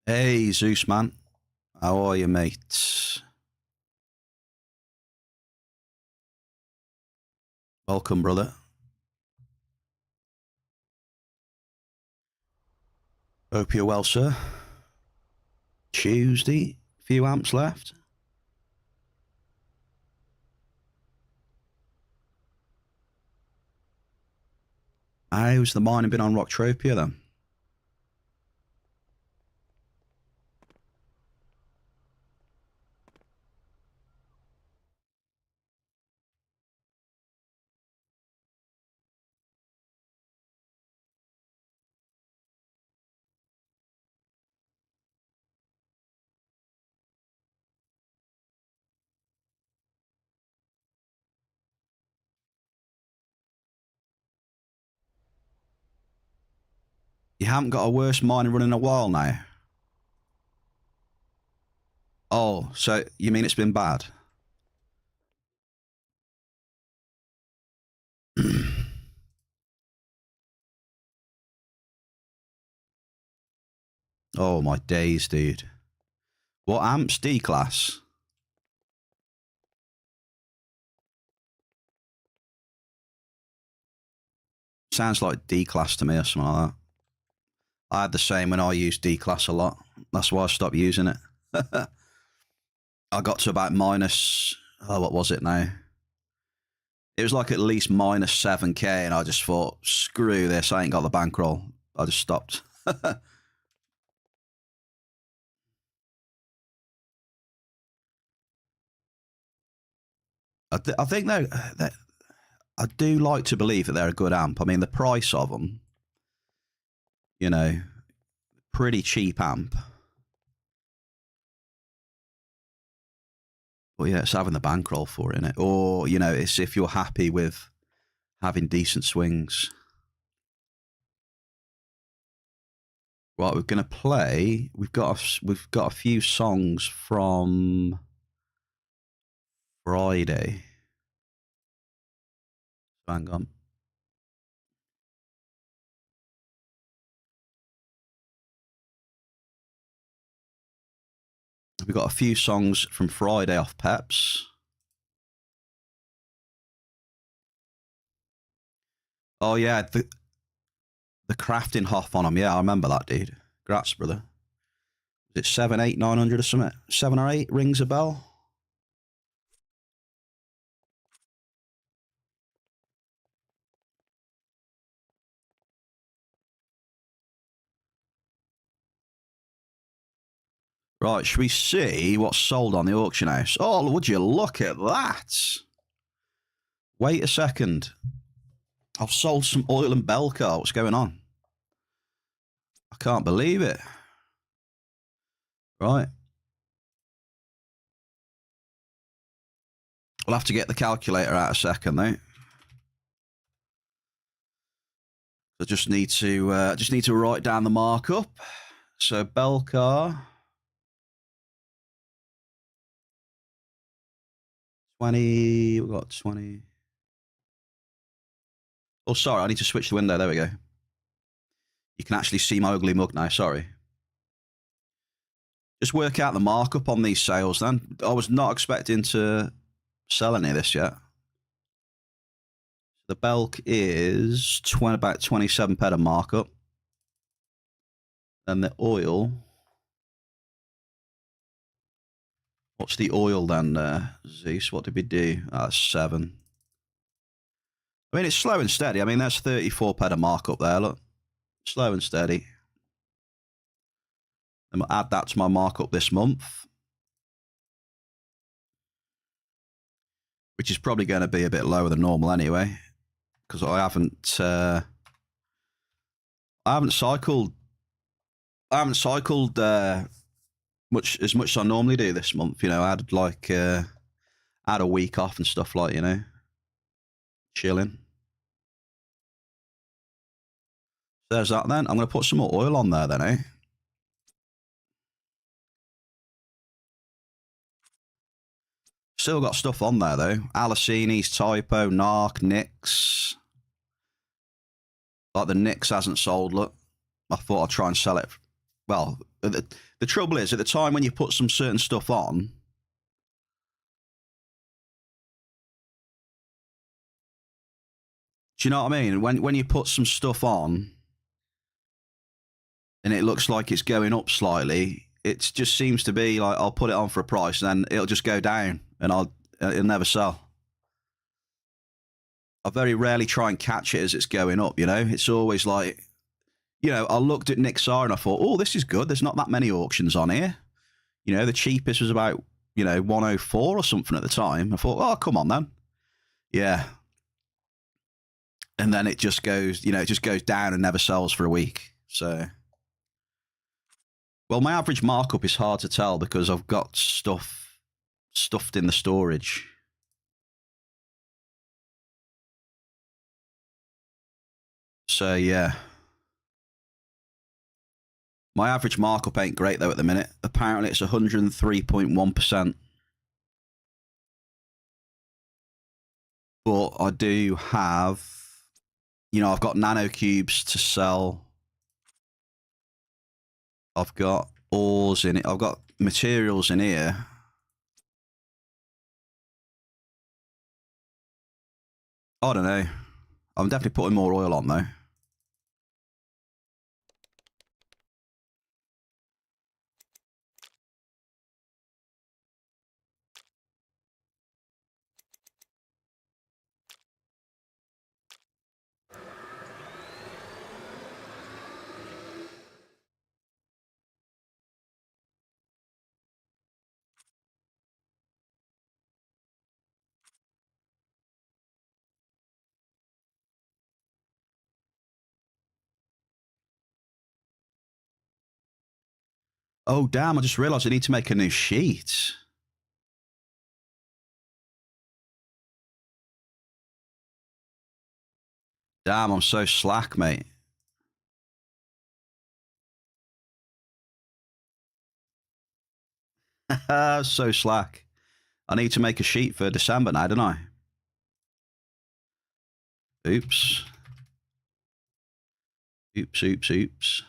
Hey, Zeus, man. How are you, mate? Welcome, brother. Hope you're well, sir. Tuesday, few amps left. How's the mining been on Entropia then? You haven't got a worse mining run in a while now? Oh, so you mean it's been bad? Oh, my days, dude. What amps? D-class? Sounds like D-class to me or something like that. I had the same when I used D-class a lot. That's why I stopped using it. I got to about minus... Oh, what was it now? It was like at least minus 7k, and I just thought, screw this, I ain't got the bankroll. I just stopped. I think they're I do like to believe that they're a good amp. I mean, the price of them, you know, pretty cheap amp. Well, yeah, it's having the bankroll for it, innit? Or, you know, it's if you're happy with having decent swings. Right, we're gonna play. We've got a few songs from Friday. Hang on. We've got a few songs from Friday off Peps. Oh yeah, the crafting Hoff on them. Yeah, I remember that, dude. Grats, brother. Is it 7, 8, 900 or something? 7 or 8 rings a bell. Right, should we see what's sold on the auction house? Oh, would you look at that? Wait a second. I've sold some oil and bell car. What's going on? I can't believe it. Right. We'll have to get the calculator out a second, though. I just need to write down the markup. So bell car. 20, we've got 20. Oh, sorry, I need to switch the window. There we go. You can actually see my ugly mug now, sorry. Just work out the markup on these sales then. I was not expecting to sell any of this yet. The Belk is about 27 ped a markup. And the oil. What's the oil then, Zeus? What did we do? That's 7. I mean, it's slow and steady. I mean, that's 34 ped a markup there, look. Slow and steady. And I'll add that to my markup this month. Which is probably going to be a bit lower than normal anyway. Because I haven't cycled much as I normally do this month. You know, I had like had a week off and stuff, like, you know, chilling. So there's that then. I'm going to put some more oil on there then, eh? Still got stuff on there though. Alicini's, Typo, Narc, Nix. Like the Nix hasn't sold, look. I thought I'd try and sell it. Well, The trouble is, at the time when you put some certain stuff on, do you know what I mean? When you put some stuff on and it looks like it's going up slightly, it just seems to be like I'll put it on for a price and then it'll just go down and it'll never sell. I very rarely try and catch it as it's going up, you know? It's always like, you know, I looked at Nick Sar and I thought, oh, this is good. There's not that many auctions on here. You know, the cheapest was about, 104 or something at the time. I thought, oh, come on then. Yeah. And then it just goes, it just goes down and never sells for a week. So, well, my average markup is hard to tell because I've got stuff stuffed in the storage. So, yeah. My average markup ain't great, though, at the minute. Apparently, it's 103.1%. But I do have, I've got nanocubes to sell. I've got ores in it. I've got materials in here. I don't know. I'm definitely putting more oil on, though. Oh, damn, I just realised I need to make a new sheet. Damn, I'm so slack, mate. So slack. I need to make a sheet for December now, don't I? Oops. Oops, oops, oops.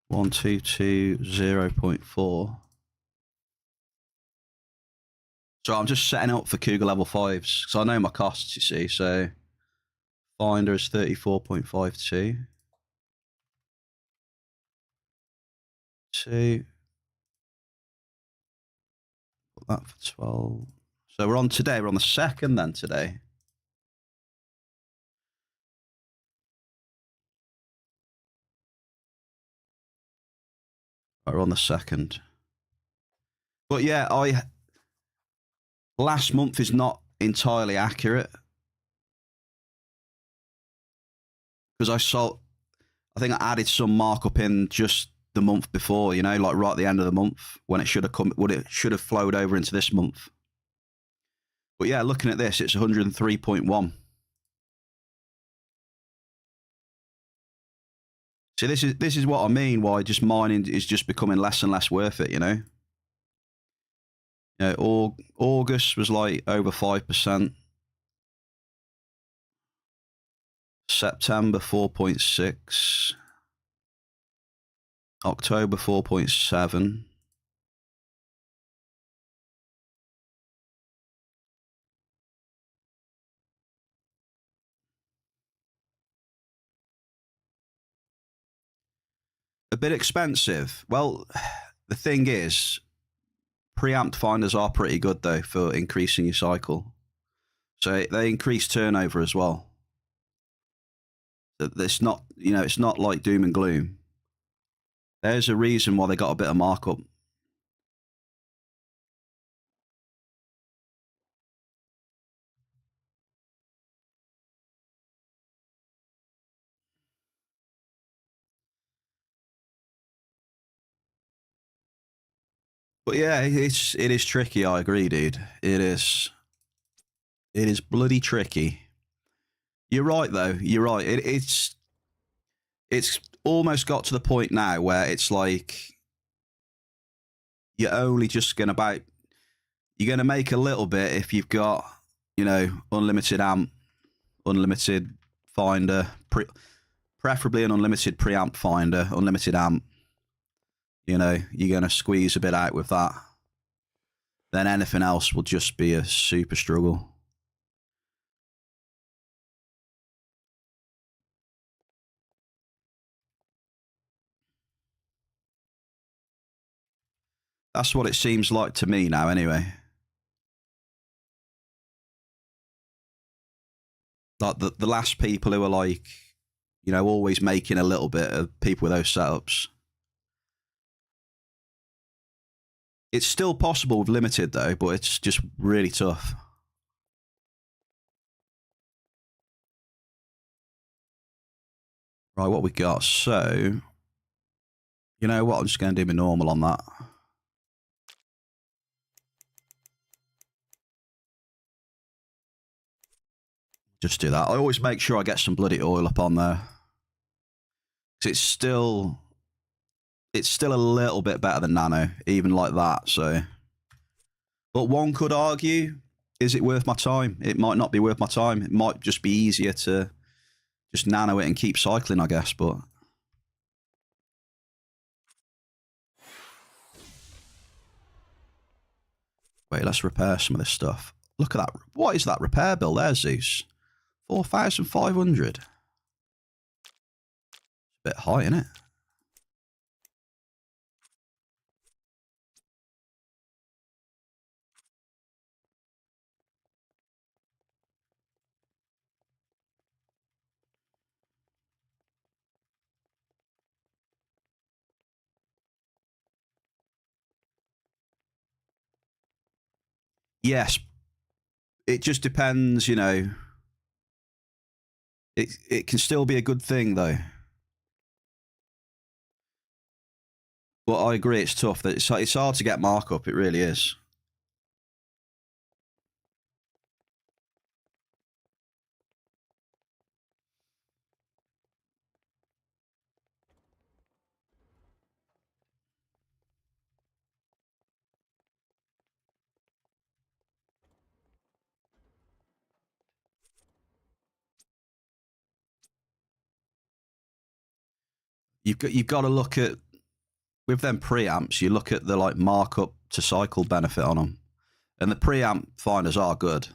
One, two, two, 0.4. So I'm just setting up for Cougar level 5s. So I know my costs, you see. So Finder is 34.52. 2. Put that for 12. So we're on today. We're on the 2nd then today. Right, we're on the 2nd. But yeah, last month is not entirely accurate. Because I think I added some markup in just the month before, like right at the end of the month when it should have flowed over into this month. But yeah, looking at this, it's 103.1. See, this is what I mean. Why just mining is just becoming less and less worth it. August was like over 5%. September 4.6. October 4.7. A bit expensive. Well, the thing is, preamp finders are pretty good though for increasing your cycle. So they increase turnover as well. It's not, it's not like doom and gloom. There's a reason why they got a bit of markup. But yeah, it is tricky. I agree, dude. It is bloody tricky. You're right, though. You're right. It's almost got to the point now where it's like you're only just going to you're going to make a little bit if you've got, unlimited amp, unlimited finder, preferably an unlimited preamp finder, unlimited amp. You're going to squeeze a bit out with that. Then anything else will just be a super struggle. That's what it seems like to me now, anyway. Like the last people who are like, always making a little bit of people with those setups. It's still possible with limited, though, but it's just really tough. Right, what we got? So, you know what? I'm just going to do my normal on that. Just do that. I always make sure I get some bloody oil up on there. Because it's still a little bit better than nano, even like that. So, but one could argue, is it worth my time? It might not be worth my time. It might just be easier to just nano it and keep cycling, I guess. But wait, let's repair some of this stuff. Look at that. What is that repair bill there, Zeus? 4,500. A bit high, isn't it? Yes. It just depends, It can still be a good thing, though. But I agree, it's tough. It's hard to get markup. It really is. You've got to look at with them preamps. You look at the like markup to cycle benefit on them, and the preamp finders are good.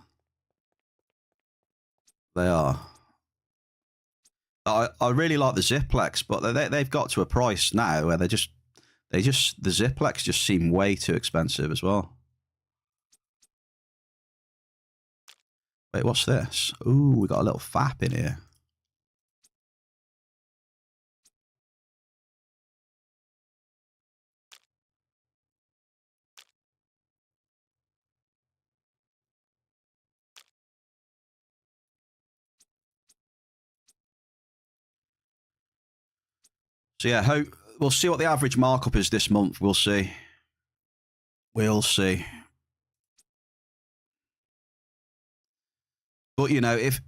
They are. I really like the Ziplex, but they've got to a price now where the Ziplex just seem way too expensive as well. Wait, what's this? Ooh, we got a little fap in here. So yeah, we'll see what the average markup is this month. We'll see. We'll see. But if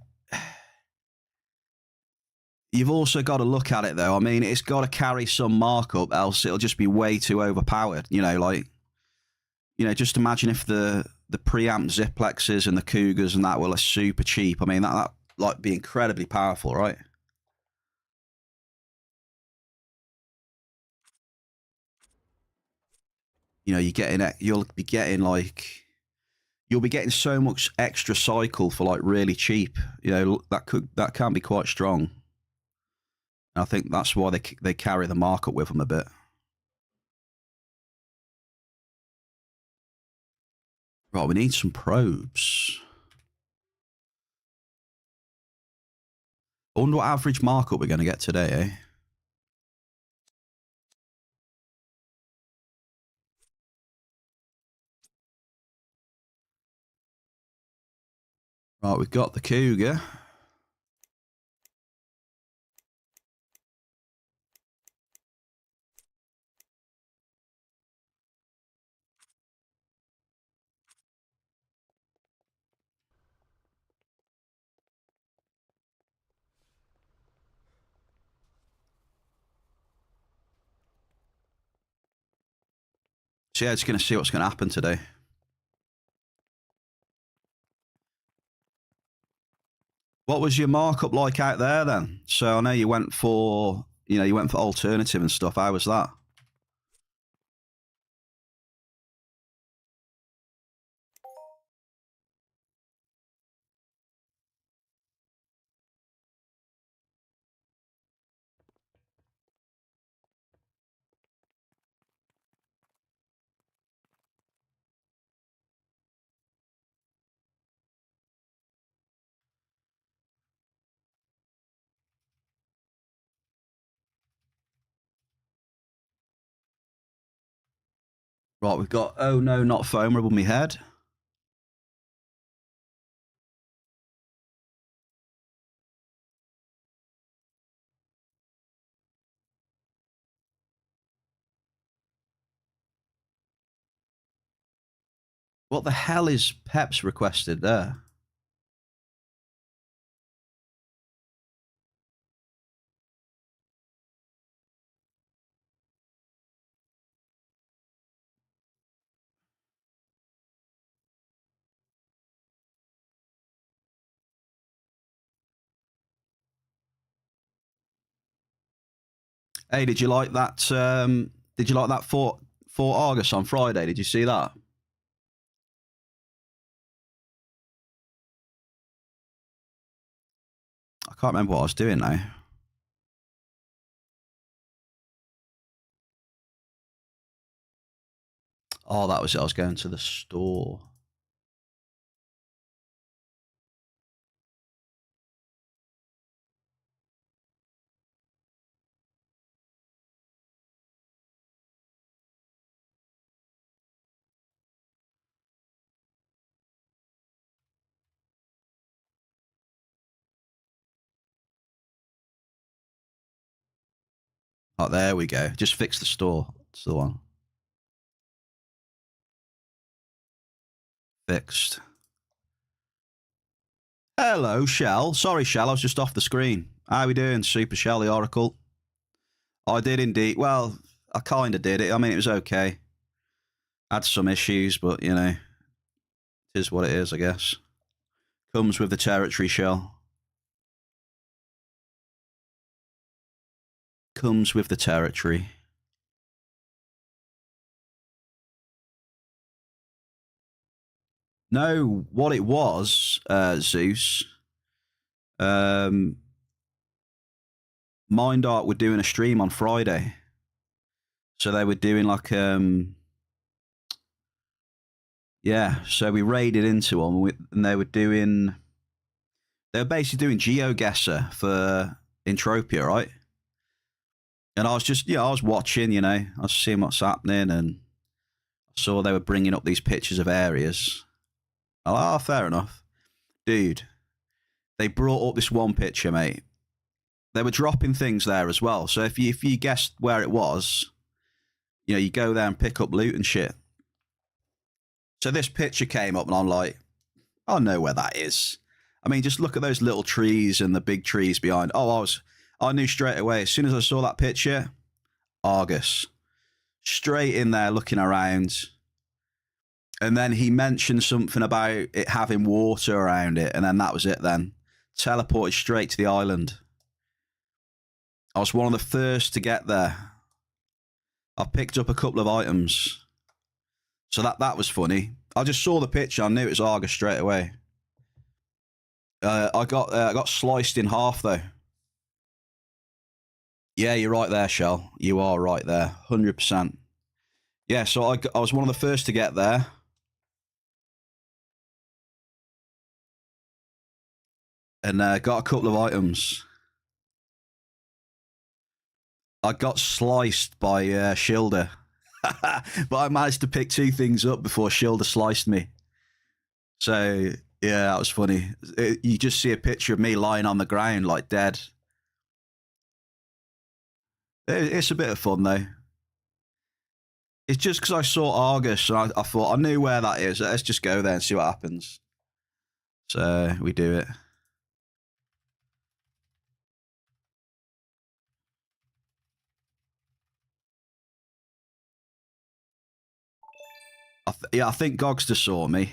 you've also got to look at it though, I mean, it's got to carry some markup, else it'll just be way too overpowered. Just imagine if the preamp Ziplexes and the Cougars and that were super cheap. I mean, that like be incredibly powerful, right? You'll be getting so much extra cycle for like really cheap. That can be quite strong. And I think that's why they carry the markup with them a bit. Right, we need some probes. I wonder what average markup we're going to get today, eh? Right, we've got the Cougar. So yeah, just going to see what's going to happen today. What was your markup like out there then? So I know you went for, you went for alternative and stuff. How was that? Right, we've got, oh no, not foam, rub on me head. What the hell is Peps requested there? Hey, did you like that? Did you like that Fort Argus on Friday? Did you see that? I can't remember what I was doing now. Oh, that was it. I was going to the store. Oh, there we go. Just fix the store. That's the one. Fixed. Hello, Shell. Sorry, Shell. I was just off the screen. How we doing, Super Shell, the Oracle? I did indeed. Well, I kind of did it. I mean, it was okay. Had some issues, but, it is what it is, I guess. Comes with the territory, Shell. Comes with the territory. No, what it was, Zeus. Mind Art were doing a stream on Friday. So they were doing like, so we raided into them and they were basically doing GeoGuessr for Entropia, right? And I was just, I was watching, I was seeing what's happening and I saw they were bringing up these pictures of areas. Oh, fair enough. Dude, they brought up this one picture, mate. They were dropping things there as well. So if you guessed where it was, you go there and pick up loot and shit. So this picture came up and I'm like, I know where that is. I mean, just look at those little trees and the big trees behind. Oh, I knew straight away. As soon as I saw that picture, Argus. Straight in there looking around. And then he mentioned something about it having water around it. And then that was it then. Teleported straight to the island. I was one of the first to get there. I picked up a couple of items. So that was funny. I just saw the picture. I knew it was Argus straight away. I got sliced in half though. Yeah, you're right there, Shell. You are right there, 100%. Yeah, so I was one of the first to get there. And got a couple of items. I got sliced by Shilder. But I managed to pick two things up before Shilder sliced me. So, yeah, that was funny. You just see a picture of me lying on the ground like dead. It's a bit of fun, though. It's just because I saw Argus and I thought I knew where that is. Let's just go there and see what happens. So we do it. Yeah, I think Gogster saw me.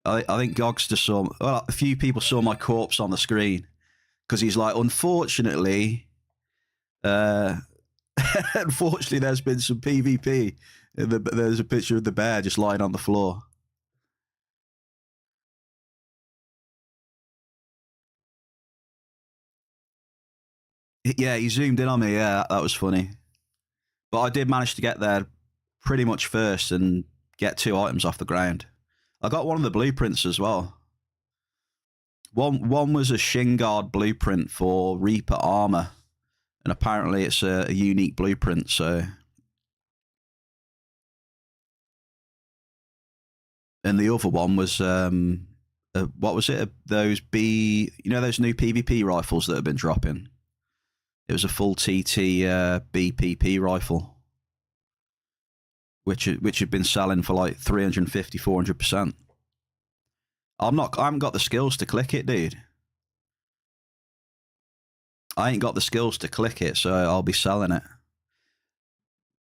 I think Gogster saw. Well, a few people saw my corpse on the screen because he's like, unfortunately, unfortunately, there's been some PvP. There's a picture of the bear just lying on the floor. Yeah, he zoomed in on me. Yeah, that was funny. But I did manage to get there pretty much first and get 2 items off the ground. I got one of the blueprints as well. One was a shin guard blueprint for Reaper armor, and apparently it's a unique blueprint. So, and the other one was what was it? Those those new PvP rifles that have been dropping. It was a full TT BPP rifle, which had been selling for like 350, 400%. I haven't got the skills to click it, dude. I ain't got the skills to click it, so I'll be selling it.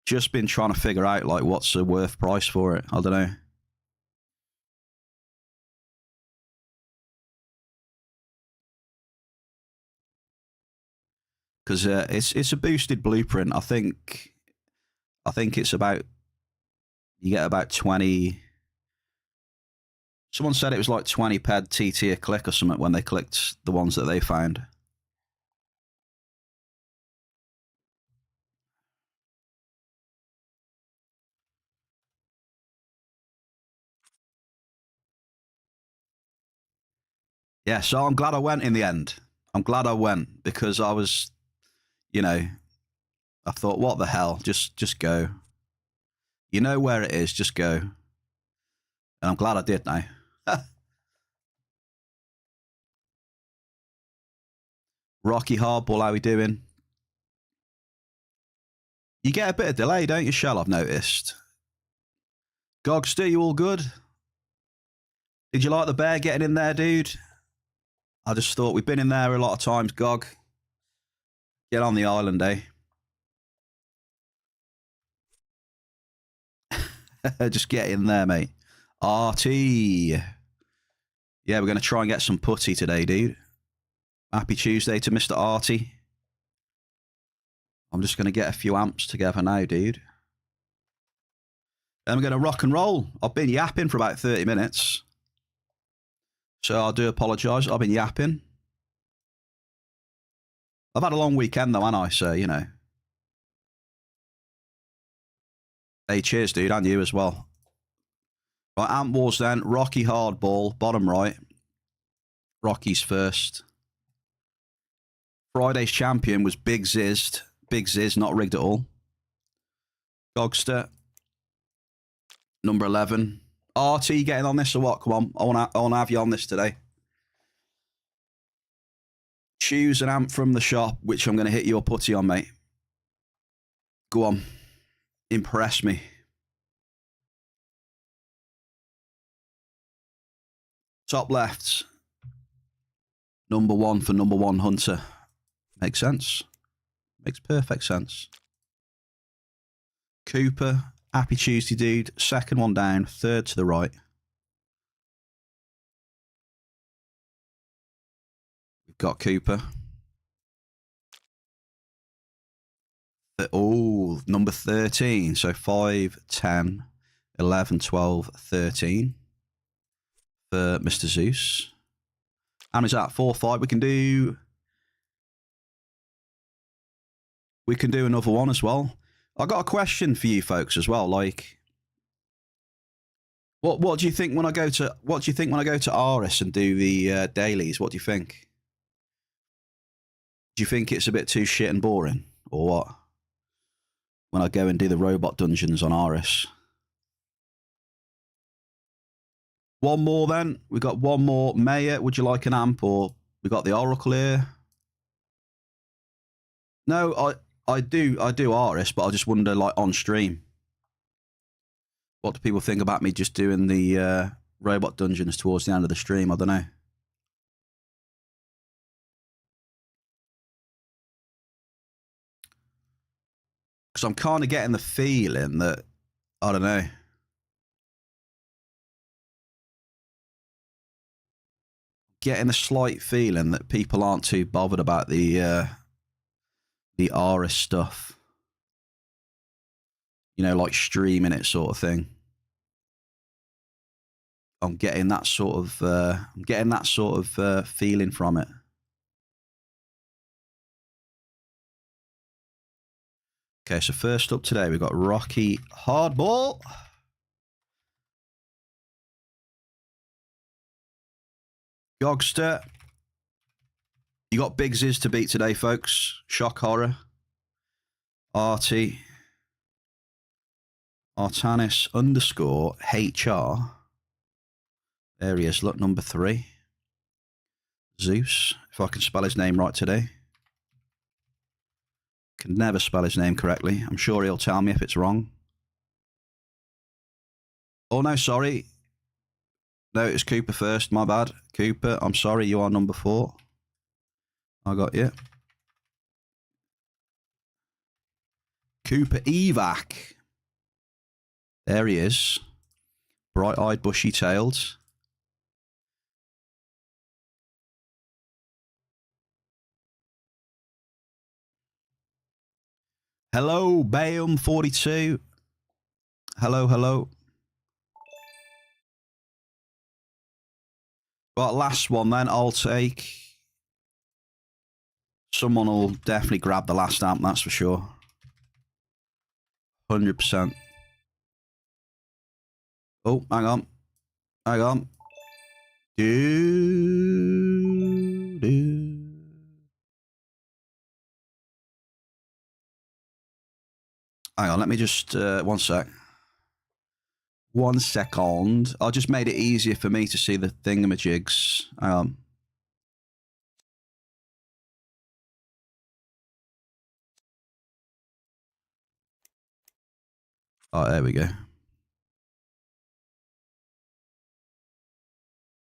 Just been trying to figure out like what's a worth price for it. I don't know. Because it's a boosted blueprint. I think it's about, you get about 20. Someone said it was like 20 ped TT a click or something when they clicked the ones that they found. Yeah, so I'm glad I went in the end. I'm glad I went because I was, I thought, what the hell? Just go. You know where it is, just go. And I'm glad I did now. Rocky Hardball, how we doing? You get a bit of delay, don't you, Shell? I've noticed. Gogster, you all good? Did you like the bear getting in there, dude? I just thought we've been in there a lot of times, Gog. Get on the island, eh? Just get in there, mate. RT. Yeah, we're going to try and get some putty today, dude. Happy Tuesday to Mr. Arty. I'm just going to get a few amps together now, dude. And I'm going to rock and roll. I've been yapping for about 30 minutes. So I do apologise. I've been yapping. I've had a long weekend though, haven't I? So, Hey, cheers, dude. And you as well. Right, Amp Wars then. Rocky Hardball, bottom right. Rocky's first. Friday's champion was Big Zizzed. Big Ziz, not rigged at all. Gogster. Number 11. RT getting on this or what? Come on. I want to have you on this today. Choose an amp from the shop, which I'm going to hit your putty on, mate. Go on. Impress me. Top left. Number 1 for number 1 Hunter. Makes sense. Makes perfect sense. Cooper. Happy Tuesday, dude. Second one down. Third to the right. We've got Cooper. Oh, number 13. So 5, 10, 11, 12, 13 for Mr. Zeus. And is that 4, 5? We can do another one as well. I got a question for you folks as well. Like, what do you think when I go to Aris and do the dailies? What do you think? Do you think it's a bit too shit and boring, or what? When I go and do the robot dungeons on Aris. One more then. We got one more. Mayor, would you like an amp, or we got the Oracle here? No, I do Aris, but I just wonder, like, on stream, what do people think about me just doing the robot dungeons towards the end of the stream. I don't know. Because I'm kind of getting the feeling that, I don't know. Getting a slight feeling that people aren't too bothered about the Aris stuff. You know, like streaming it sort of thing. I'm getting that sort of feeling from it. Okay, so first up today we've got Rocky Hardball. Gogster. You got Big Ziz to beat today, folks. Shock Horror. Artie. Artanis _ HR. There he is. Look, number 3. Zeus. If I can spell his name right today. Can never spell his name correctly. I'm sure he'll tell me if it's wrong. Oh, no, sorry. No, it's Cooper first. My bad. Cooper, I'm sorry. You are number 4. I got you. Cooper Evac. There he is. Bright-eyed, bushy-tailed. Hello, Bayum42. Hello, hello. Right, last one then. I'll take. Someone will definitely grab the last amp, that's for sure. 100%. Oh, hang on. Hang on. Hang on, let me just, 1 sec. 1 second. I just made it easier for me to see the thingamajigs. Hang on. Oh, there we go.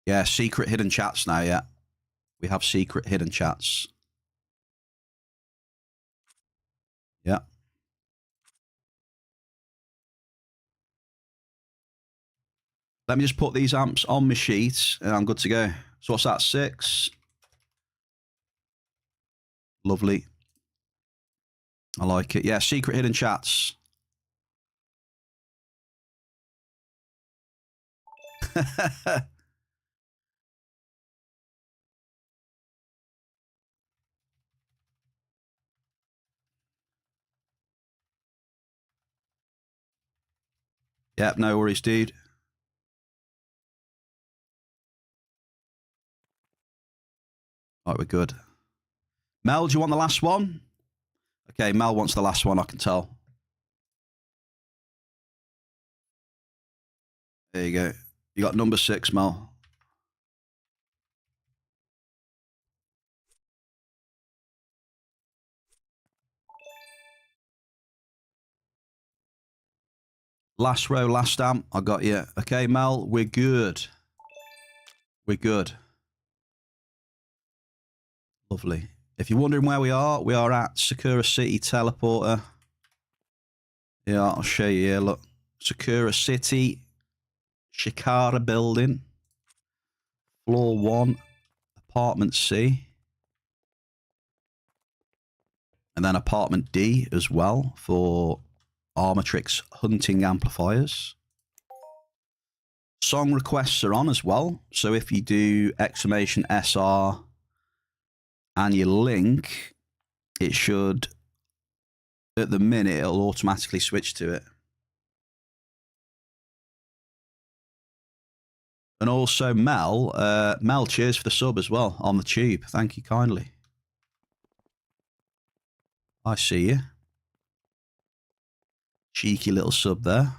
Yeah, secret hidden chats now, yeah. We have secret hidden chats. Yeah. Let me just put these amps on my sheet and I'm good to go. So what's that, 6? Lovely. I like it. Yeah, secret hidden chats. Yep, no worries, dude. Right, we're good. Mel, do you want the last one? Okay, Mel wants the last one, I can tell. There you go. You got number 6, Mel. Last row, last stamp. I got you. Okay, Mel, we're good. We're good. Lovely. If you're wondering where we are at Sakura City Teleporter. Yeah, I'll show you here. Look. Sakura City, Shikara Building, Floor 1, Apartment C. And then Apartment D as well for Armatrix hunting amplifiers. Song requests are on as well. So if you do !SR and you link, it should, at the minute, it'll automatically switch to it. And also Mel, Mel, cheers for the sub as well on the tube. Thank you kindly. I see you. Cheeky little sub there.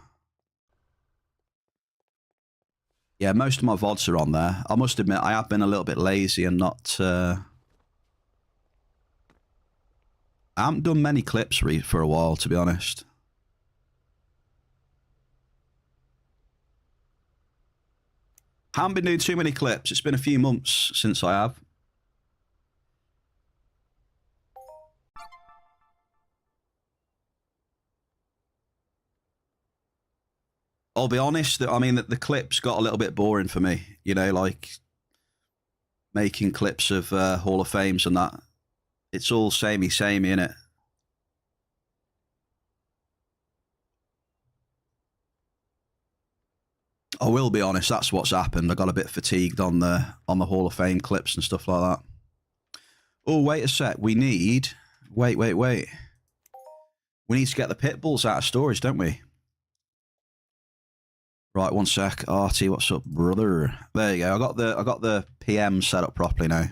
Yeah, most of my VODs are on there. I must admit, I have been a little bit lazy and not... I haven't done many clips for a while, to be honest. Haven't been doing too many clips. It's been a few months since I have. I'll be honest, I mean, the clips got a little bit boring for me. You know, like making clips of Hall of Fames and that. It's all samey, innit? I will be honest, that's what's happened. I got a bit fatigued on the Hall of Fame clips and stuff like that. Oh, wait a sec. We need... Wait. We need to get the pit bulls out of storage, don't we? Right, one sec. Artie, what's up, brother? There you go. I got the PM set up properly now.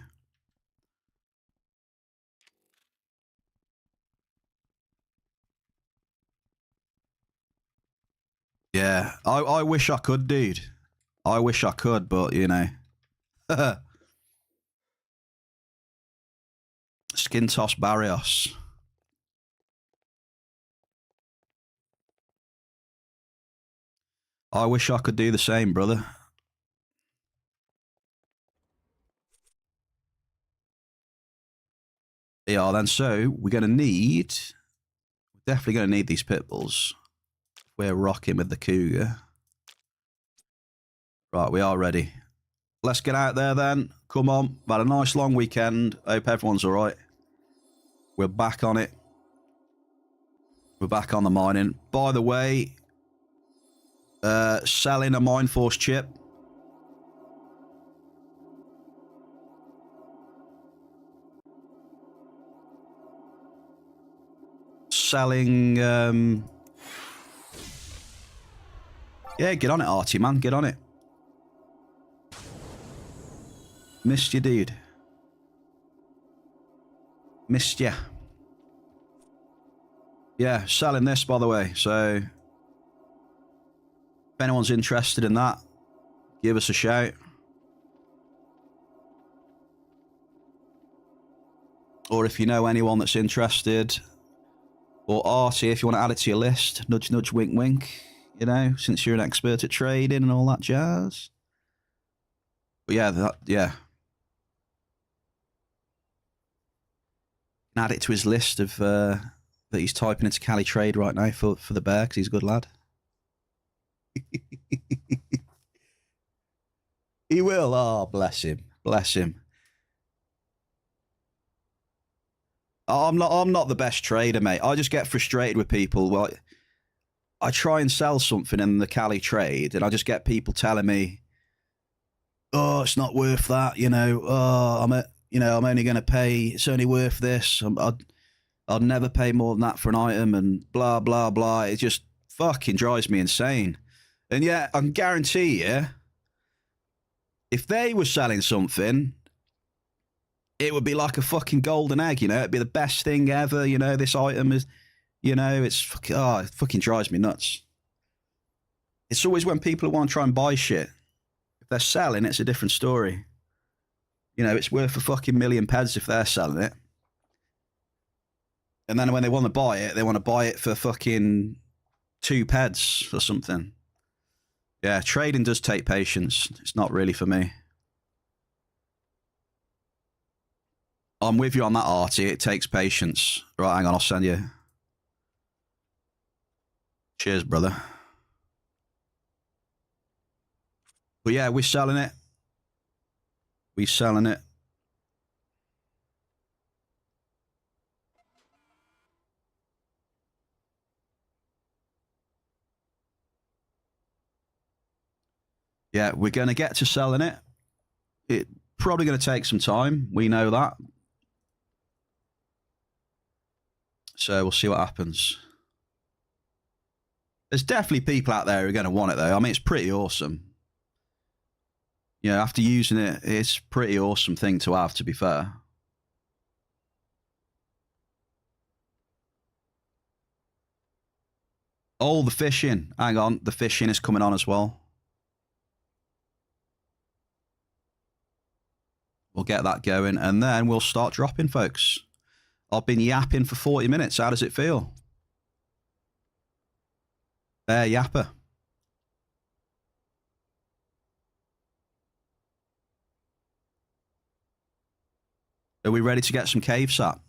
Yeah, I wish I could, dude. I wish I could, but, you know. Skin toss Barrios. I wish I could do the same, brother. Yeah, then so we're going to need... Definitely going to need these pit bulls. We're rocking with the Cougar. Right, we are ready. Let's get out there then. Come on. Had a nice long weekend. Hope everyone's all right. We're back on it. We're back on the mining. By the way, selling a Mindforce chip. Selling... Yeah, get on it, Artie, man. Get on it. Missed you, dude. Missed ya. Yeah, selling this, by the way. So, if anyone's interested in that, give us a shout. Or if you know anyone that's interested, or Artie, if you want to add it to your list, nudge, nudge, wink, wink. You know, since you're an expert at trading and all that jazz. But yeah, yeah. Add it to his list of that he's typing into Cali Trade right now for the bear, because he's a good lad. He will. Oh, bless him. Bless him. I'm not the best trader, mate. I just get frustrated with people. Well, I try and sell something in the Cali Trade, and I just get people telling me, "Oh, it's not worth that," you know. "Oh, I'm only going to pay. It's only worth this. I'd never pay more than that for an item," and blah blah blah. It just fucking drives me insane. And yeah, I can guarantee you, if they were selling something, it would be like a fucking golden egg. You know, it'd be the best thing ever. You know, this item is. You know, it's fucking, it fucking drives me nuts. It's always when people want to try and buy shit. If they're selling, it's a different story. You know, it's worth a fucking million peds if they're selling it. And then when they want to buy it, they want to buy it for fucking 2 peds or something. Yeah, trading does take patience. It's not really for me. I'm with you on that, Artie. It takes patience. Right, hang on, I'll send you. Cheers, brother. But yeah, we're selling it. We're selling it. Yeah, we're going to get to selling it. It's probably going to take some time. We know that. So we'll see what happens. There's definitely people out there who are going to want it, though. I mean, it's pretty awesome. You know, after using it, it's a pretty awesome thing to have, to be fair. Oh, the fishing. Hang on. The fishing is coming on as well. We'll get that going, and then we'll start dropping, folks. I've been yapping for 40 minutes. How does it feel? Yapper. Are we ready to get some cave sap?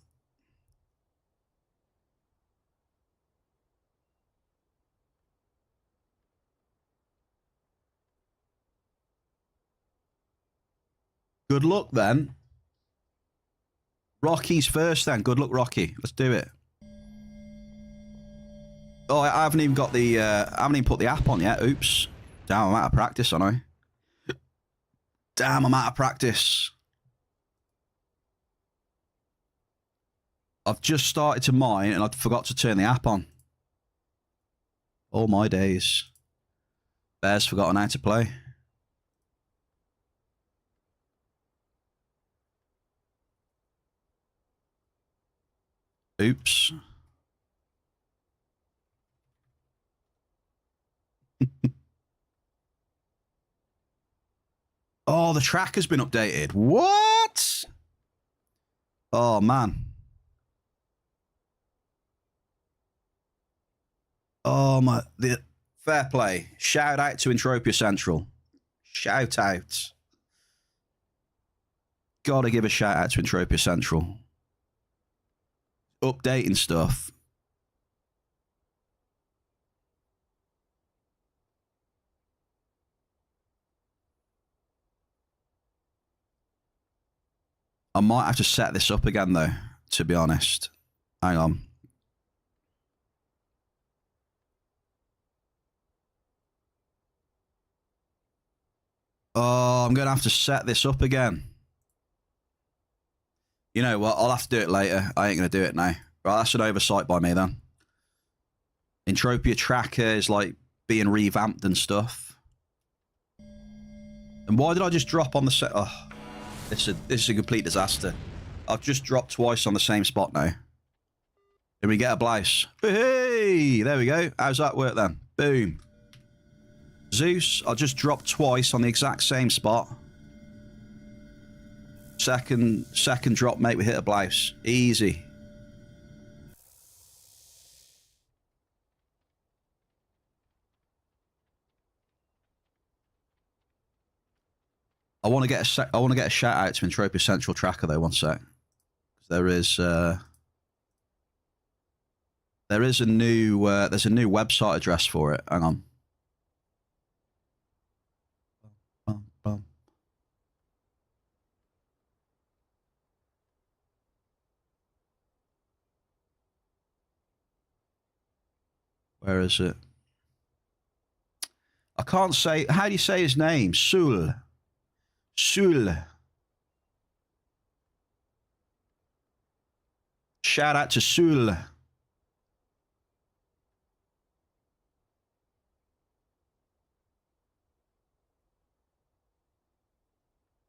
Good luck then. Rocky's first then. Good luck, Rocky. Let's do it. Oh, I haven't even got the, I haven't even put the app on yet. Oops. Damn, I'm out of practice, aren't I? Damn, I'm out of practice. I've just started to mine and I forgot to turn the app on. All my days. Bear's forgotten how to play. Oops. Oh, the tracker's been updated. What? Oh, man. Oh, my. Fair play. Shout out to Entropia Central. Shout out. Gotta give a shout out to Entropia Central. Updating stuff. I might have to set this up again, though, to be honest. Hang on. Oh, I'm going to have to set this up again. You know what? I'll have to do it later. I ain't going to do it now. Right, that's an oversight by me, then. Entropia Tracker is, like, being revamped and stuff. And why did I just drop on the set? Oh. This is a complete disaster. I've just dropped twice on the same spot now. Can we get a blouse? Hey, there we go. How's that work then? Boom. Zeus, I just dropped twice on the exact same spot. Second drop, mate, we hit a blouse. Easy. I want to get a shout out to Entropia Central Tracker though. One sec. There's a new website address for it. Hang on. Where is it? I can't say. How do you say his name? Sul. Shout out to Sul.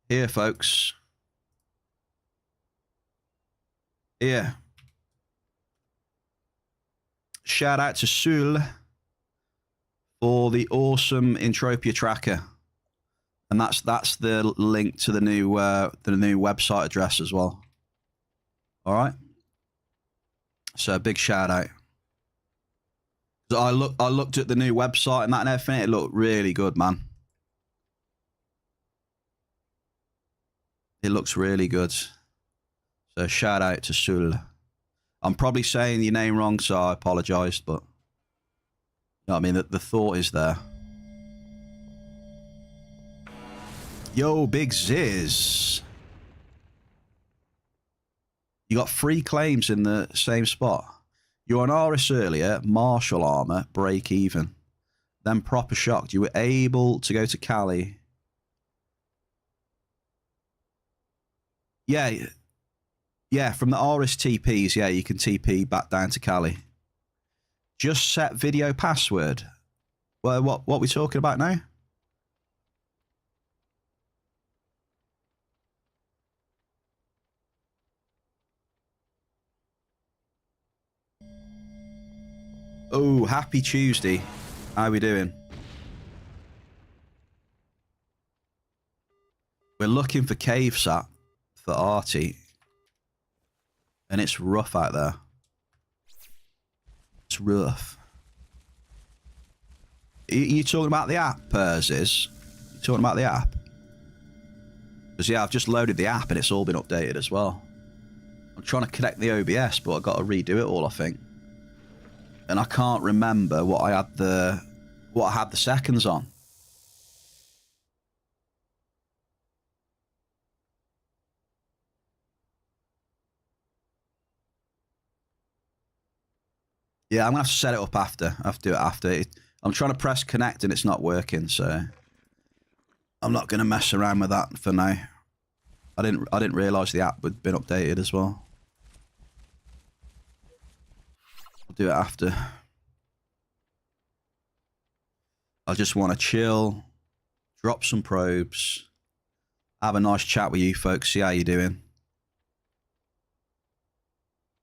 Here, folks. Here. Shout out to Sul for the awesome Entropia Tracker. And that's the link to the new website address as well. All right. So a big shout out. So I looked at the new website and that and everything. It looked really good, man. It looks really good. So shout out to Sul. I'm probably saying your name wrong, so I apologise, but you know what I mean. The thought is there. Yo, Big Ziz. You got 3 claims in the same spot. You're on Aris earlier, martial armor, break even. Then proper shocked. You were able to go to Cali. Yeah. Yeah, from the Aris TPs, yeah, you can TP back down to Cali. Just set video password. Well, what are we talking about now? Oh, happy Tuesday. How we doing? We're looking for cave sap for Artie. And it's rough out there. It's rough. You talking about the app, Ziz? You talking about the app? Because, yeah, I've just loaded the app and it's all been updated as well. I'm trying to connect the OBS, but I've got to redo it all, I think. And I can't remember what I had the seconds on. Yeah, I'm gonna have to set it up after. I have to do it after. I'm trying to press connect and it's not working, so I'm not gonna mess around with that for now. I didn't realise the app had been updated as well. I'll do it after. I just want to chill, drop some probes, have a nice chat with you folks, see how you're doing.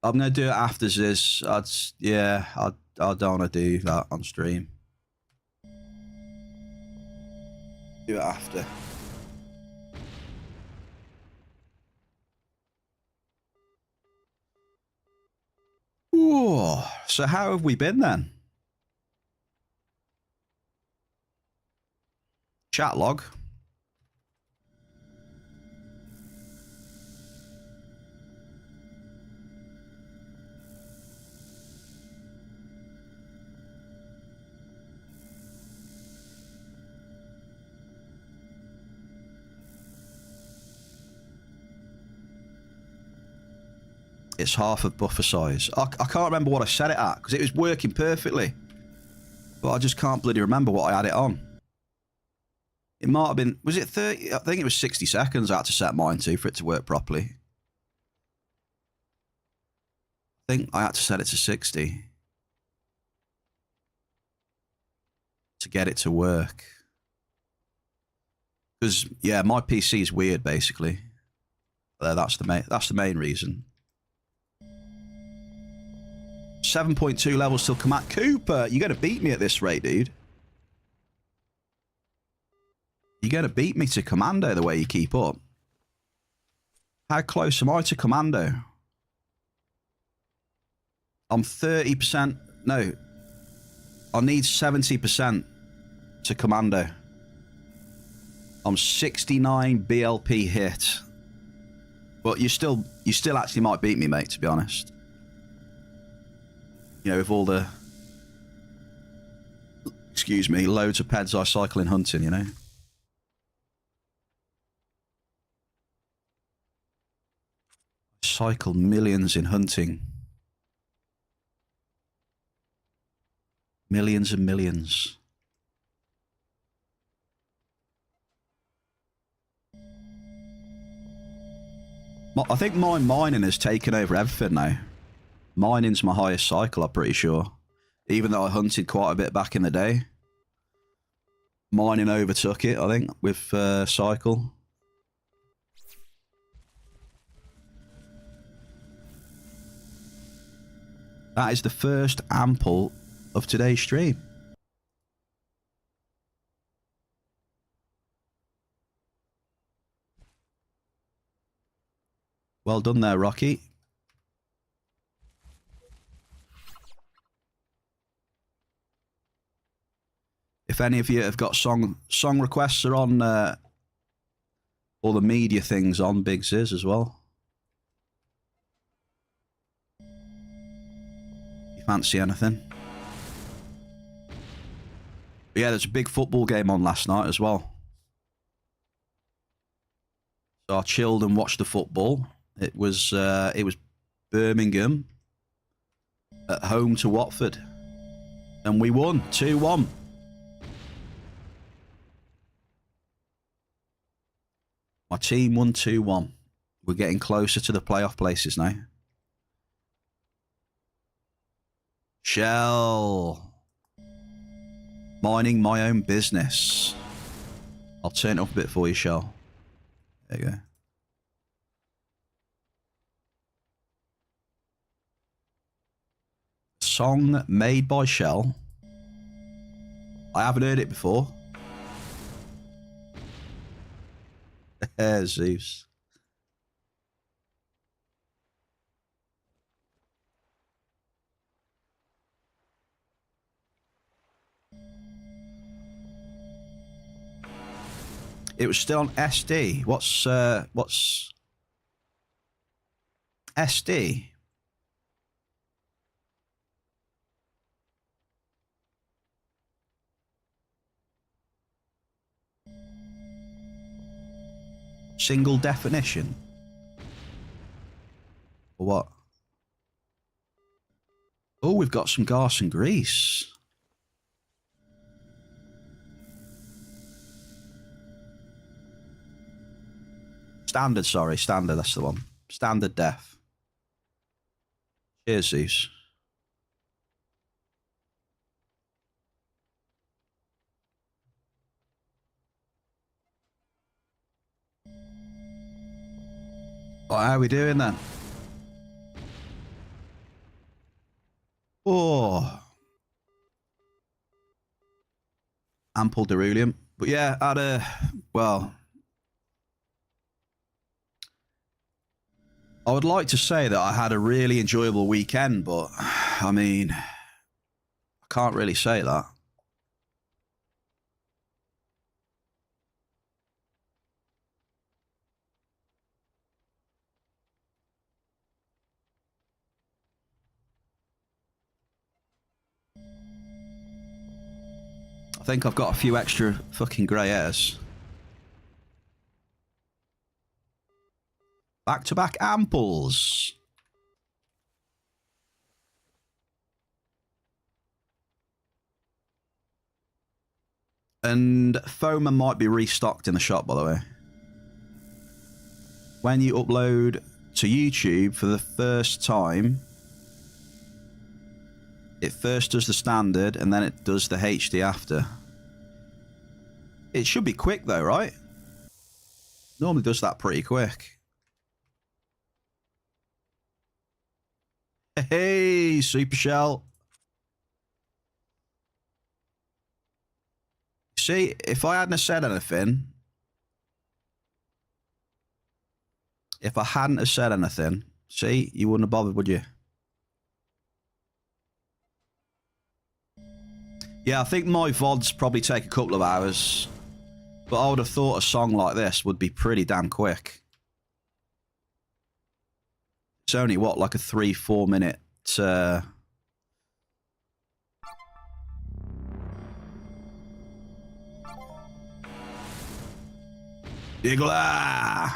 I'm going to do it after this. I don't want to do that on stream. Do it after. Ooh, so how have we been then? Chat log. It's half of buffer size. I can't remember what I set it at because it was working perfectly. But I just can't bloody remember what I had it on. It might have been, was it 30? I think it was 60 seconds I had to set mine to for it to work properly. I think I had to set it to 60 to get it to work. Because, yeah, my PC is weird, basically. That's the main reason. 7.2 levels till command. Cooper, you're going to beat me at this rate, dude. You're going to beat me to commando the way you keep up. How close am I to commando? I'm 30%. No. I need 70% to commando. I'm 69 BLP hit. But you still actually might beat me, mate, to be honest. You know, with all the, excuse me, loads of peds I cycle in hunting, you know. Cycle millions in hunting. Millions and millions. I think my mining has taken over everything now. Mining's my highest cycle, I'm pretty sure. Even though I hunted quite a bit back in the day. Mining overtook it, I think, with cycle. That is the first ample of today's stream. Well done there, Rocky. If any of you have got song requests are on all the media things on Big Ziz as well. You fancy anything? But yeah, there's a big football game on last night as well. So I chilled and watched the football. It was Birmingham at home to Watford. And we won 2-1. My team won 2-1. We're getting closer to the playoff places now. Shell. Mining my own business. I'll turn it up a bit for you, Shell. There you go. Song made by Shell. I haven't heard it before. Zeus. It was still on SD. What's SD. Single definition. Or what? Oh, we've got some gas and grease. Standard, sorry. Standard, that's the one. Standard def. Cheers, Zeus. Well, how are we doing then? Oh. Ample beryllium. But yeah, well, I would like to say that I had a really enjoyable weekend, but I mean, I can't really say that. I think I've got a few extra fucking grey hairs. Back-to-back amples. And Foamer might be restocked in the shop, by the way. When you upload to YouTube for the first time, it first does the standard and then it does the HD after. It should be quick though, right? Normally does that pretty quick. Hey, Super Shell. See, if I hadn't said anything, see, you wouldn't have bothered, would you? Yeah, I think my VODs probably take a couple of hours, but I would have thought a song like this would be pretty damn quick. It's only, what, like a 3-4 minute... Diggler!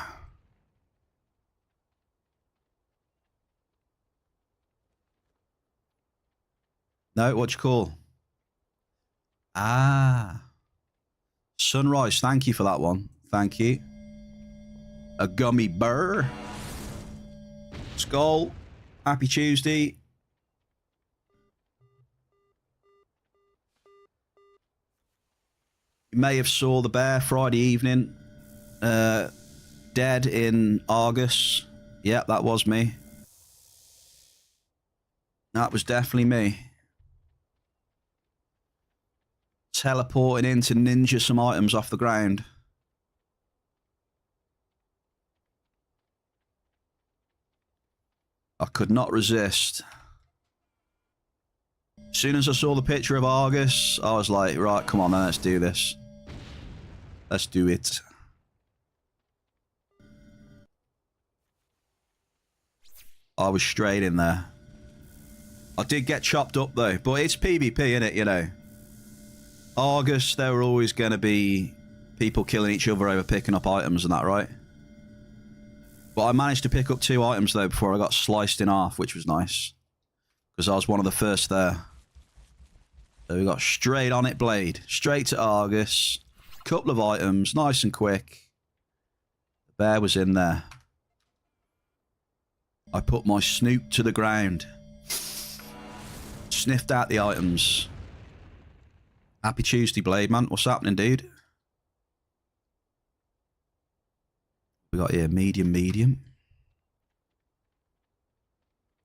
No, what you call? Ah. Sunrise, thank you for that one. Thank you. A gummy burr. Skull. Happy Tuesday. You may have saw the bear Friday evening. Dead in Argus. Yep, that was me. That was definitely me. Teleporting in to ninja some items off the ground. I could not resist. As soon as I saw the picture of Argus, I was like, right, come on then, let's do this. Let's do it. I was straight in there. I did get chopped up though, but it's PvP, innit, you know. Argus, there were always going to be people killing each other over picking up items and that, right? But I managed to pick up 2 items though before I got sliced in half, which was nice. Because I was one of the first there. So we got straight on it blade. Straight to Argus. Couple of items, nice and quick. The bear was in there. I put my snoot to the ground. Sniffed out the items. Happy Tuesday, Blade Man. What's happening, dude? We got here medium, medium.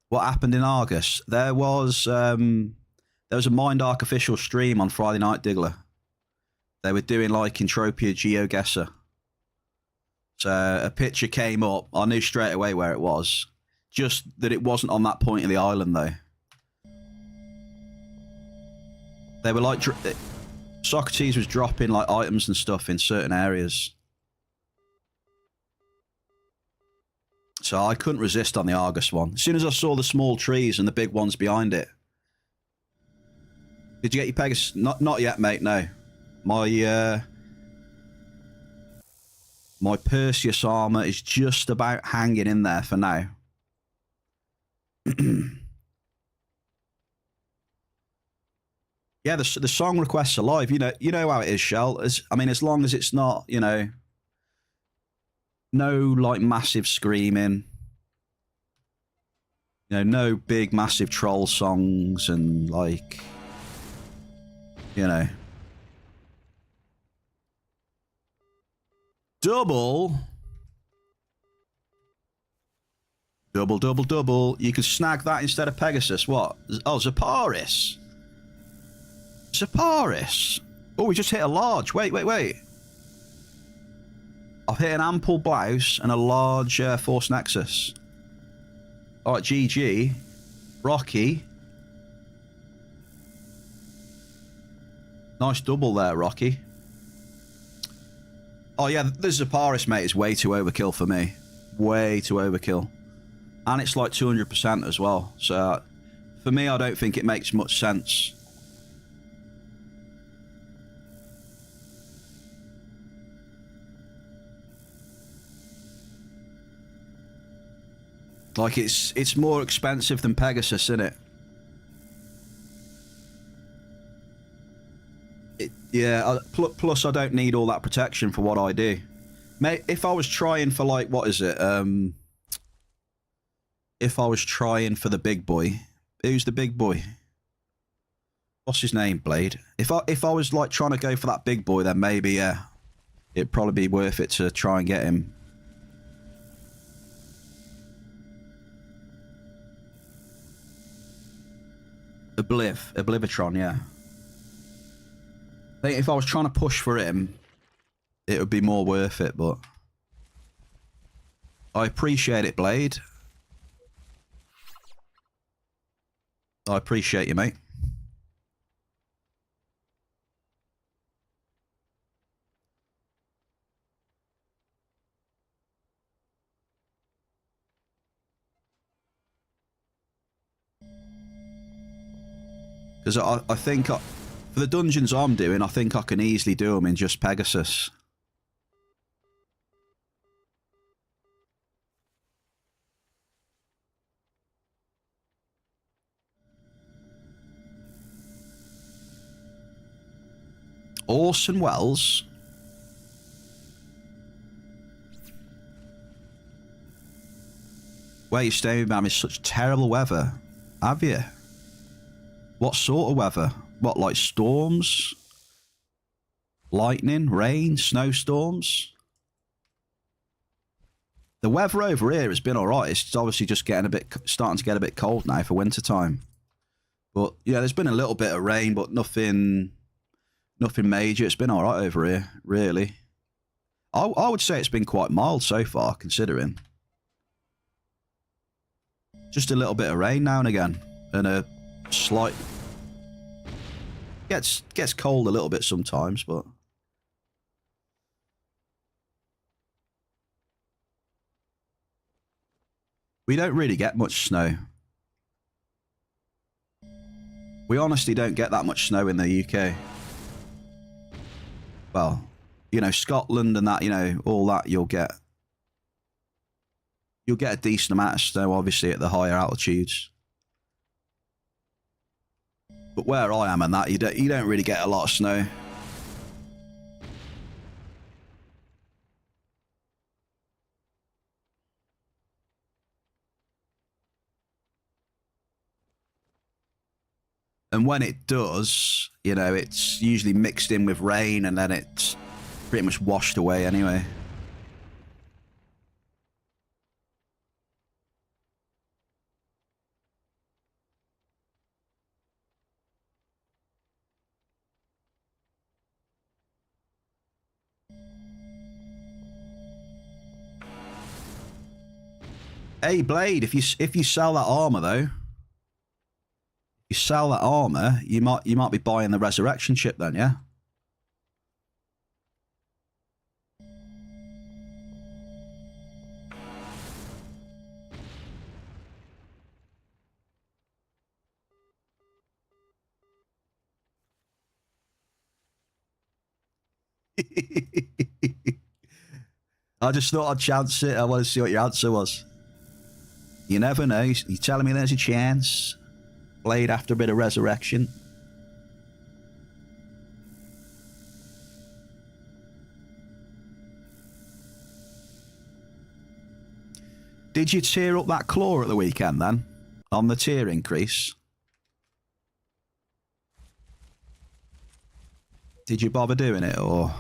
What happened in Argus? There was a Mind Arc official stream on Friday night, Diggler. They were doing like Entropia GeoGuessr. So a picture came up. I knew straight away where it was. Just that it wasn't on that point of the island, though. They were like... Socrates was dropping like items and stuff in certain areas. So I couldn't resist on the Argus one. As soon as I saw the small trees and the big ones behind it. Did you get your Pegasus? Not yet, mate, no. My Perseus armor is just about hanging in there for now. Yeah, the song requests are live. You know how it is, Shell. As long as it's not, no like massive screaming. No big massive troll songs and like, double. You could snag that instead of Pegasus. What? Oh, Zaparis. Oh, we just hit a large. Wait. I've hit an ample blouse and a large Force Nexus. All right, GG. Rocky. Nice double there, Rocky. Oh, yeah, the Zaparis, mate, is way too overkill for me. Way too overkill. And it's like 200% as well. So, for me, I don't think it makes much sense. Like, it's more expensive than Pegasus, isn't it? Yeah, plus I don't need all that protection for what I do. Mate, if I was trying for, like, what is it? If I was trying for the big boy. Who's the big boy? What's his name, Blade? If I was, like, trying to go for that big boy, then maybe, yeah, it'd probably be worth it to try and get him. Oblivitron, yeah. I think if I was trying to push for him, it would be more worth it, but I appreciate it, Blade. I appreciate you, mate. Because I think for the dungeons I'm doing, I think I can easily do them in just Pegasus. Orson Welles. Where you staying, man, is such terrible weather. Have you? What sort of weather? What, like storms? Lightning? Rain? Snowstorms? The weather over here has been alright. It's obviously just starting to get a bit cold now for winter time. But yeah, there's been a little bit of rain, but nothing major. It's been alright over here, really. I would say it's been quite mild so far, considering. Just a little bit of rain now and again. And a slight... Gets cold a little bit sometimes, but... We don't really get much snow. We honestly don't get that much snow in the UK. Well, Scotland and that, all that you'll get a decent amount of snow, obviously, at the higher altitudes. But where I am and that, you don't really get a lot of snow. And when it does, it's usually mixed in with rain and then it's pretty much washed away anyway. Hey, Blade, if you sell that armor though, you sell that armor, you might be buying the resurrection chip then, yeah? I just thought I'd chance it. I want to see what your answer was. You never know. You're telling me there's a chance. Blade after a bit of resurrection. Did you tear up that claw at the weekend then? On the tier increase? Did you bother doing it, or?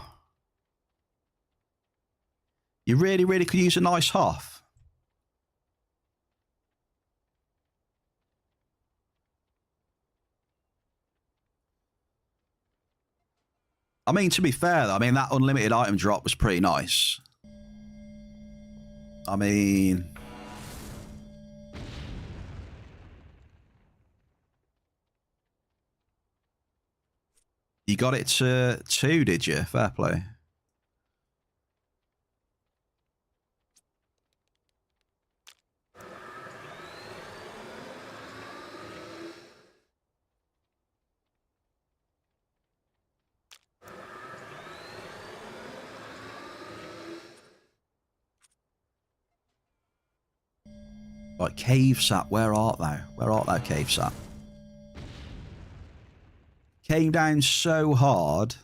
You really, really could use a nice Hoff. I mean, to be fair, I mean, that unlimited item drop was pretty nice. I mean... You got it to 2, did you? Fair play. Like, cave sat, where art thou? Where art thou, cave sat? Came down so hard.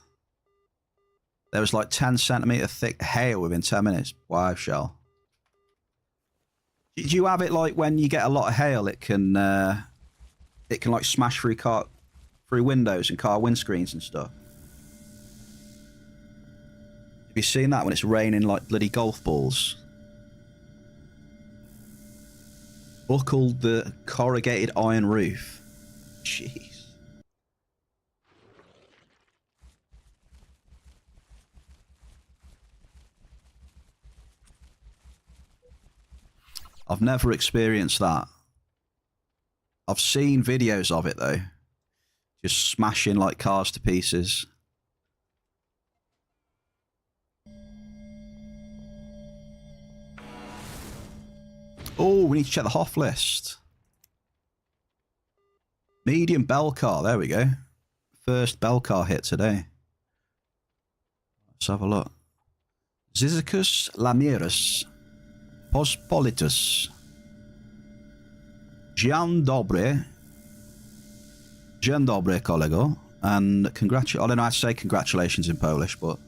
There was like 10 centimetre thick hail within 10 minutes. Wow, Shell. Do you have it like when you get a lot of hail, it can like smash through windows and car windscreens and stuff? Have you seen that when it's raining like bloody golf balls? Buckled the corrugated iron roof. Jeez. I've never experienced that. I've seen videos of it though. Just smashing like cars to pieces. Oh, we need to check the Hoff list. Medium bell car, there we go. First bell car hit today. Let's have a look. Zizicus Lamiris. Pospolitus. Dzień dobry. Dzień dobry, kolego. And I don't know how to say congratulations in Polish, but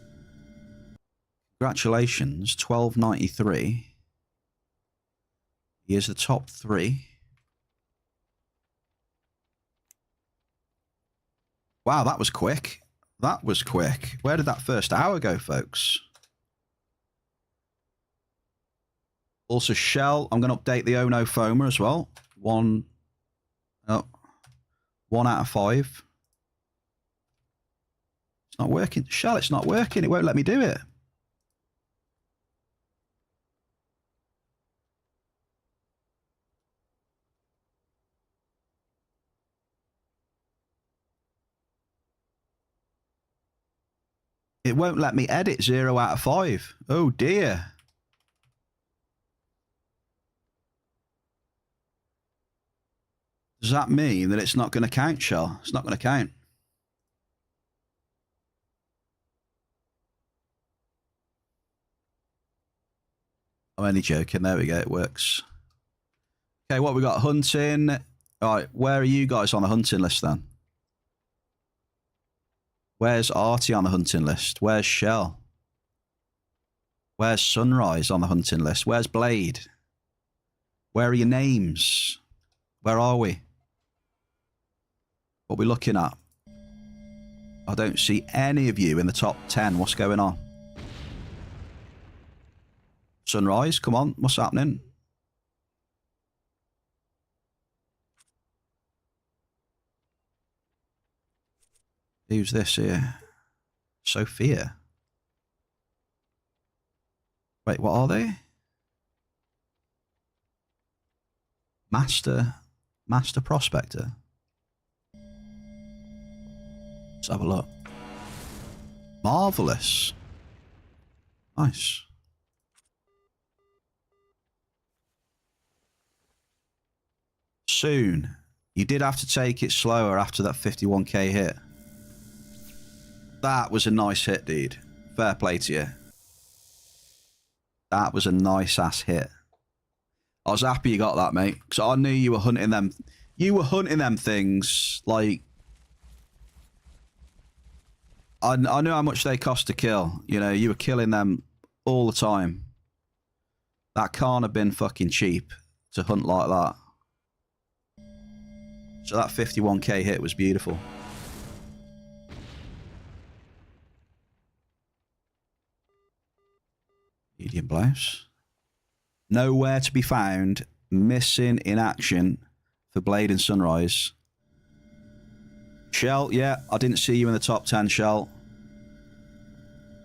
congratulations, 1293. Here's the top 3. Wow, that was quick. That was quick. Where did that first hour go, folks? Also, Shell, I'm going to update the Ono Foamer as well. 1 out of 5. It's not working. Shell, it's not working. It won't let me do it. It won't let me edit 0 out of 5. Oh, dear. Does that mean that it's not going to count, Shell? It's not going to count. I'm only joking. There we go. It works. Okay, what we got? Hunting. All right, where are you guys on the hunting list then? Where's Artie on the hunting list? Where's Shell? Where's Sunrise on the hunting list? Where's Blade? Where are your names? Where are we? What are we looking at? I don't see any of you in the top 10. What's going on? Sunrise, come on. What's happening? Who's this here? Sophia. Wait, what are they? Master Prospector. Let's have a look. Marvelous. Nice. Soon. You did have to take it slower after that 51k hit. That was a nice hit, dude. Fair play to you. That was a nice ass hit. I was happy you got that, mate, because I knew you were hunting them. You were hunting them things like. I knew how much they cost to kill. You know, you were killing them all the time. That can't have been fucking cheap to hunt like that. So that 51k hit was beautiful. Medium blouse. Nowhere to be found. Missing in action for Blade and Sunrise. Shell, yeah, I didn't see you in the top 10, Shell.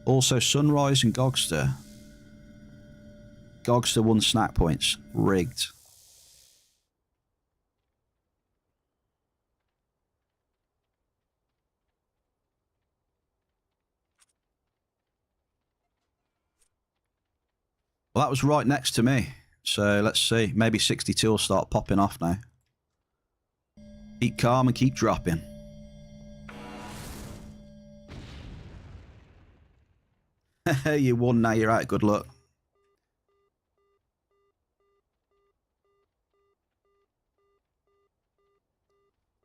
Also, Sunrise and Gogster. Gogster won snack points. Rigged. Well, that was right next to me. So let's see. Maybe 62 will start popping off now. Keep calm and keep dropping. You won, now you're out. Good luck.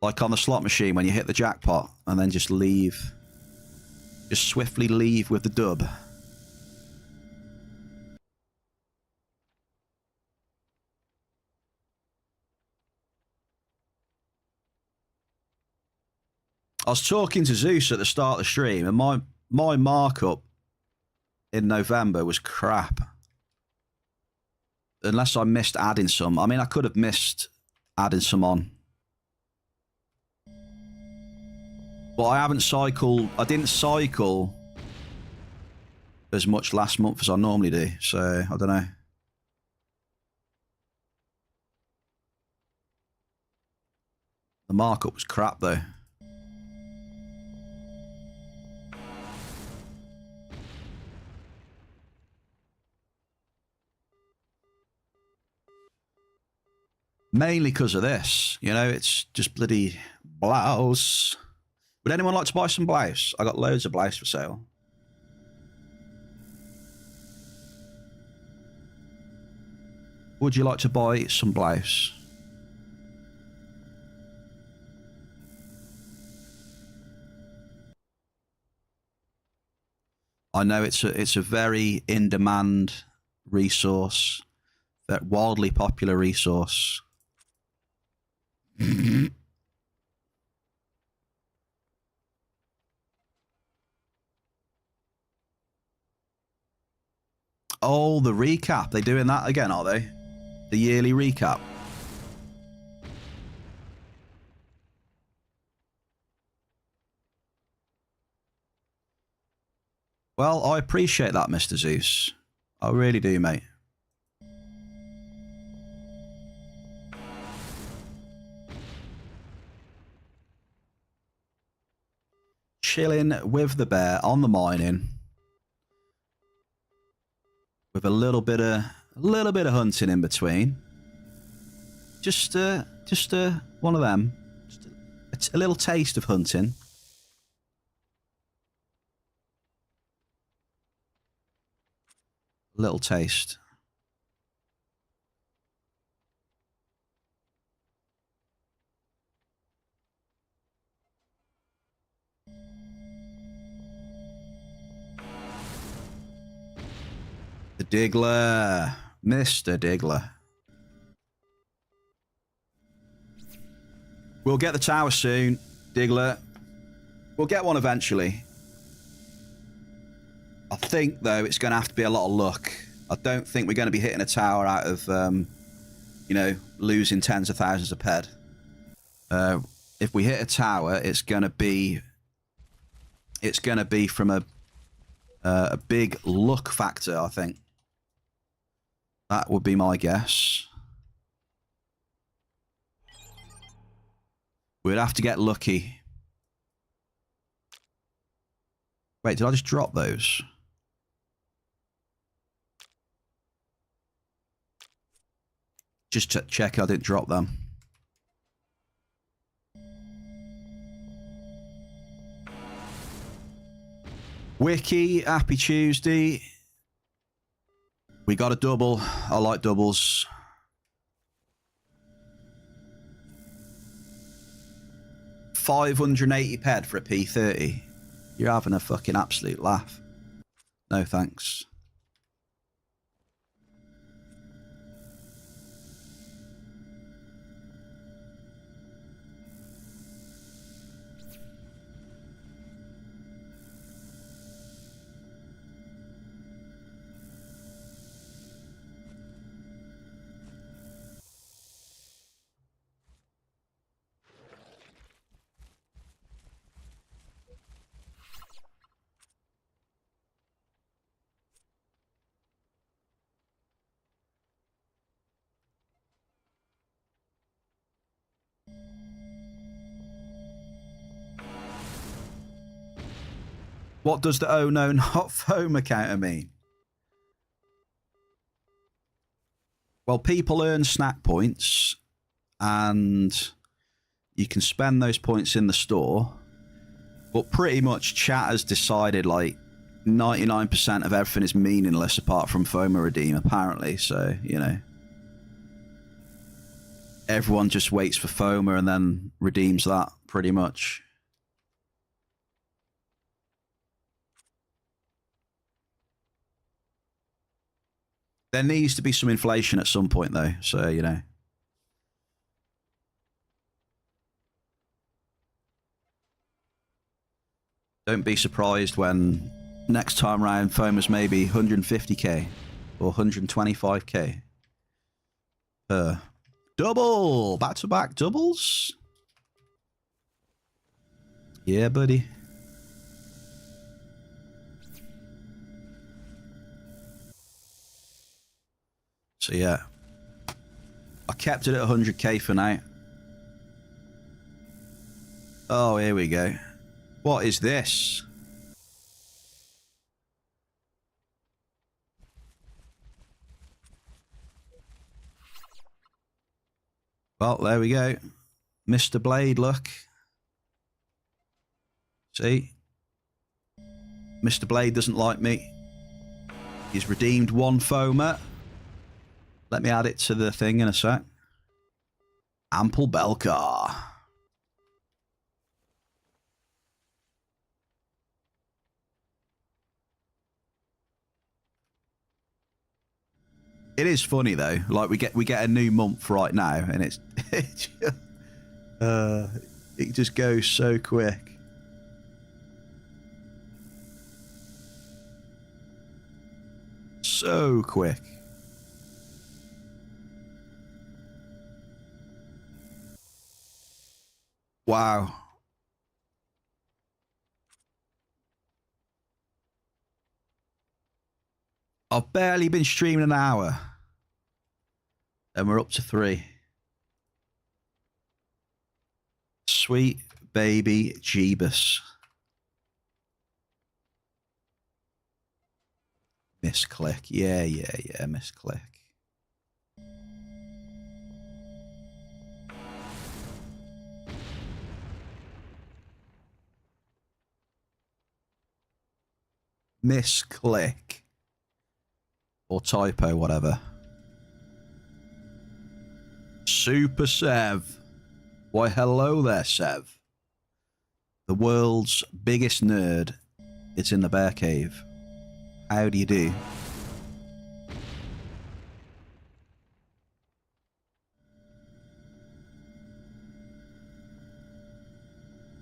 Like on the slot machine when you hit the jackpot and then just leave. Just swiftly leave with the dub. I was talking to Zeus at the start of the stream, and my markup in November was crap. Unless I missed adding some. I mean, I could have missed adding some on. But I haven't cycled. I didn't cycle as much last month as I normally do. So, I don't know. The markup was crap, though. Mainly because of this. You know, it's just bloody blouse. Would anyone like to buy some blouse? I got loads of blouse for sale. Would you like to buy some blouse? I know it's a very in-demand resource, that wildly popular resource. Oh, the recap. They doing that again, are they? The yearly recap. Well, I appreciate that, Mr. Zeus. I really do, mate. Chilling with the bear on the mining. With a little bit of hunting in between. Just one of them. Just a little taste of hunting. Little taste. The Diggler. Mr. Diggler. We'll get the tower soon, Diggler. We'll get one eventually. I think, though, it's going to have to be a lot of luck. I don't think we're going to be hitting a tower out of, you know, losing tens of thousands of ped. If we hit a tower, it's going to be from a big luck factor, I think. That would be my guess. We'd have to get lucky. Wait, did I just drop those? Just to check I didn't drop them. Wiki, happy Tuesday. We got a double. I like doubles. £580 for a P30. You're having a fucking absolute laugh. No thanks. What does the oh no not FOMA counter mean? Well, people earn snack points and you can spend those points in the store, but pretty much chat has decided like 99% of everything is meaningless apart from FOMA redeem, apparently. So, you know, everyone just waits for FOMA and then redeems that pretty much. There needs to be some inflation at some point, though. So, you know. Don't be surprised when next time round FOMA's maybe 150k or 125k per double. Back-to-back doubles. Yeah, buddy. So yeah, I kept it at 100k for now. Oh, here we go. What is this? Well, there we go. Mr. Blade, look. See? Mr. Blade doesn't like me. He's redeemed one FOMA. Let me add it to the thing in a sec. Ample bell car. It is funny though. Like we get a new month right now, and it just goes so quick. So quick. Wow. I've barely been streaming an hour. And we're up to 3. Sweet baby Jeebus. Misclick. Yeah, misclick. Misclick. Or typo, whatever. Super Sev. Why, hello there, Sev. The world's biggest nerd. It's in the bear cave. How do you do?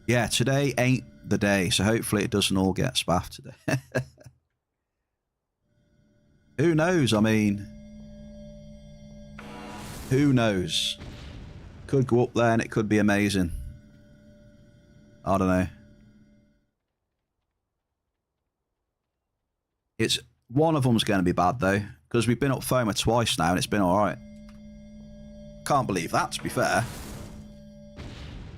Yeah, today ain't the day, so hopefully it doesn't all get spaffed today. Who knows? I mean, who knows? Could go up there and it could be amazing. I don't know. It's one of them's going to be bad though, because we've been up FOMA twice now and it's been all right. Can't believe that, to be fair.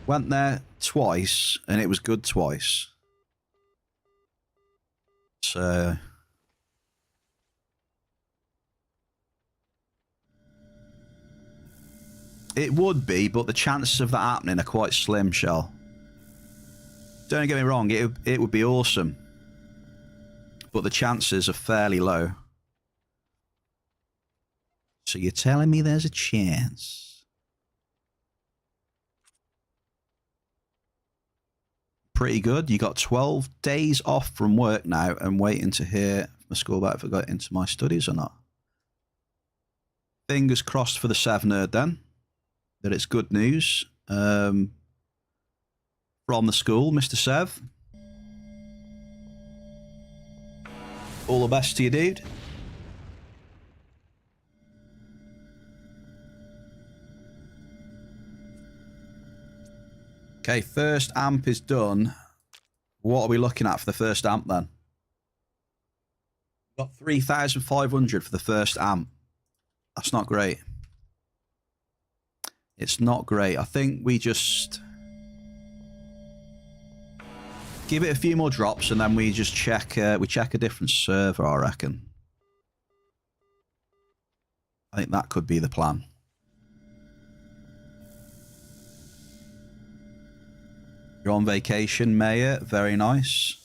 Went there twice and it was good twice. So it would be, but the chances of that happening are quite slim, Shell. Don't get me wrong, it would be awesome. but the chances are fairly low. So you're telling me there's a chance? Pretty good. You got 12 days off from work now and waiting to hear from the school about if I got into my studies or not. Fingers crossed for the Sev nerd then, that it's good news from the school, Mr. Sev. All the best to you, dude. Okay, first amp is done. What are we looking at for the first amp then? Got 3,500 for the first amp. That's not great. It's not great. I think we just give it a few more drops and then we just check. We check a different server, I reckon. I think that could be the plan. You're on vacation, Mayor. Very nice.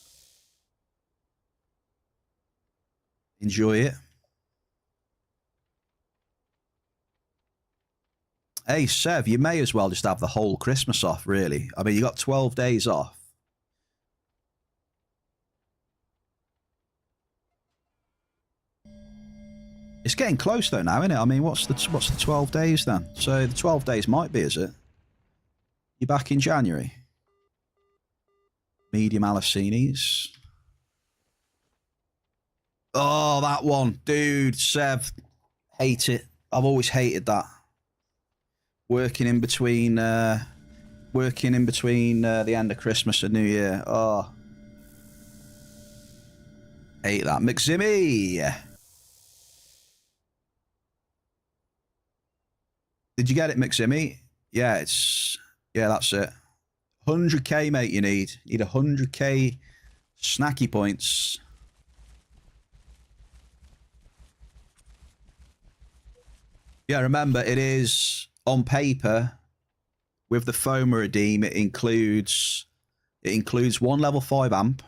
Enjoy it. Hey, Sev, you may as well just have the whole Christmas off, really. I mean, you got 12 days off. It's getting close, though, now, isn't it? I mean, what's the 12 days, then? So the 12 days might be, is it? You're back in January? Medium Alicinis. Oh, that one. Dude, Sev. Hate it. I've always hated that. Working in between the end of Christmas and New Year. Oh. Hate that. McZimmy. Did you get it, McZimmy? Yeah, that's it. 100k, mate, you need. You need 100k snacky points. Yeah, remember, it is on paper with the FOMA redeem. It includes one level 5 amp.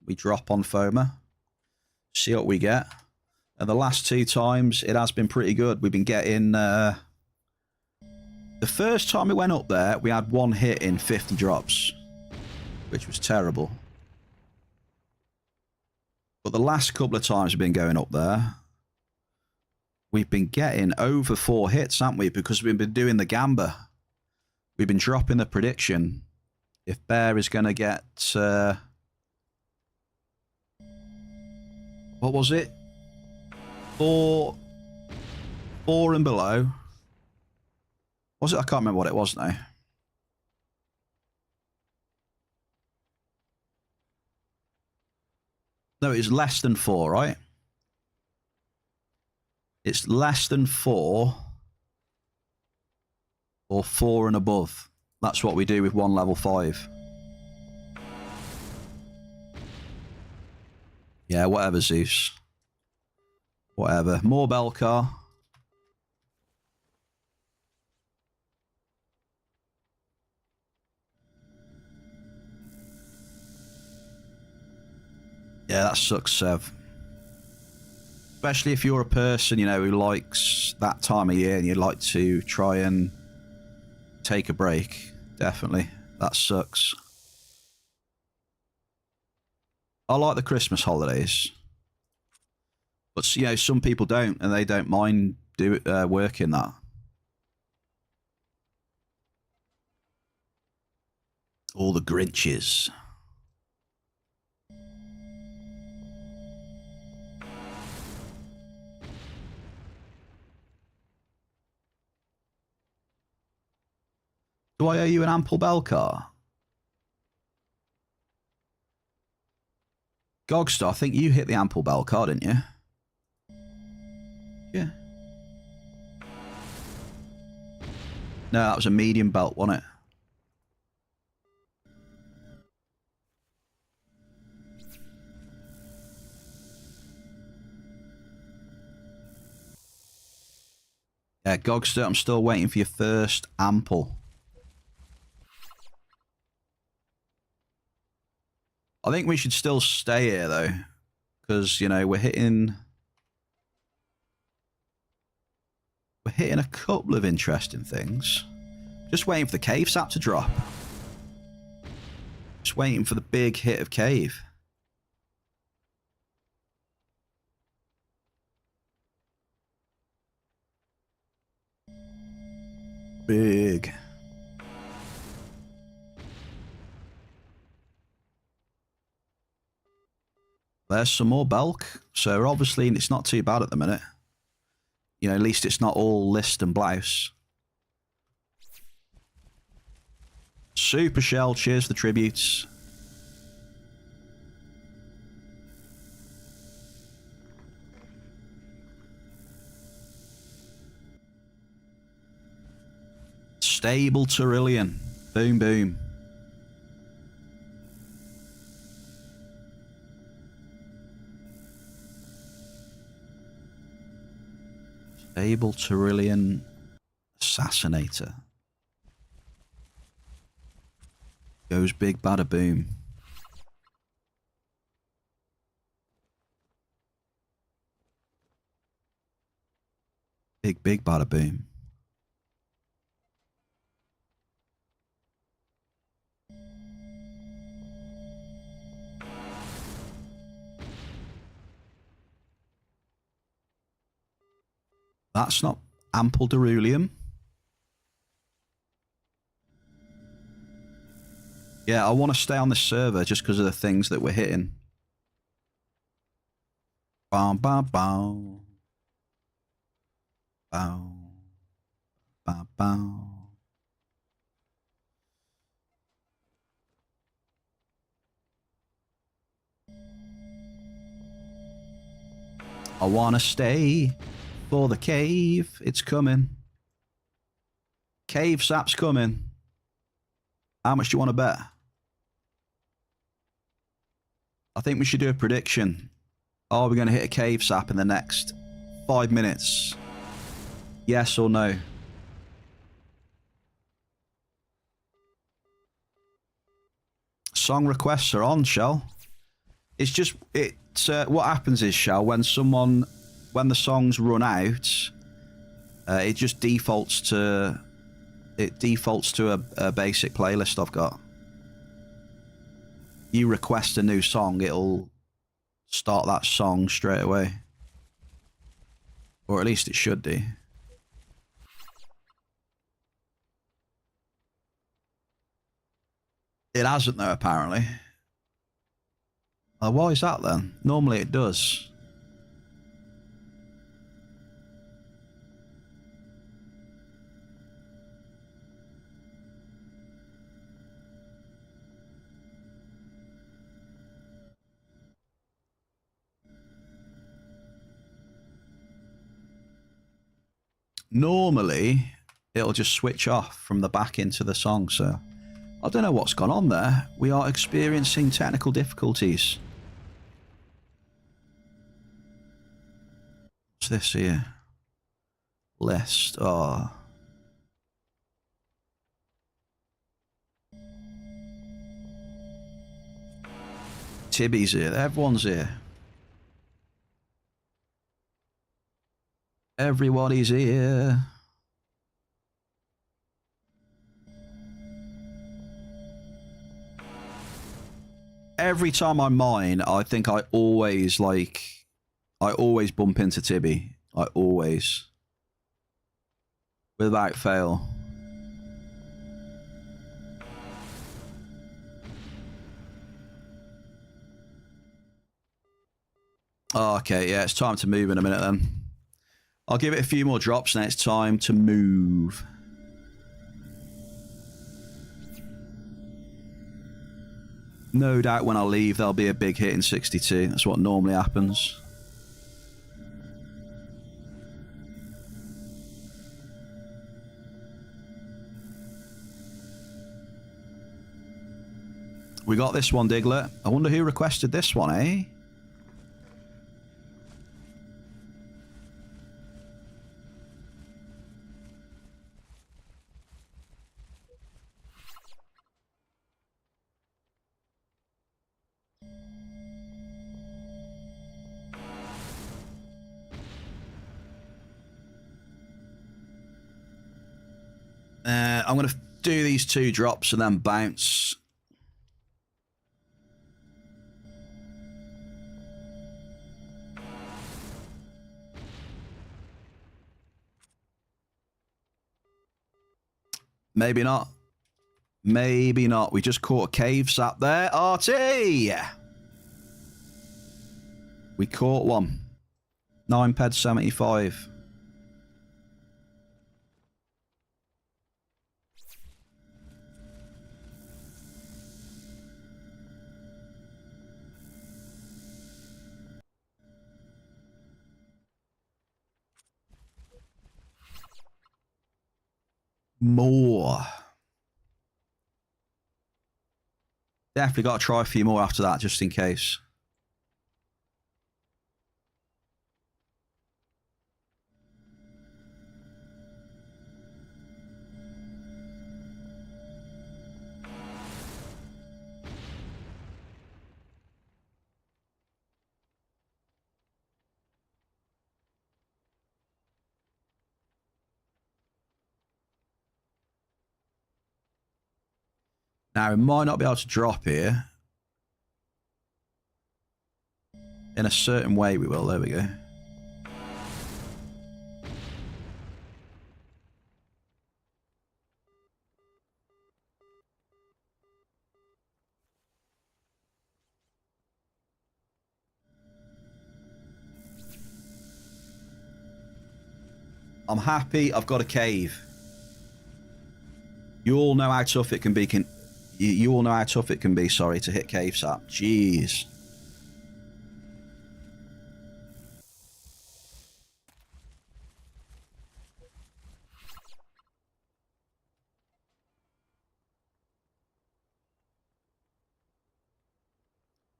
We drop on FOMA. See what we get. And the last 2 times, it has been pretty good. We've been getting... the first time we went up there, we had 1 hit in 50 drops, which was terrible. But the last couple of times we've been going up there, we've been getting over 4 hits, haven't we? Because we've been doing the gamba. We've been dropping the prediction. If Bear is going to get... what was it? 4 and below. Was it? I can't remember what it was now. No, it's less than 4, right? It's less than 4 or 4 and above. That's what we do with 1 level 5. Yeah, whatever, Zeus. Whatever. More Belcar. Yeah, that sucks, Sev. Especially if you're a person, you know, who likes that time of year and you'd like to try and take a break. Definitely. That sucks. I like the Christmas holidays. But, you know, some people don't, and they don't mind working that. All the Grinches. Do I owe you an ample Belcar? Gogstar, I think you hit the ample Belcar, didn't you? Yeah. No, that was a medium belt, wasn't it? Yeah, Gogster, I'm still waiting for your first ample. I think we should still stay here, though. Because, you know, we're hitting a couple of interesting things. Just waiting for the cave sap to drop. Just waiting for the big hit of cave. Big. There's some more bulk. So obviously it's not too bad at the minute. You know, at least it's not all list and blouse. Super Shell, cheers for the tributes. Stable Tyrillian. Boom, boom. Stable Tyrillian Assassinator. Goes big, bada boom. Big, big, bada boom. That's not ample Derulium. Yeah, I want to stay on this server just because of the things that we're hitting. Bow, bow, bow. Bow. Bow, bow. I want to stay for the cave. It's coming. Cave sap's coming. How much do you want to bet? I think we should do a prediction. Are we going to hit a cave sap in the next 5 minutes? Yes or no? Song requests are on, Shell. It's just, what happens is, Shell, when the songs run out, it just defaults to a basic playlist I've got. You request a new song, it'll start that song straight away. Or at least it should do. It hasn't though, apparently. Why is that then? Normally it does. Normally, it'll just switch off from the back into the song, so I don't know what's gone on there. We are experiencing technical difficulties. What's this here? List. Oh. Tibby's here. Everyone's here. Everybody's here. Every time I mine, I think I always bump into Tibby. I always. Without fail. Oh, okay, yeah, it's time to move in a minute then. I'll give it a few more drops and it's time to move. No doubt when I leave, there'll be a big hit in 62. That's what normally happens. We got this one, Diglett. I wonder who requested this one, eh? I'm going to do these 2 drops and then bounce. Maybe not. Maybe not. We just caught a cave sap there. RT! We caught one. 9 ped 75. More. Definitely got to try a few more after that, just in case. Now, we might not be able to drop here. In a certain way, we will. There we go. I'm happy I've got a cave. You all know how tough it can be. You all know how tough it can be, sorry, to hit cave sap. Jeez.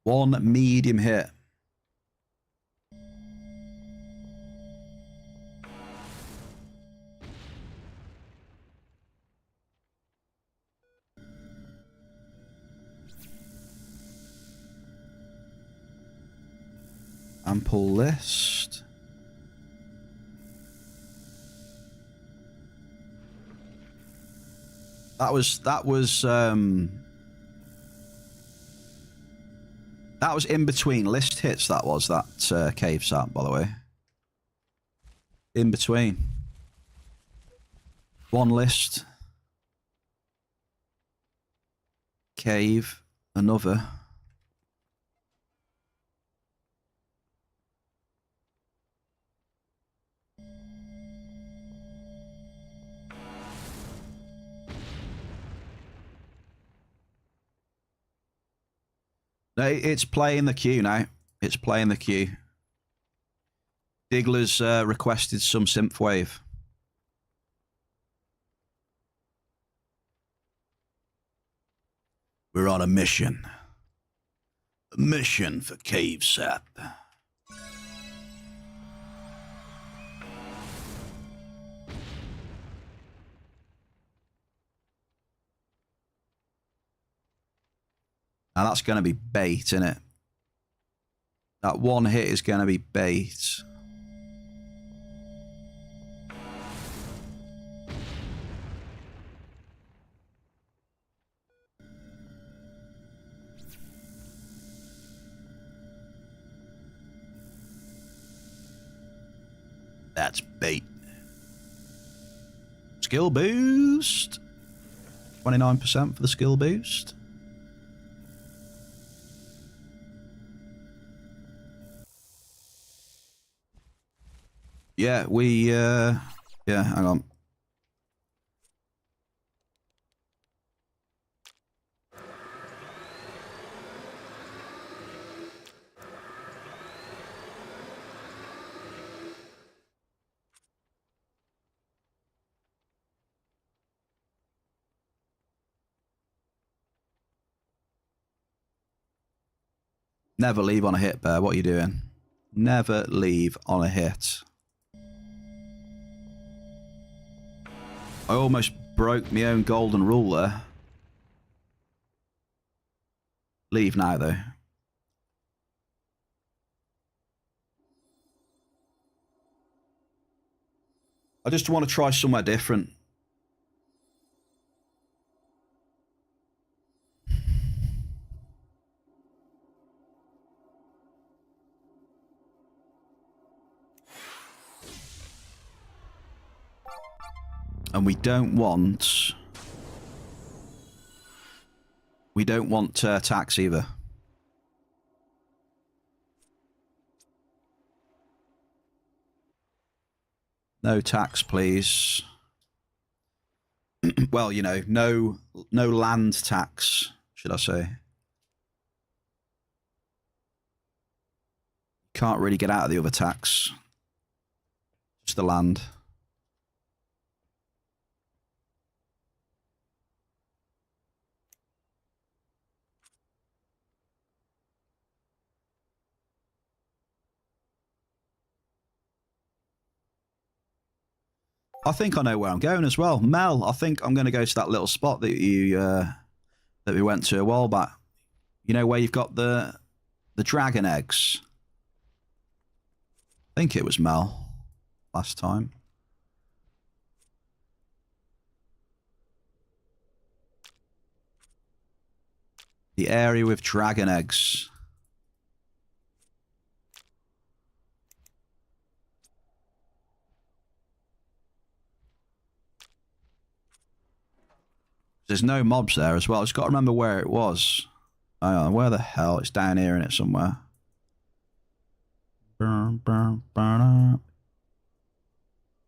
One medium hit. Ample list. That was in between list hits. That was that cave sap, by the way. In between. One list. Cave. Another. No, it's playing the queue now. It's playing the queue. Diggler's requested some synthwave. We're on a mission. A mission for cave sap. Now that's going to be bait, isn't it? That one hit is going to be bait. That's bait. Skill boost. 29% for the skill boost. Yeah, yeah, hang on. Never leave on a hit, Bear. What are you doing? Never leave on a hit. I almost broke my own golden rule there. Leave now, though. I just want to try somewhere different. And we don't want... We don't want tax either. No tax, please. Well, you know, no land tax, should I say. Can't really get out of the other tax. Just the land. I think I know where I'm going as well. Mel, I think I'm going to go to that little spot that you that we went to a while back. You know where you've got the dragon eggs? I think it was Mel last time. The area with dragon eggs. There's no mobs there as well. I've just got to remember where it was. Where the hell? It's down here in it somewhere.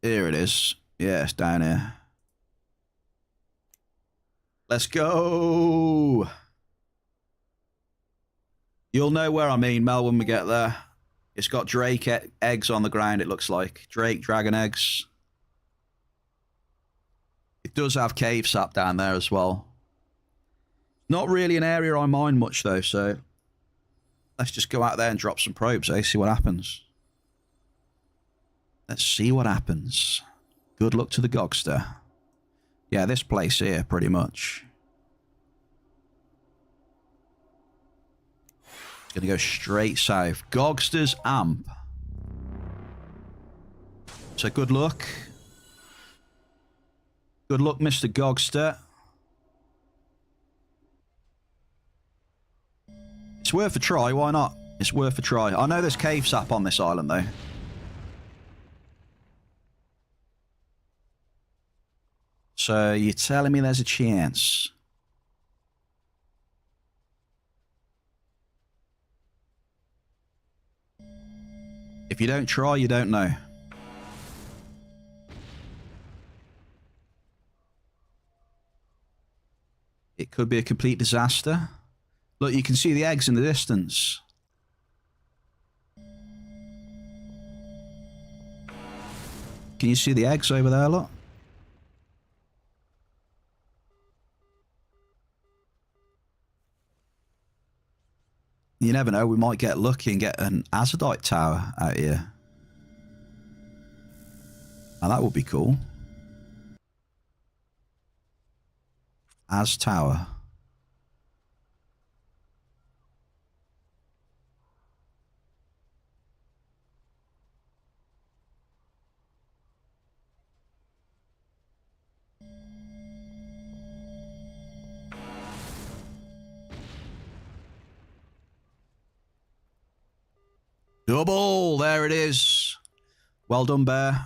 Here it is. Yeah, it's down here. Let's go. You'll know where I mean, Mel, when we get there. It's got drake eggs on the ground, it looks like. Drake, dragon eggs. It does have cave sap down there as well. Not really an area I mind much, though, so... Let's just go out there and drop some probes, eh? See what happens. Let's see what happens. Good luck to the Gogster. Yeah, this place here, pretty much. It's gonna go straight south. Gogster's Amp. So good luck. Good luck, Mr. Gogster. It's worth a try, why not? It's worth a try. I know there's cave sap on this island, though. So you're telling me there's a chance? If you don't try, you don't know. It could be a complete disaster. Look, you can see the eggs in the distance. Can you see the eggs over there, look? You never know, we might get lucky and get an azadite tower out here. Now that would be cool. Az Tower. Double! There it is. Well done, Bear.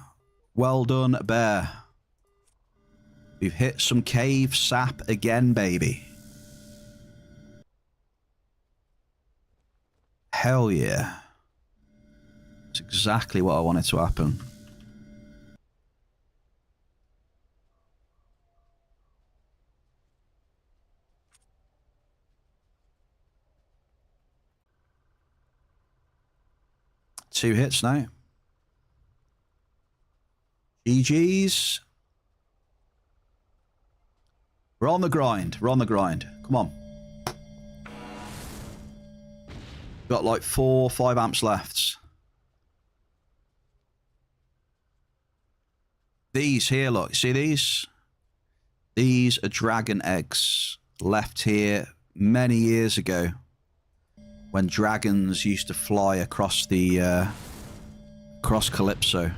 Well done, Bear. We've hit some cave sap again, baby. Hell yeah. That's exactly what I wanted to happen. Two hits now. GG's. We're on the grind. We're on the grind. Come on. Got like 4 or 5 amps left. These here, look. See these? These are dragon eggs left here many years ago when dragons used to fly across the across Calypso.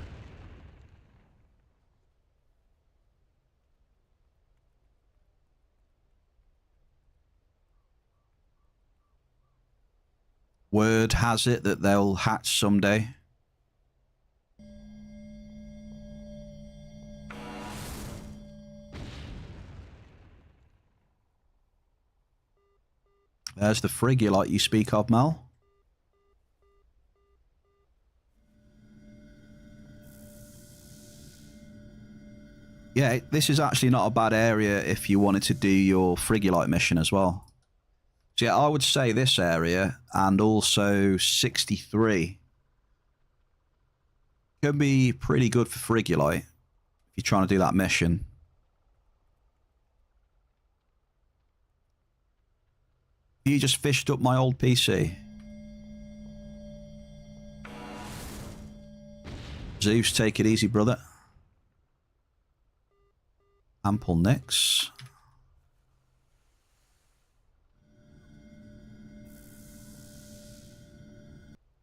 Word has it that they'll hatch someday. There's the frigulite you speak of, Mel. Yeah, this is actually not a bad area if you wanted to do your frigulite mission as well. So yeah, I would say this area and also 63 can be pretty good for frigulite if you're trying to do that mission. You just fished up my old PC. Zeus, take it easy, brother. Ample nicks.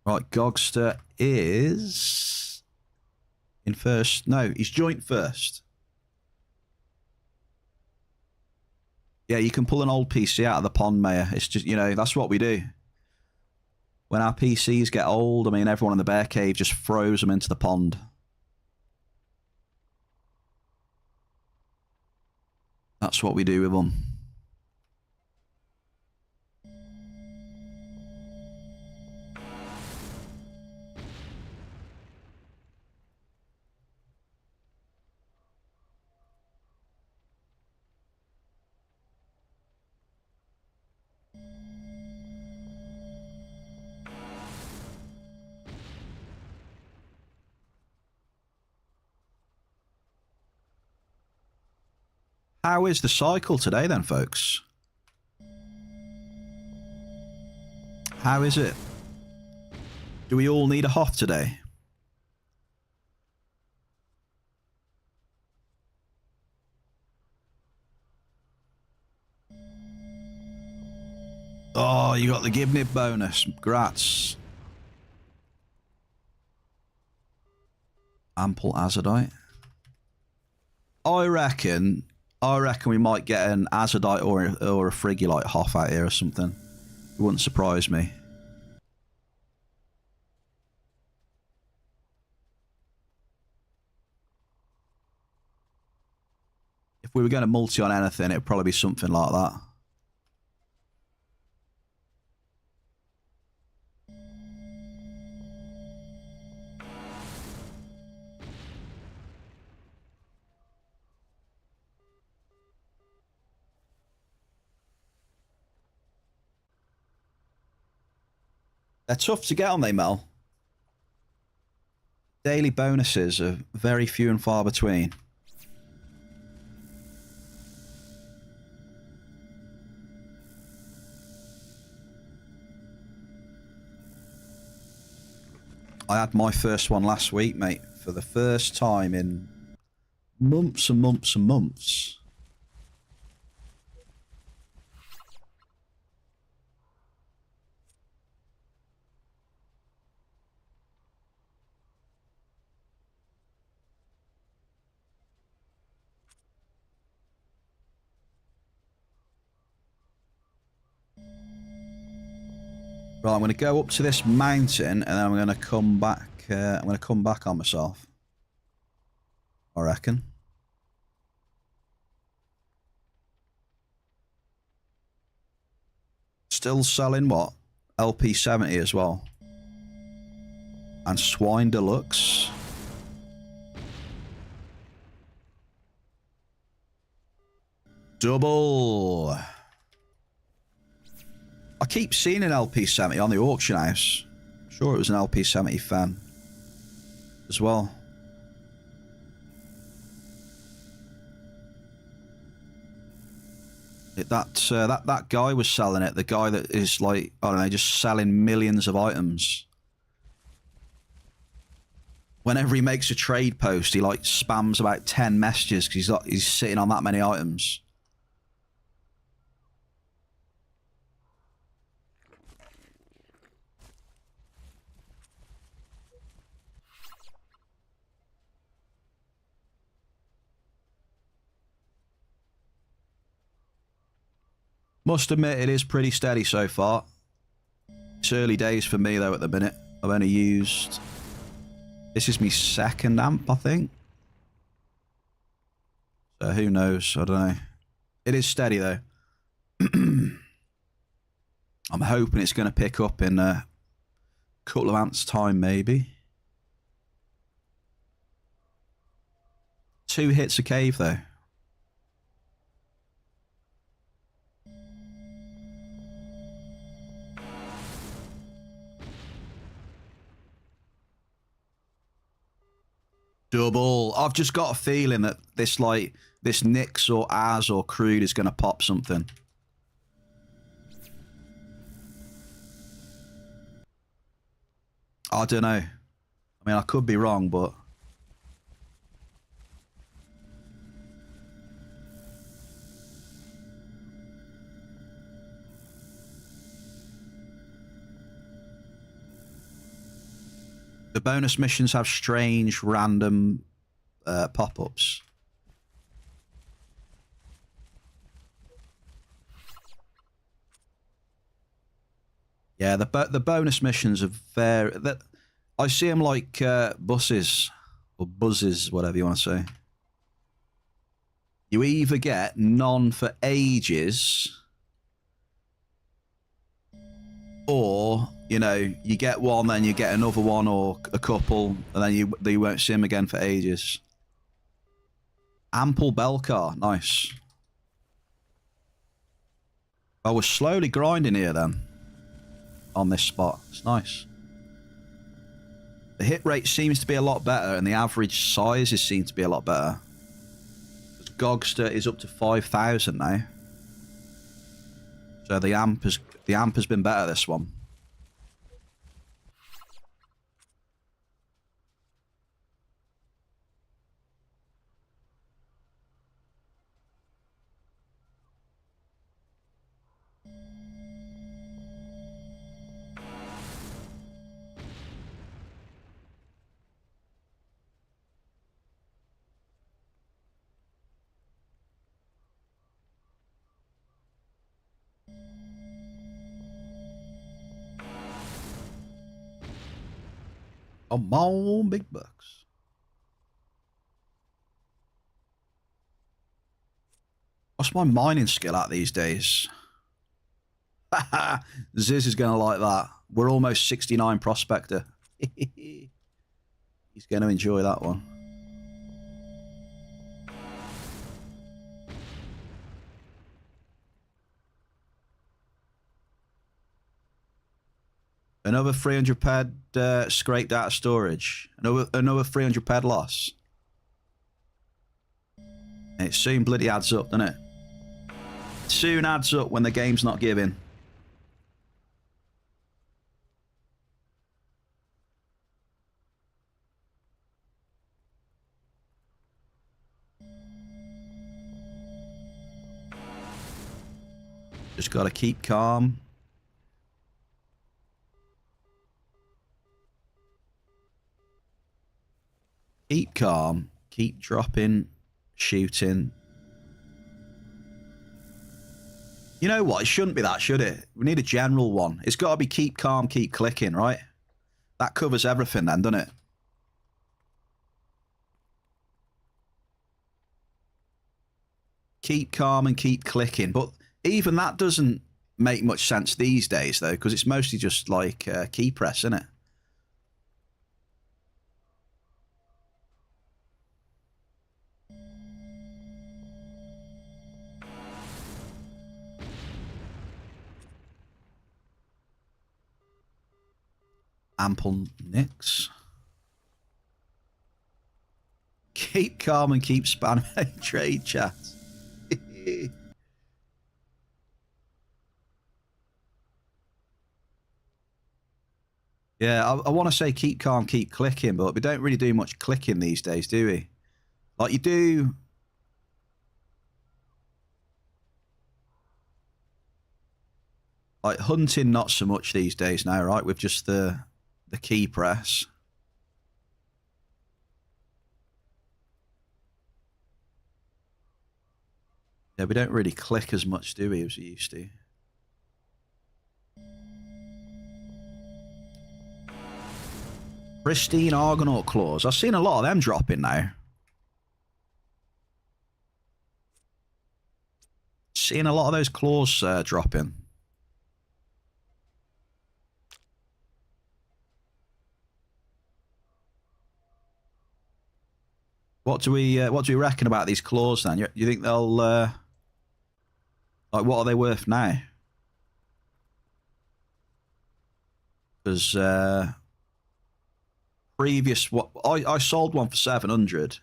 Right, Gogster is in first. No, he's joint first. Yeah, you can pull an old PC out of the pond, Mayor. It's just, you know, that's what we do. When our PCs get old, I mean, everyone in the bear cave just throws them into the pond. That's what we do with them. How is the cycle today then, folks? How is it? Do we all need a Hoth today? Oh, you got the Gibnib bonus. Grats. Ample Azadite. I reckon we might get an Azadite or a Frigulite Hoth out here or something. It wouldn't surprise me. If we were going to multi on anything, it'd probably be something like that. They're tough to get on, they, Mel. Daily bonuses are very few and far between. I had my first one last week, mate, for the first time in months and months and months. Right, I'm going to go up to this mountain, and then I'm going to come back. I'm going to come back on myself, I reckon. Still selling what? LP70 as well. And Swine Deluxe. Double. I keep seeing an LP70 on the auction house. I'm sure it was an LP70 fan as well. That guy was selling it. The guy that is like, I don't know, just selling millions of items. Whenever he makes a trade post, he like spams about 10 messages because he's sitting on that many items. Must admit, it is pretty steady so far. It's early days for me, though, at the minute. I've only used... This is my second amp, I think. So who knows? I don't know. It is steady, though. I'm hoping it's going to pick up in a couple of ants' time, maybe. 2 hits a cave, though. Double. I've just got a feeling that this, like, this Nyx or Az or Crude is going to pop something. I don't know. I mean, I could be wrong, but... The bonus missions have strange, random pop-ups. Yeah, the bonus missions are very... I see them like buses, or buzzes, whatever you want to say. You either get none for ages, or, you know, you get one, then you get another one, or a couple, and then you won't see them again for ages. Ample bell car, nice. I was slowly grinding here then. On this spot. It's nice. The hit rate seems to be a lot better, and the average sizes seem to be a lot better. Gogster is up to 5,000 now. So the amp has been better this one. Come on, big bucks. What's my mining skill at these days? Ziz is going to like that. We're almost 69 prospector. He's going to enjoy that one. Another 300 ped scraped out of storage. Another 300 ped loss. It soon bloody adds up, doesn't it? It soon adds up when the game's not giving. Just got to keep calm. Keep calm. Keep dropping. Shooting. You know what? It shouldn't be that, should it? We need a general one. It's got to be keep calm, keep clicking, right? That covers everything then, doesn't it? Keep calm and keep clicking. But even that doesn't make much sense these days, though, because it's mostly just like key press, isn't it? Ample Nyx. Keep calm and keep spamming trade chat. Yeah, I want to say keep calm, keep clicking, but we don't really do much clicking these days, do we? Like you do... Like hunting, not so much these days now, right? With just the key press. Yeah, we don't really click as much, do we, as we used to? Pristine Argonaut claws. I've seen a lot of them dropping now. Seeing a lot of those claws dropping. What do we reckon about these claws then? You think they'll like what are they worth now? Because previous what I sold one for 700.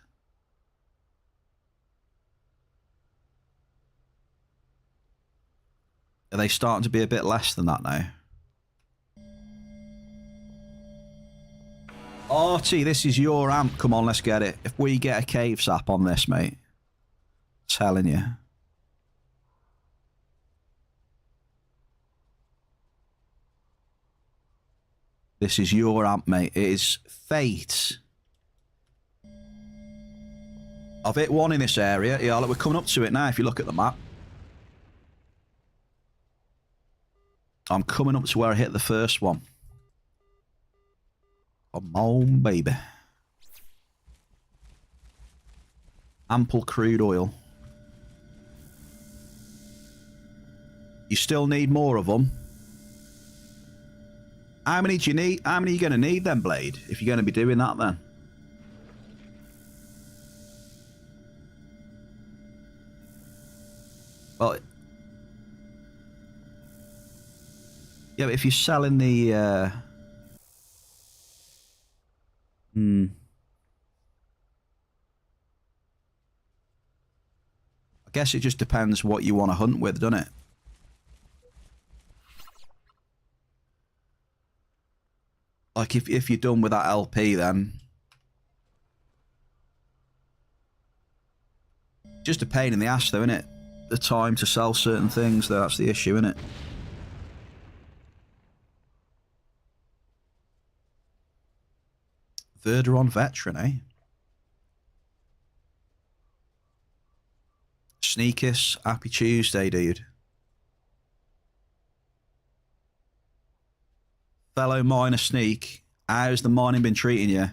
Are they starting to be a bit less than that now? Artie, this is your amp. Come on, let's get it. If we get a cave sap on this, mate. Telling you. This is your amp, mate. It is fate. I've hit one in this area. Yeah, look, we're coming up to it now if you look at the map. I'm coming up to where I hit the first one. Come on, baby. Ample crude oil. You still need more of them. How many do you need? How many are you going to need then, Blade? If you're going to be doing that then. Well, yeah, but if you're selling the... I guess it just depends what you want to hunt with, doesn't it? Like, if you're done with that LP, then... Just a pain in the ass, though, isn't it? The time to sell certain things, though, that's the issue, isn't it? Verderon Veteran, eh? Sneakers, happy Tuesday, dude. Fellow miner Sneak, how's the mining been treating you?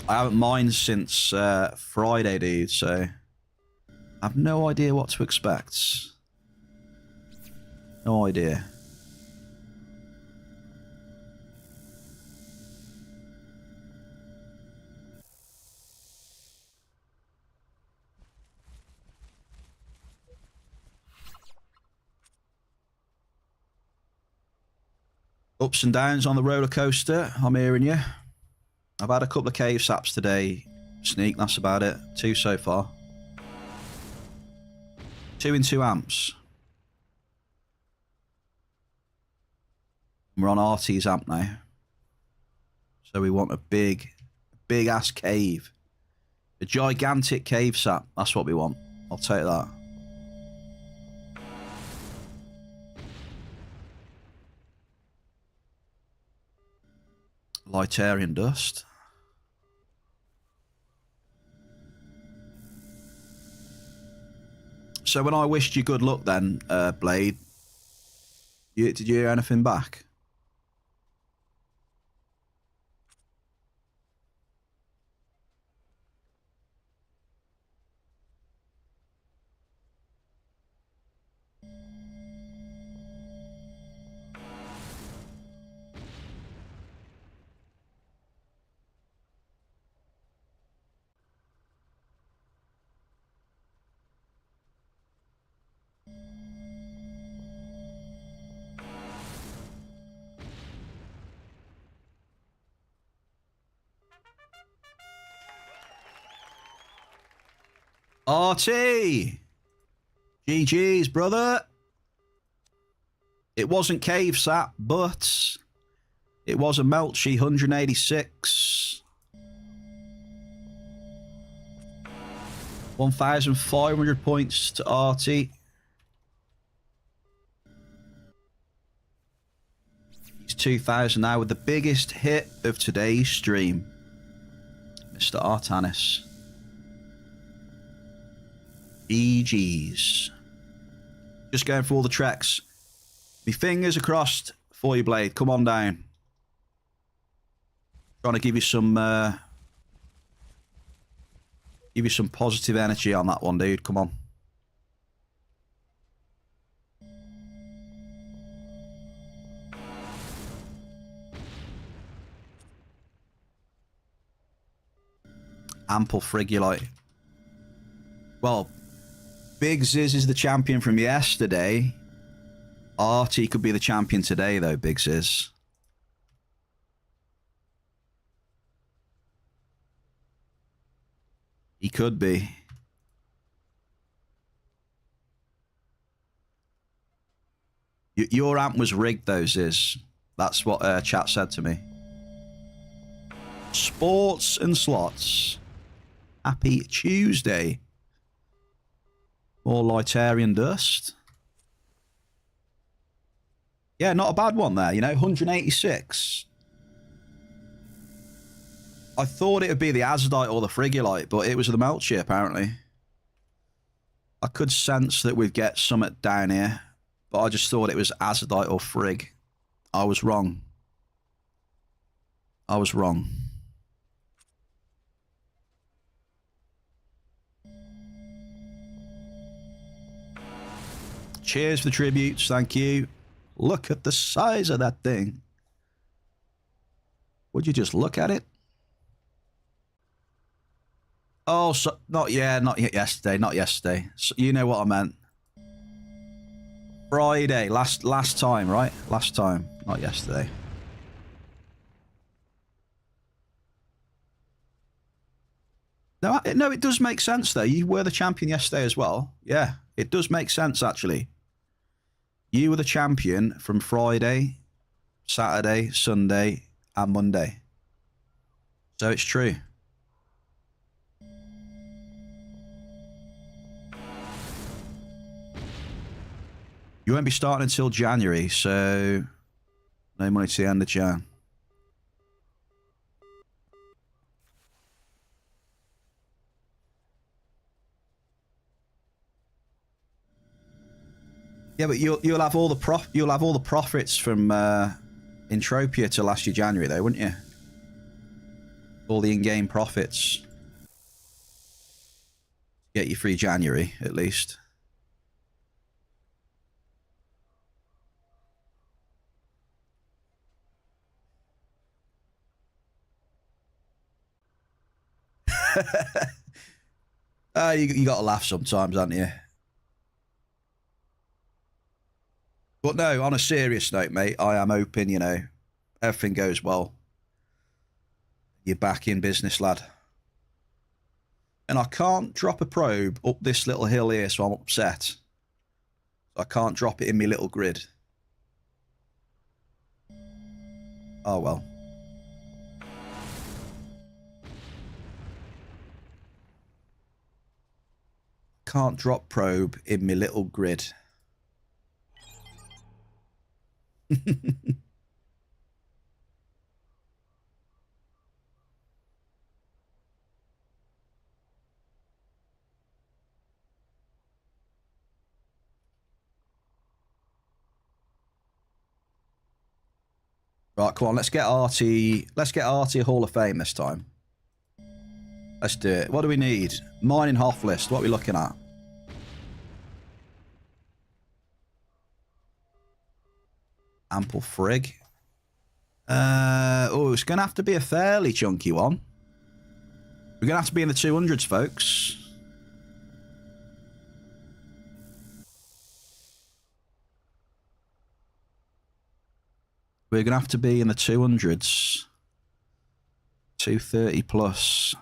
I haven't mined since Friday, dude, so I have no idea what to expect. No idea. Ups and downs on the roller coaster, I'm hearing you. I've had a couple of cave saps today, Sneak, that's about it. 2 so far. 2 in 2 amps. We're on Artie's amp now. So we want a big ass cave. A gigantic cave sap, that's what we want. I'll take that. Lightarian dust. So when I wished you good luck then, Blade, did you hear anything back? RT! GG's, brother. It wasn't cave sap, but it was a Melchi 186. 1,500 points to RT. He's 2,000 now with the biggest hit of today's stream. Mr. Artanis. GG's. Just going for all the treks. My fingers are crossed for you, Blade. Come on down. Trying to give you some positive energy on that one, dude. Come on. Ample Frigulite. Well, Big Ziz is the champion from yesterday. Artie could be the champion today, though, Big Ziz. He could be. Your amp was rigged, though, Ziz. That's what chat said to me. Sports and slots. Happy Tuesday. More Lightarian dust. Yeah, not a bad one there, you know, 186. I thought it would be the Azadite or the Frigulite, but it was the Melchi, apparently. I could sense that we'd get Summit down here, but I just thought it was Azadite or Frig. I was wrong. I was wrong. Cheers for the tributes, thank you. Look at the size of that thing. Would you just look at it? Oh, so, not yesterday. So, you know what I meant. Friday, last time, right? Last time, not yesterday. No, it does make sense, though. You were the champion yesterday as well. Yeah, it does make sense, actually. You were the champion from Friday, Saturday, Sunday, and Monday. So it's true. You won't be starting until January, so no money to the end of Jan. Yeah, but you'll have all the profits from Entropia to last year January, though, wouldn't you? All the in-game profits. Get you free January, at least. You got to laugh sometimes, haven't you? But no, on a serious note, mate, I am hoping, you know, everything goes well. You're back in business, lad. And I can't drop a probe up this little hill here, so I'm upset. I can't drop it in my little grid. Oh, well. Can't drop probe in my little grid. Right, come on, let's get Artie a Hall of Fame this time. Let's do it. What do we need? Mining Hoff list. What are we looking at? Ample Frig. Oh, it's going to have to be a fairly chunky one. We're going to have to be in the 200s, folks. We're going to have to be in the 200s. 230 plus.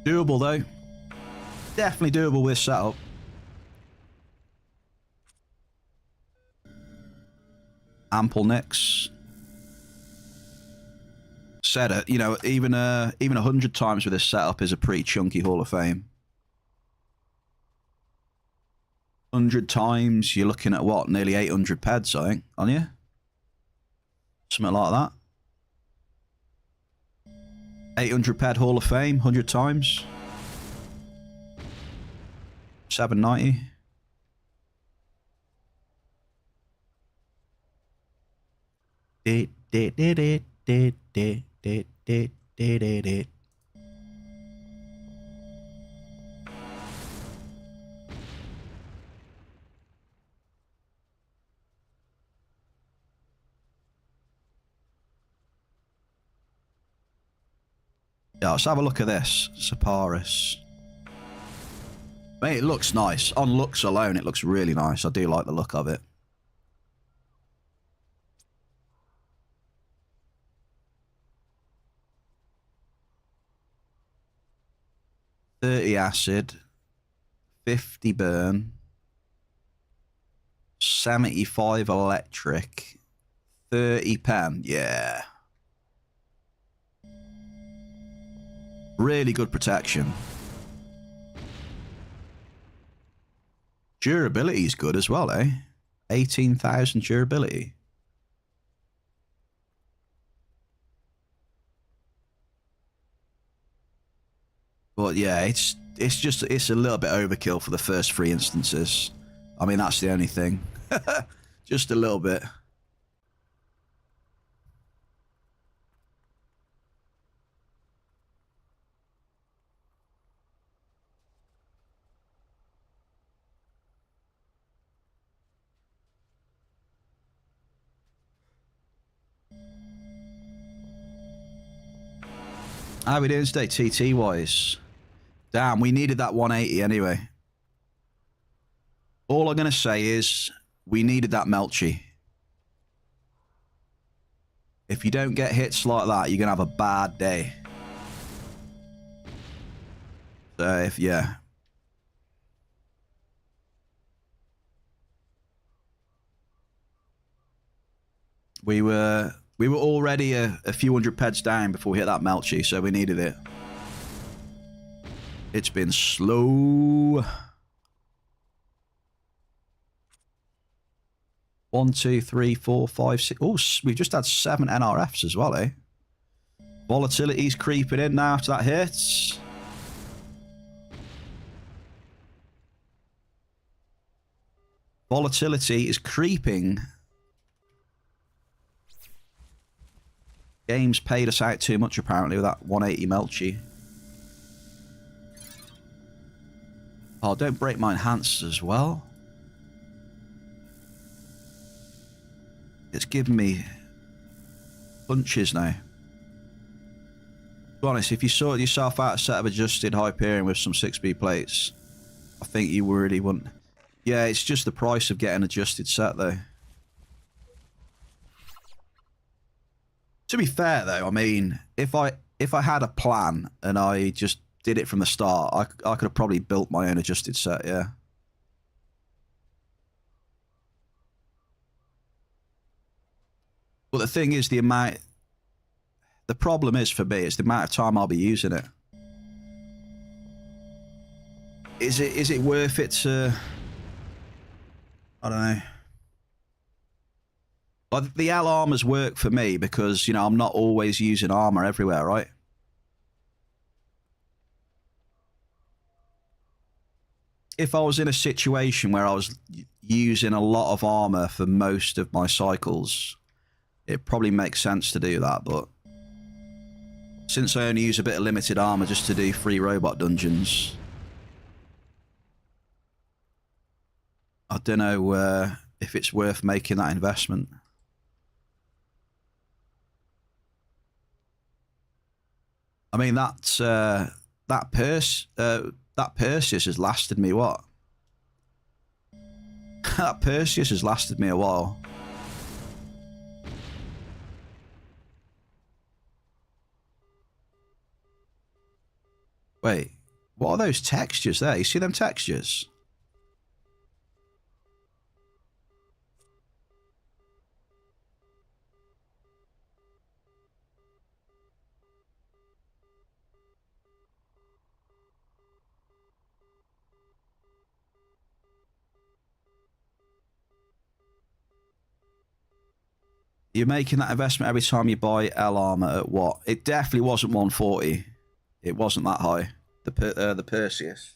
Doable, though. Definitely doable with this setup. Ample nicks. Said it, you know, even 100 times with this setup is a pretty chunky Hall of Fame. 100 times, you're looking at what? Nearly 800 peds, I think, aren't you? Something like that. 800 ped Hall of Fame, 100 times. 790. Yeah, let's have a look at this. Separis. Mate, it looks nice. On looks alone, it looks really nice. I do like the look of it. $30 acid, 50 burn, 75 electric, 30 pen. Yeah. Really good protection. Durability is good as well, eh? 18,000 durability. But yeah, it's a little bit overkill for the first 3 instances. I mean, that's the only thing. Just a little bit. How are we doing today, TT-wise? Damn, we needed that 180 anyway. All I'm going to say is, we needed that Melchi. If you don't get hits like that, you're going to have a bad day. So, yeah. We were already a few hundred peds down before we hit that Melchi, so we needed it. It's been slow. 1, 2, 3, 4, 5, 6. Oh, we've just had 7 NRFs as well, eh? Volatility's creeping in now after that hits. Volatility is creeping. Game's paid us out too much, apparently, with that 180 Melchi. Oh, don't break my enhancers as well. It's giving me punches now. To be honest, if you sorted yourself out a set of adjusted Hyperion with some 6B plates, I think you really wouldn't. Yeah, it's just the price of getting an adjusted set, though. To be fair, though, I mean, if I had a plan and I just did it from the start, I could have probably built my own adjusted set, yeah. But the thing is, the problem is for me, it's the amount of time I'll be using it. Is it worth it to... I don't know. Like, the L armors work for me because, you know, I'm not always using armor everywhere, right? If I was in a situation where I was using a lot of armor for most of my cycles, it probably makes sense to do that, but since I only use a bit of limited armor just to do 3 robot dungeons, I don't know if it's worth making that investment. I mean, that Perseus has lasted me what? That Perseus has lasted me a while. Wait, what are those textures there? You see them textures? You're making that investment every time you buy L armor at what? It definitely wasn't 140. It wasn't that high. The Perseus.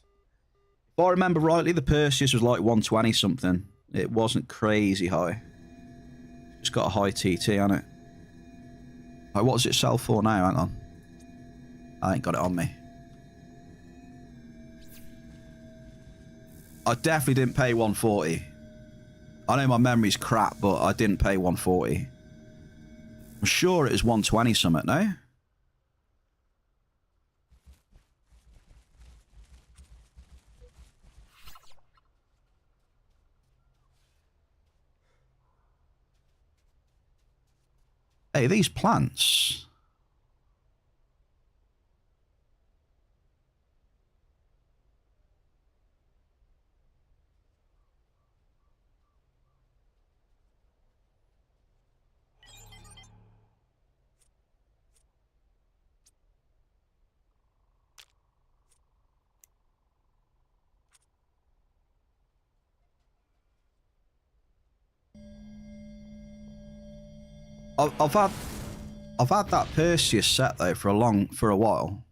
If I remember rightly, the Perseus was like 120 something. It wasn't crazy high. It's got a high TT on it. Oh, what does it sell for now? Hang on. I ain't got it on me. I definitely didn't pay 140. I know my memory's crap, but I didn't pay 140. I'm sure it was 120 something, no? Hey, these plants. I've had that Perseus set though for a while.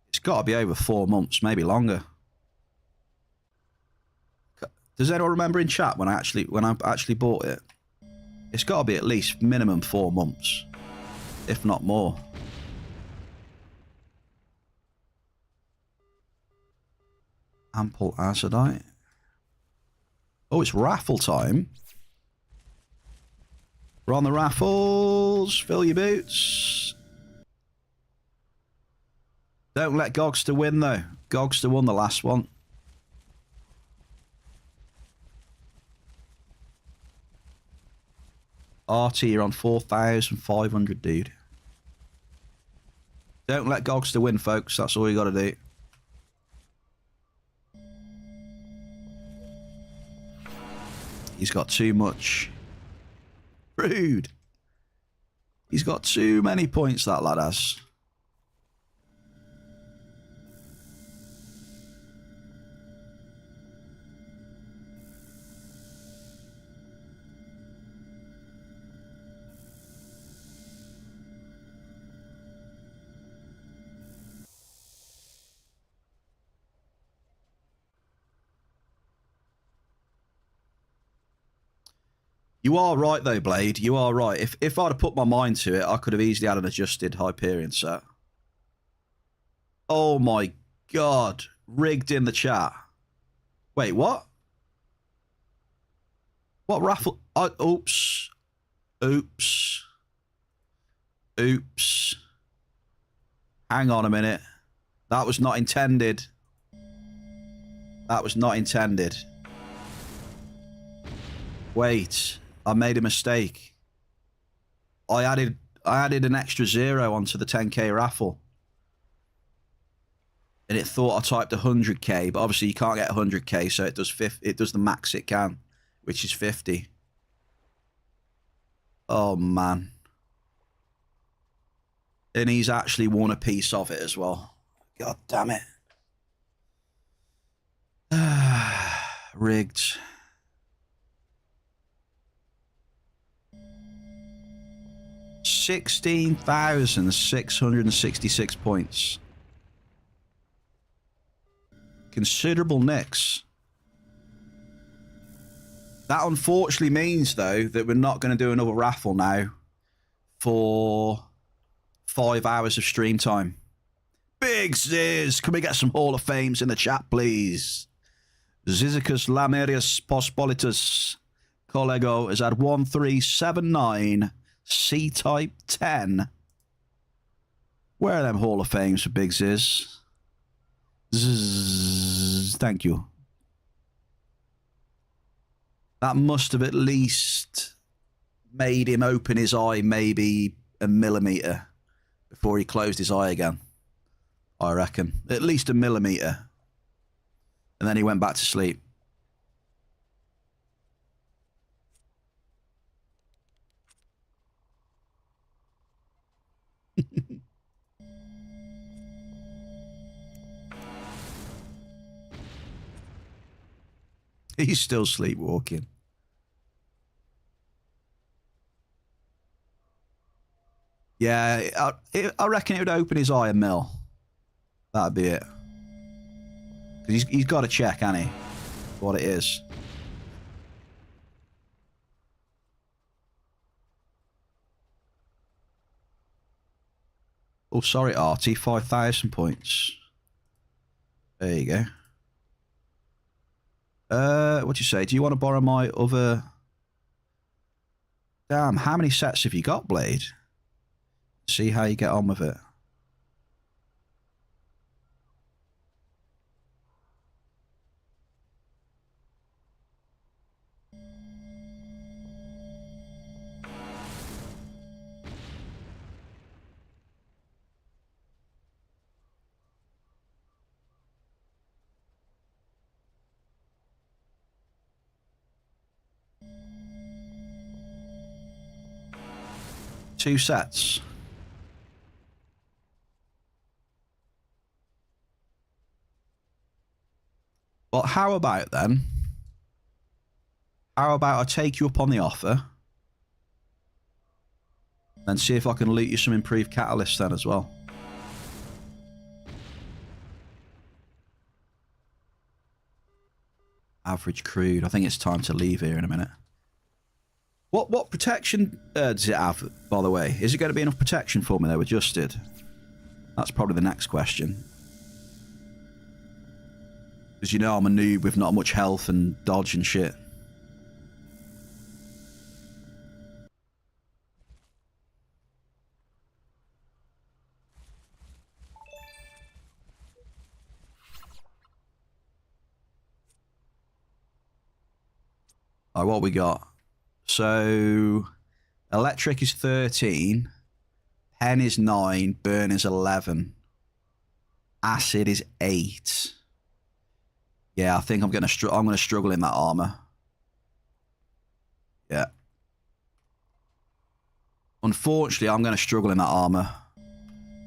It's got to be over 4 months, maybe longer. Does anyone remember in chat when I actually bought it? It's got to be at least minimum 4 months, if not more. Ample azadite. Oh, it's raffle time. We're on the raffles. Fill your boots. Don't let Gogster win, though. Gogster won the last one. RT, you're on 4,500, dude. Don't let Gogster win, folks. That's all you got to do. He's got too much. Rude. He's got too many points, that lad has. You are right, though, Blade. You are right. If I'd have put my mind to it, I could have easily had an adjusted Hyperion set. Oh, my God. Rigged in the chat. Wait, what? What raffle? Oops. Oops. Oops. Hang on a minute. That was not intended. That was not intended. Wait. I made a mistake. I added an extra 0 onto the 10k raffle. And it thought I typed 100k, but obviously you can't get 100k, so it does the max it can, which is 50. Oh man. And he's actually won a piece of it as well. God damn it. Rigged. $16,666 points. Considerable nicks. That unfortunately means, though, that we're not going to do another raffle now for 5 hours of stream time. Big Ziz, can we get some Hall of Fames in the chat, please? Zizicus Lamerius Pospolitus Collego is at 1379 C-Type 10. Where are them Hall of Fames for Big Ziz? Zzz, thank you. That must have at least made him open his eye maybe a millimetre before he closed his eye again. I reckon. At least a millimetre. And then he went back to sleep. He's still sleepwalking. Yeah, I reckon it would open his eye a mil. That'd be it. Because he's got to check, hasn't he? What it is. Oh, sorry, Artie. 5,000 points. There you go. What'd you say? Do you want to borrow my other... Damn, how many sets have you got, Blade? See how you get on with it. Two sets. Well, how about then? How about I take you up on the offer and see if I can loot you some improved catalysts then as well. Average crude. I think it's time to leave here in a minute. What protection does it have, by the way? Is it going to be enough protection for me, though, adjusted? That's probably the next question. Because you know I'm a noob with not much health and dodge and shit. Alright, what we got? So, electric is 13, pen is 9, burn is 11, acid is 8. Yeah, I think I'm gonna struggle in that armor. Yeah. Unfortunately, I'm gonna struggle in that armor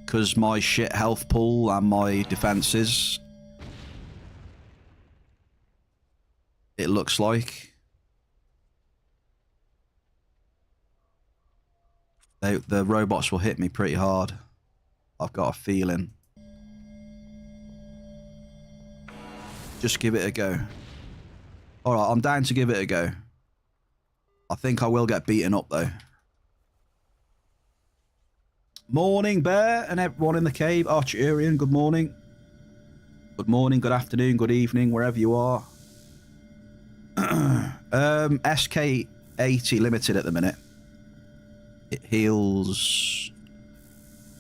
because my shit health pool and my defenses. It looks like. The robots will hit me pretty hard. I've got a feeling. Just give it a go. Alright, I'm down to give it a go. I think I will get beaten up though. Morning, Bear, and everyone in the cave. Archerian, good morning. Good morning, good afternoon, good evening, wherever you are. SK80 limited at the minute. It heals...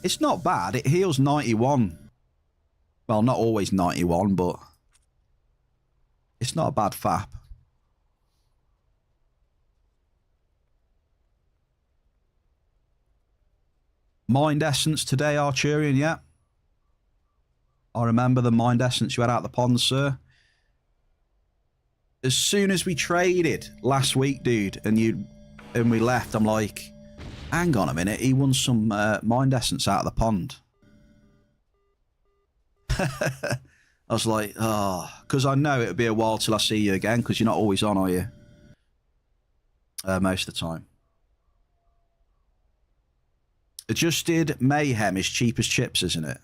It's not bad. It heals 91. Well, not always 91, but... It's not a bad fap. Mind Essence today, Archerian, yeah. I remember the Mind Essence you had out the pond, sir. As soon as we traded last week, dude, and we left, I'm like... Hang on a minute, he won some Mind Essence out of the pond. I was like, oh, because I know it'll be a while till I see you again, because you're not always on, are you? Most of the time. Adjusted Mayhem is cheap as chips, isn't it?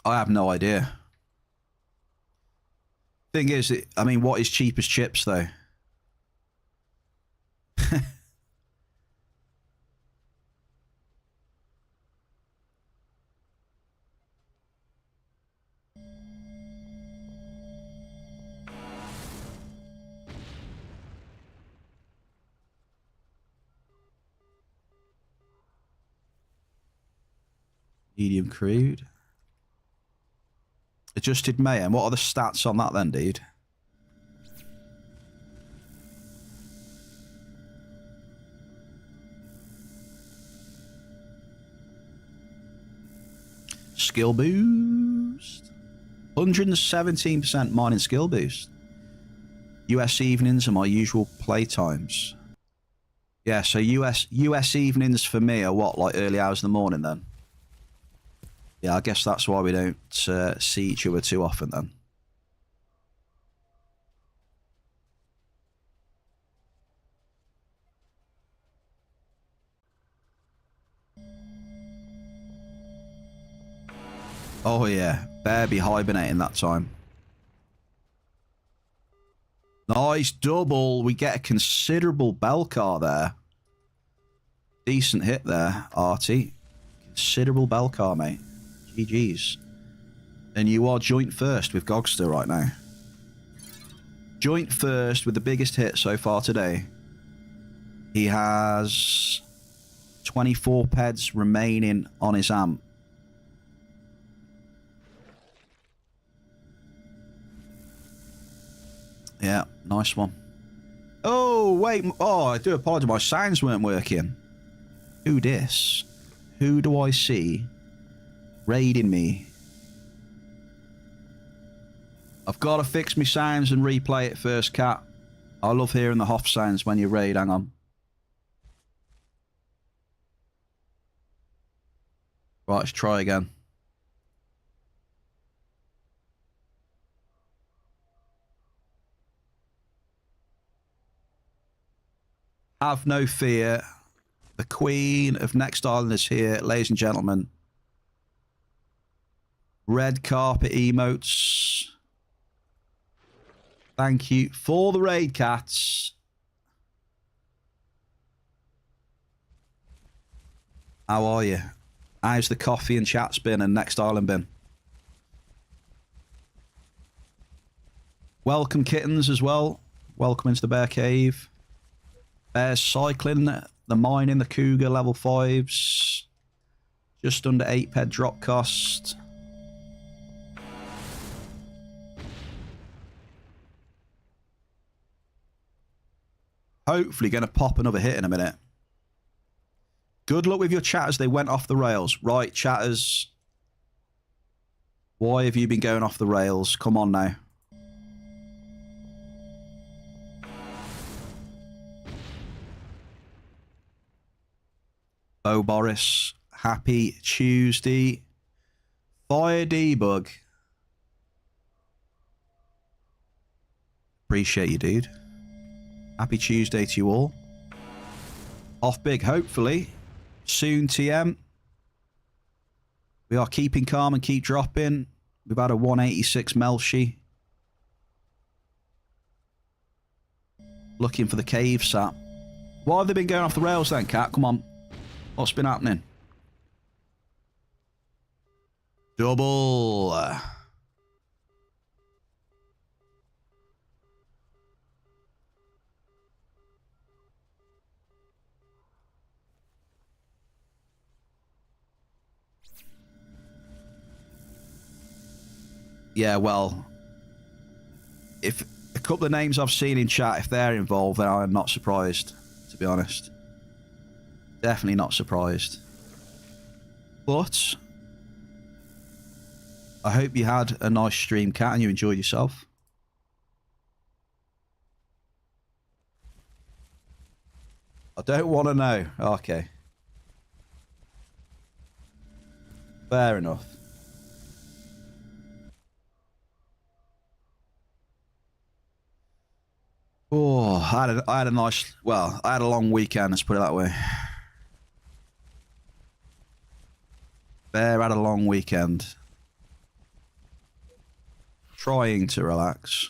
I have no idea. Thing is, I mean, what is cheap as chips, though? Medium crude. Adjusted Mayhem. What are the stats on that then, dude? Skill boost. 117% mining skill boost. US evenings are my usual play times. Yeah, so US evenings for me are what, like early hours in the morning then? Yeah, I guess that's why we don't see each other too often then. Oh yeah, Bear be hibernating that time. Nice double. We get a considerable bell car there. Decent hit there, Artie. Considerable bell car, mate. GG's. And you are joint first with Gogster right now. Joint first with the biggest hit so far today. He has 24 peds remaining on his amp. Yeah, nice one. Oh, wait. Oh, I do apologize. My sounds weren't working. Who dis? Who do I see raiding me? I've got to fix my sounds and replay it first, Cat. I love hearing the Hoff sounds when you raid. Hang on. Right, let's try again. Have no fear. The Queen of Next Island is here, ladies and gentlemen. Red carpet emotes. Thank you for the raid, Cats. How are you? How's the coffee and chat's been and Next Island been? Welcome, kittens, as well. Welcome into the Bear Cave. Bears cycling, the mining, the Cougar level 5s. Just under 8 ped drop cost. Hopefully going to pop another hit in a minute. Good luck with your chatters. They went off the rails. Right, chatters. Why have you been going off the rails? Come on now. Oh, Boris. Happy Tuesday. Fire debug. Appreciate you, dude. Happy Tuesday to you all. Off big, hopefully. Soon, TM. We are keeping calm and keep dropping. We've had a 186 Melshi. Looking for the cave sap. Why have they been going off the rails then, Cat? Come on. What's been happening? Double. Yeah, well, if a couple of names I've seen in chat, if they're involved, then I'm not surprised, to be honest. Definitely not surprised. But I hope you had a nice stream, Cat, and you enjoyed yourself. I don't want to know. Okay. Fair enough. Oh, I had a nice, well, I had a long weekend, let's put it that way. Bear had a long weekend. Trying to relax.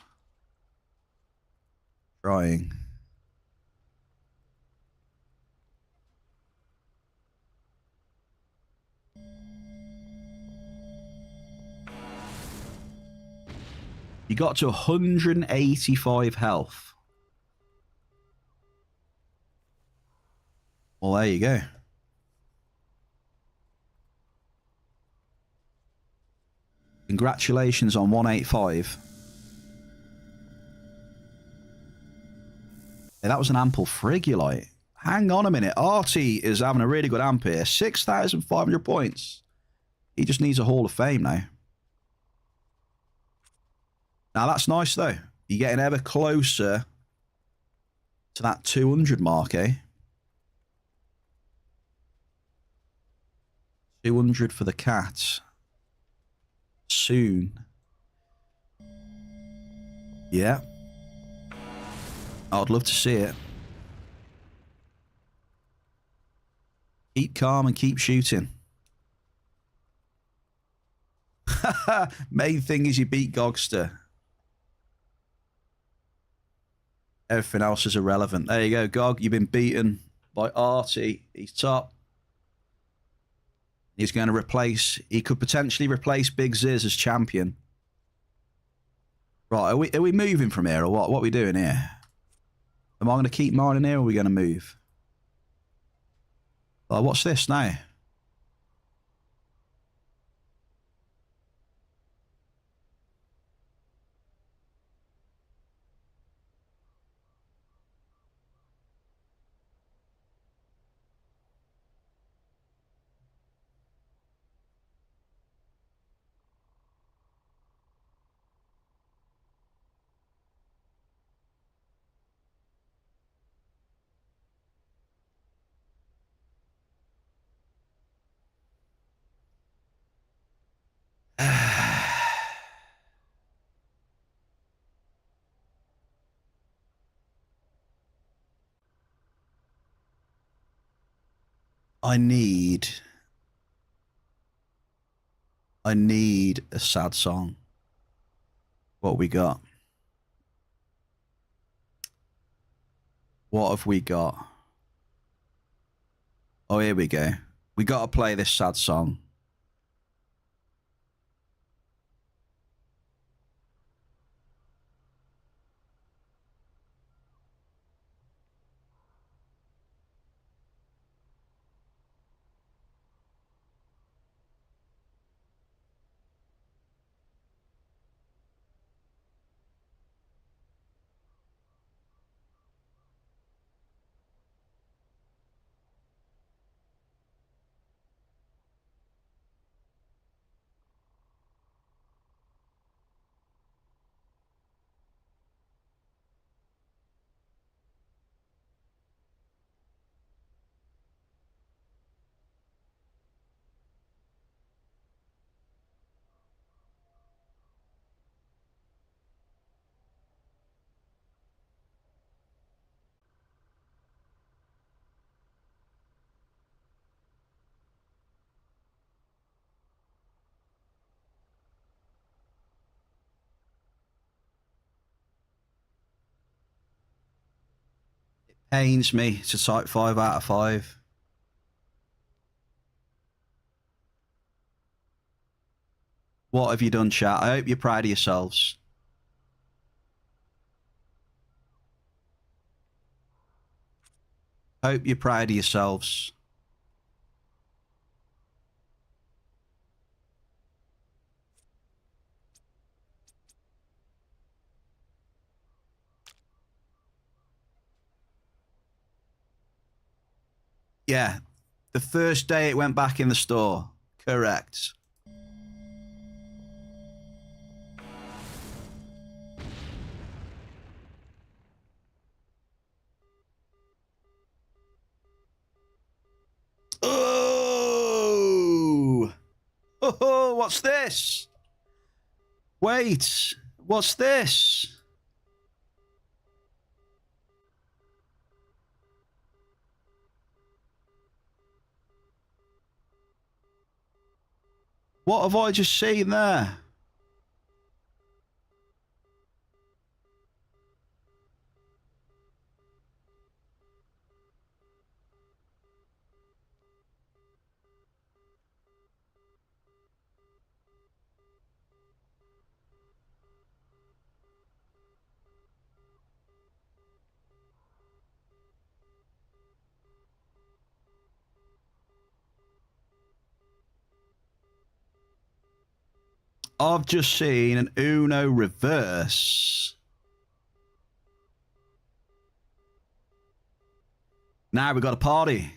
Trying. You got to 185 health. Well, there you go. Congratulations on 185. Yeah, that was an ample frigulite. Hang on a minute. Artie is having a really good amp here. 6,500 points. He just needs a Hall of Fame now. Now, that's nice, though. You're getting ever closer to that 200 mark, eh? 200 for the cat. Soon. Yeah. I'd love to see it. Keep calm and keep shooting. Main thing is you beat Gogster. Everything else is irrelevant. There you go, Gog. You've been beaten by Artie. He's top. He's going to replace... He could potentially replace Big Ziz as champion. Right, are we moving from here or what? What are we doing here? Am I going to keep mining here or are we going to move? Oh, what's this now? I need a sad song. What we got? What have we got? Oh, here we go. We got to play this sad song. Pains me to type 5 out of 5. What have you done, chat? I hope you're proud of yourselves. Hope you're proud of yourselves. Yeah, the first day it went back in the store. Correct. Oh! Oh, what's this? Wait, what's this? What have I just seen there? I've just seen an Uno reverse. Now we've got a party.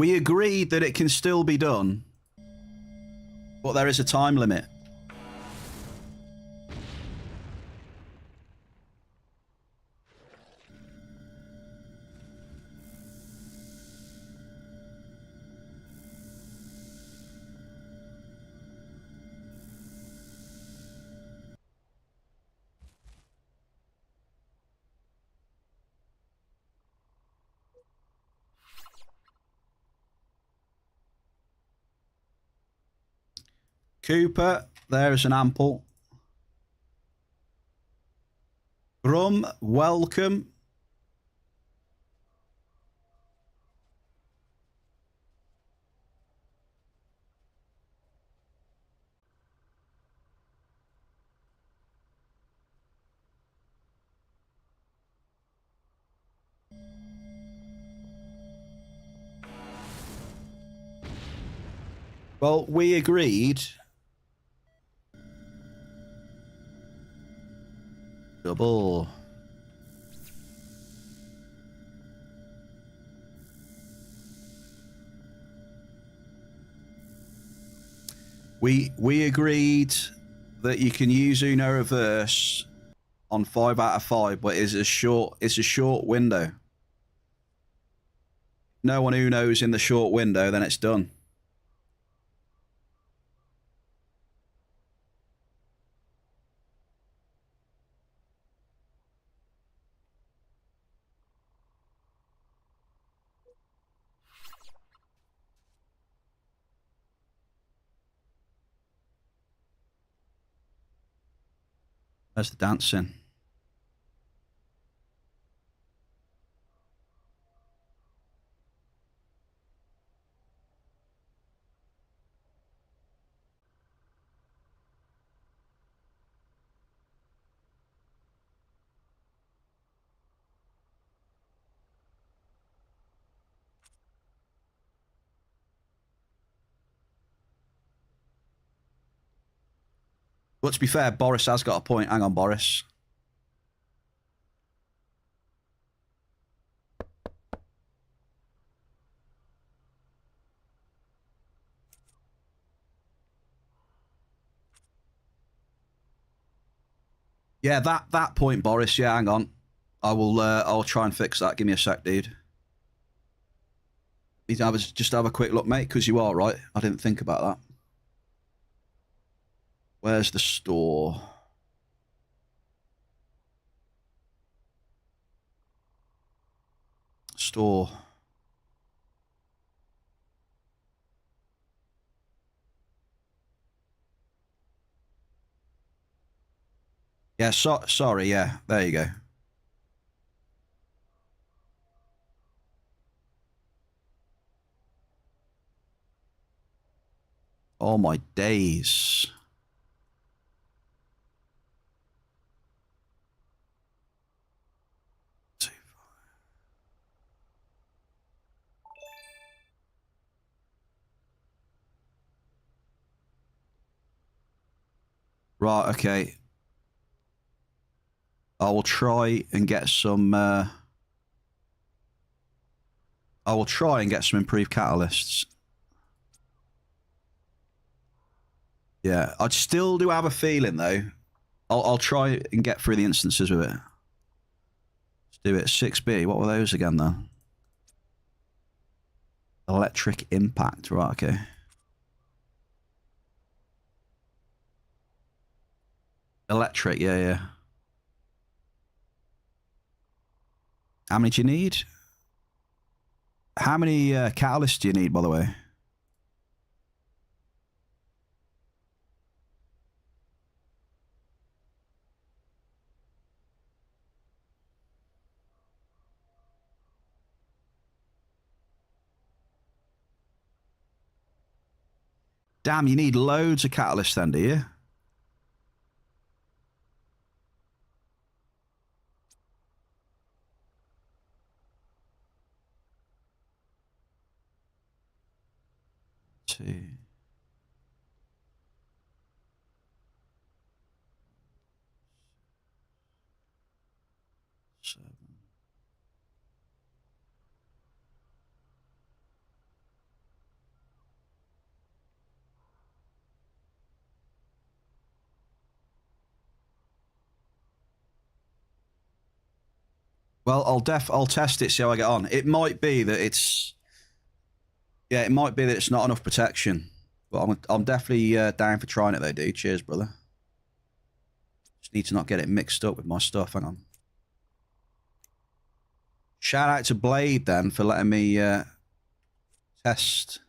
We agreed that it can still be done, but there is a time limit. Cooper, there is an ample. Grum, welcome. Well, we agreed. Double. We agreed that you can use Uno reverse on 5 out of 5, but it's a short window. No one Uno's in the short window, then it's done. There's the dancing. But to be fair, Boris has got a point. Hang on, Boris. Yeah, that point, Boris. Yeah, hang on. I'll try and fix that. Give me a sec, dude. Just have a quick look, mate, because you are right. I didn't think about that. Where's the store? Store. Yeah, sorry. Yeah, there you go. Oh, my days. Right, okay. I will try and get some... I will try and get some improved catalysts. Yeah, I still do have a feeling, though. I'll try and get through the instances with it. Let's do it. 6B. What were those again, then? Electric impact. Right, okay. Electric, yeah. How many do you need? How many catalysts do you need, by the way? Damn, you need loads of catalysts then, do you? Two. Seven. Well, I'll test it, see how I get on. It might be that it's... Yeah, it might be that it's not enough protection. But I'm definitely down for trying it though, dude. Cheers, brother. Just need to not get it mixed up with my stuff. Hang on. Shout out to Blade then for letting me test.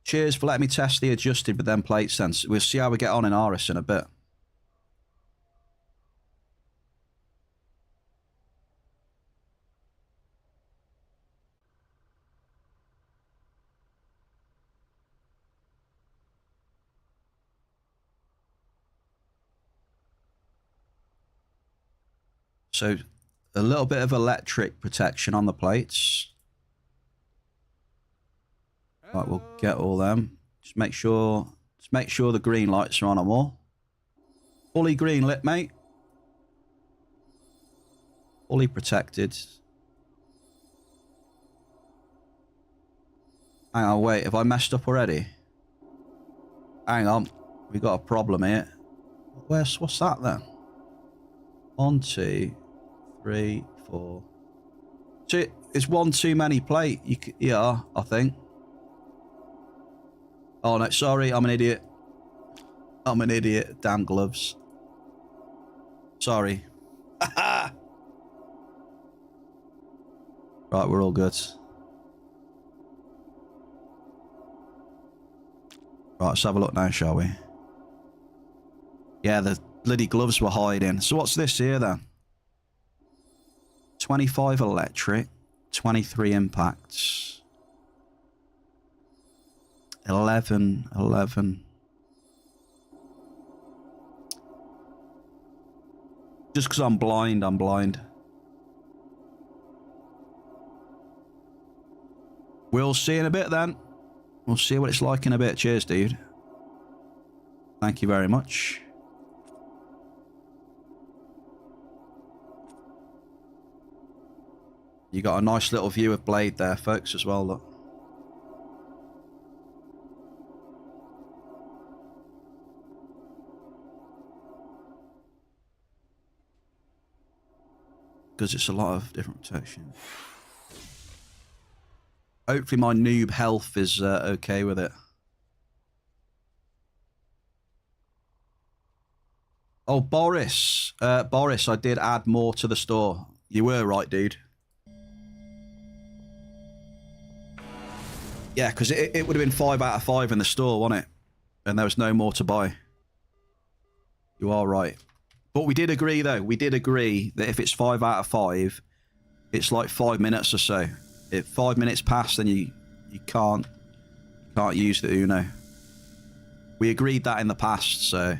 Cheers for letting me test the adjusted with them plates then. We'll see how we get on in Aris in a bit. So a little bit of electric protection on the plates. Right, we'll get all them. Just make sure the green lights are on them all. Fully green lit, mate. Fully protected. Hang on, wait, have I messed up already? Hang on, we got a problem here. What's that then? 1, 2, 3, 4. It's one too many plate. Yeah, I think. Oh no, sorry, I'm an idiot. I'm an idiot. Damn gloves. Sorry. Right, we're all good. Right, let's have a look now, shall we? Yeah, the bloody gloves were hiding. So what's this here then? 25 electric, 23 impacts. 11. Just because I'm blind, I'm blind. We'll see in a bit then. We'll see what it's like in a bit. Cheers, dude. Thank you very much. You got a nice little view of Blade there, folks, as well, look. Because it's a lot of different protection. Hopefully my noob health is okay with it. Oh, Boris. Boris, I did add more to the store. You were right, dude. Yeah, because it would have been 5 out of 5 in the store, wasn't it? And there was no more to buy. You are right. But we did agree, though. We did agree that if it's 5 out of 5, it's like 5 minutes or so. If 5 minutes pass, then you can't use the Uno. We agreed that in the past, so...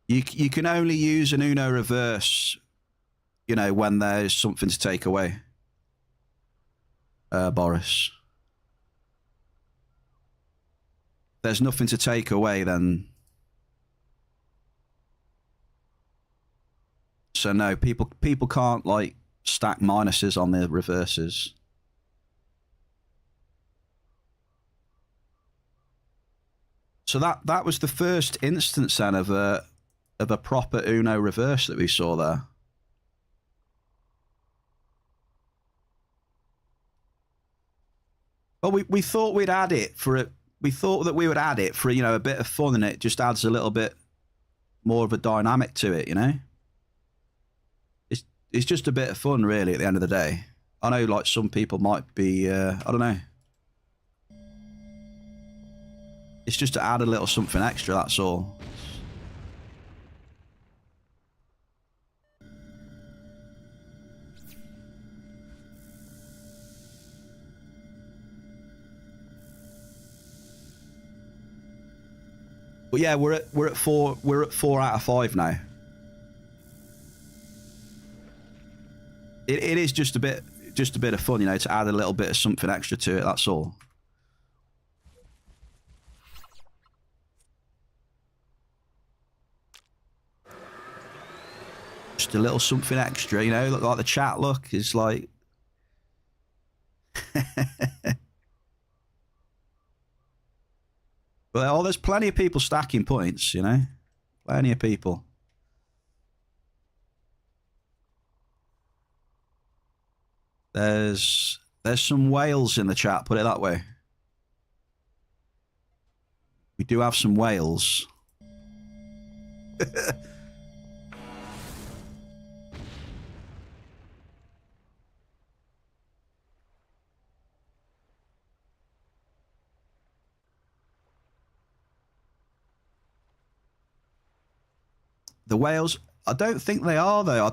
You can only use an Uno reverse, you know, when there's something to take away. Boris. If there's nothing to take away, then... So no, people can't, like, stack minuses on the reverses. So that was the first instance, then, of a proper Uno reverse that we saw there. Well, we thought we'd add it for it. We thought that we would add it for, you know, a bit of fun, and it just adds a little bit more of a dynamic to it, you know? It's just a bit of fun, really, at the end of the day. I know, like, some people might be, I don't know. It's just to add a little something extra, that's all. But yeah, we're at 4 out of 5 now. It is just a bit of fun, you know, to add a little bit of something extra to it, that's all. Just a little something extra, you know, like the chat look is like, But oh, there's plenty of people stacking points, you know? Plenty of people. There's some whales in the chat, put it that way. We do have some whales. The whales, I don't think they are, though.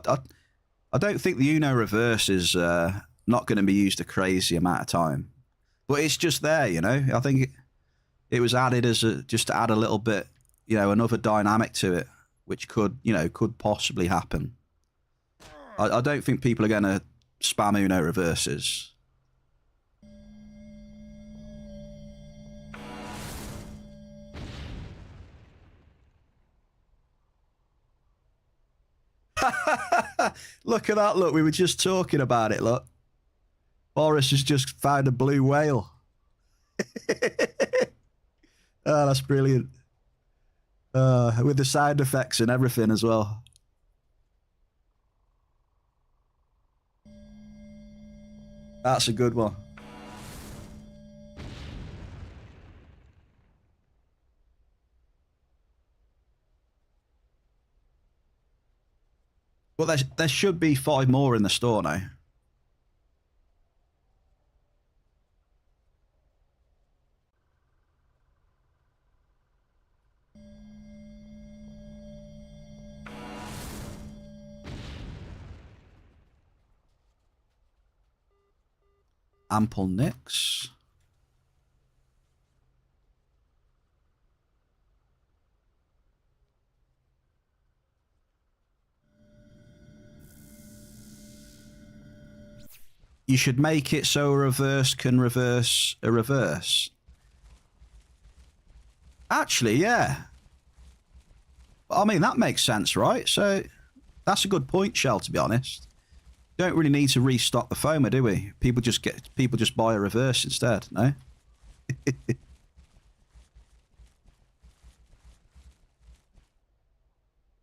I don't think the Uno reverse is not going to be used a crazy amount of time. But it's just there, you know? I think it was added as just to add a little bit, you know, another dynamic to it, which could, you know, could possibly happen. I don't think people are going to spam Uno reverses. Look at that, look. We were just talking about it, look. Boris has just found a blue whale. Oh, that's brilliant. With the sound effects and everything as well. That's a good one. Well, there should be 5 more in the store now. Ample nicks. You should make it so a reverse can reverse a reverse. Actually, yeah. I mean, that makes sense, right? So that's a good point, Shell, to be honest. Don't really need to restock the foamer, do we? People just buy a reverse instead, no?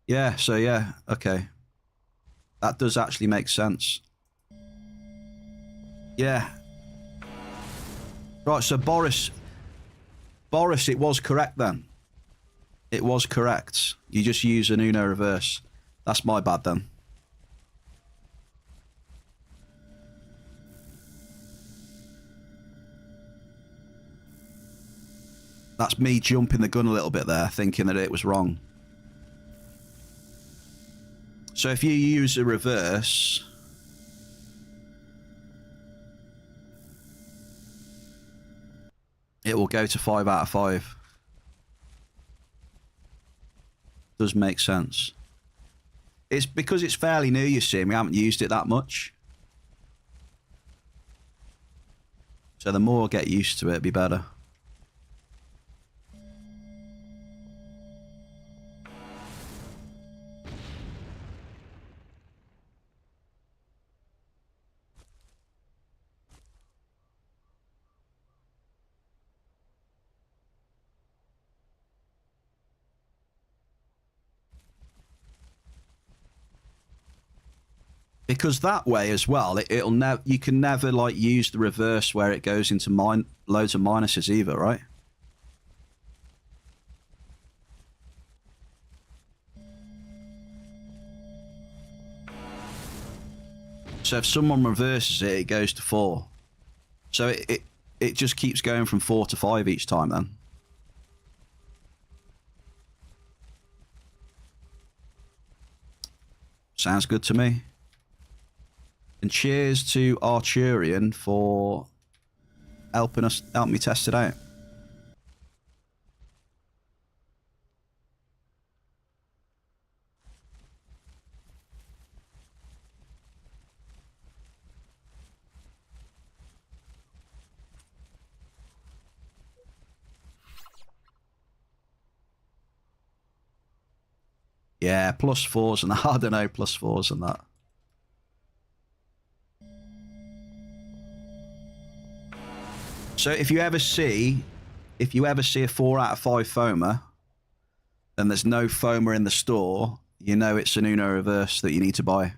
Yeah, so yeah, okay. That does actually make sense. Yeah. Right, so Boris, it was correct then. It was correct. You just use an Uno reverse. That's my bad then. That's me jumping the gun a little bit there, thinking that it was wrong. So if you use a reverse, it will go to 5 out of 5. Does make sense. It's because it's fairly new, you see, and we haven't used it that much. So the more I get used to it, it'd be better. Because that way as well, it'll never. You can never like use the reverse where it goes into loads of minuses either, right? So if someone reverses it, it goes to 4. So it just keeps going from 4 to 5 each time then. Sounds good to me. And cheers to Arturian for helping me test it out. Yeah, +4s and I don't know, +4s and that. So if you ever see a 4 out of 5 foamer and there's no foamer in the store, you know it's an Uno reverse that you need to buy.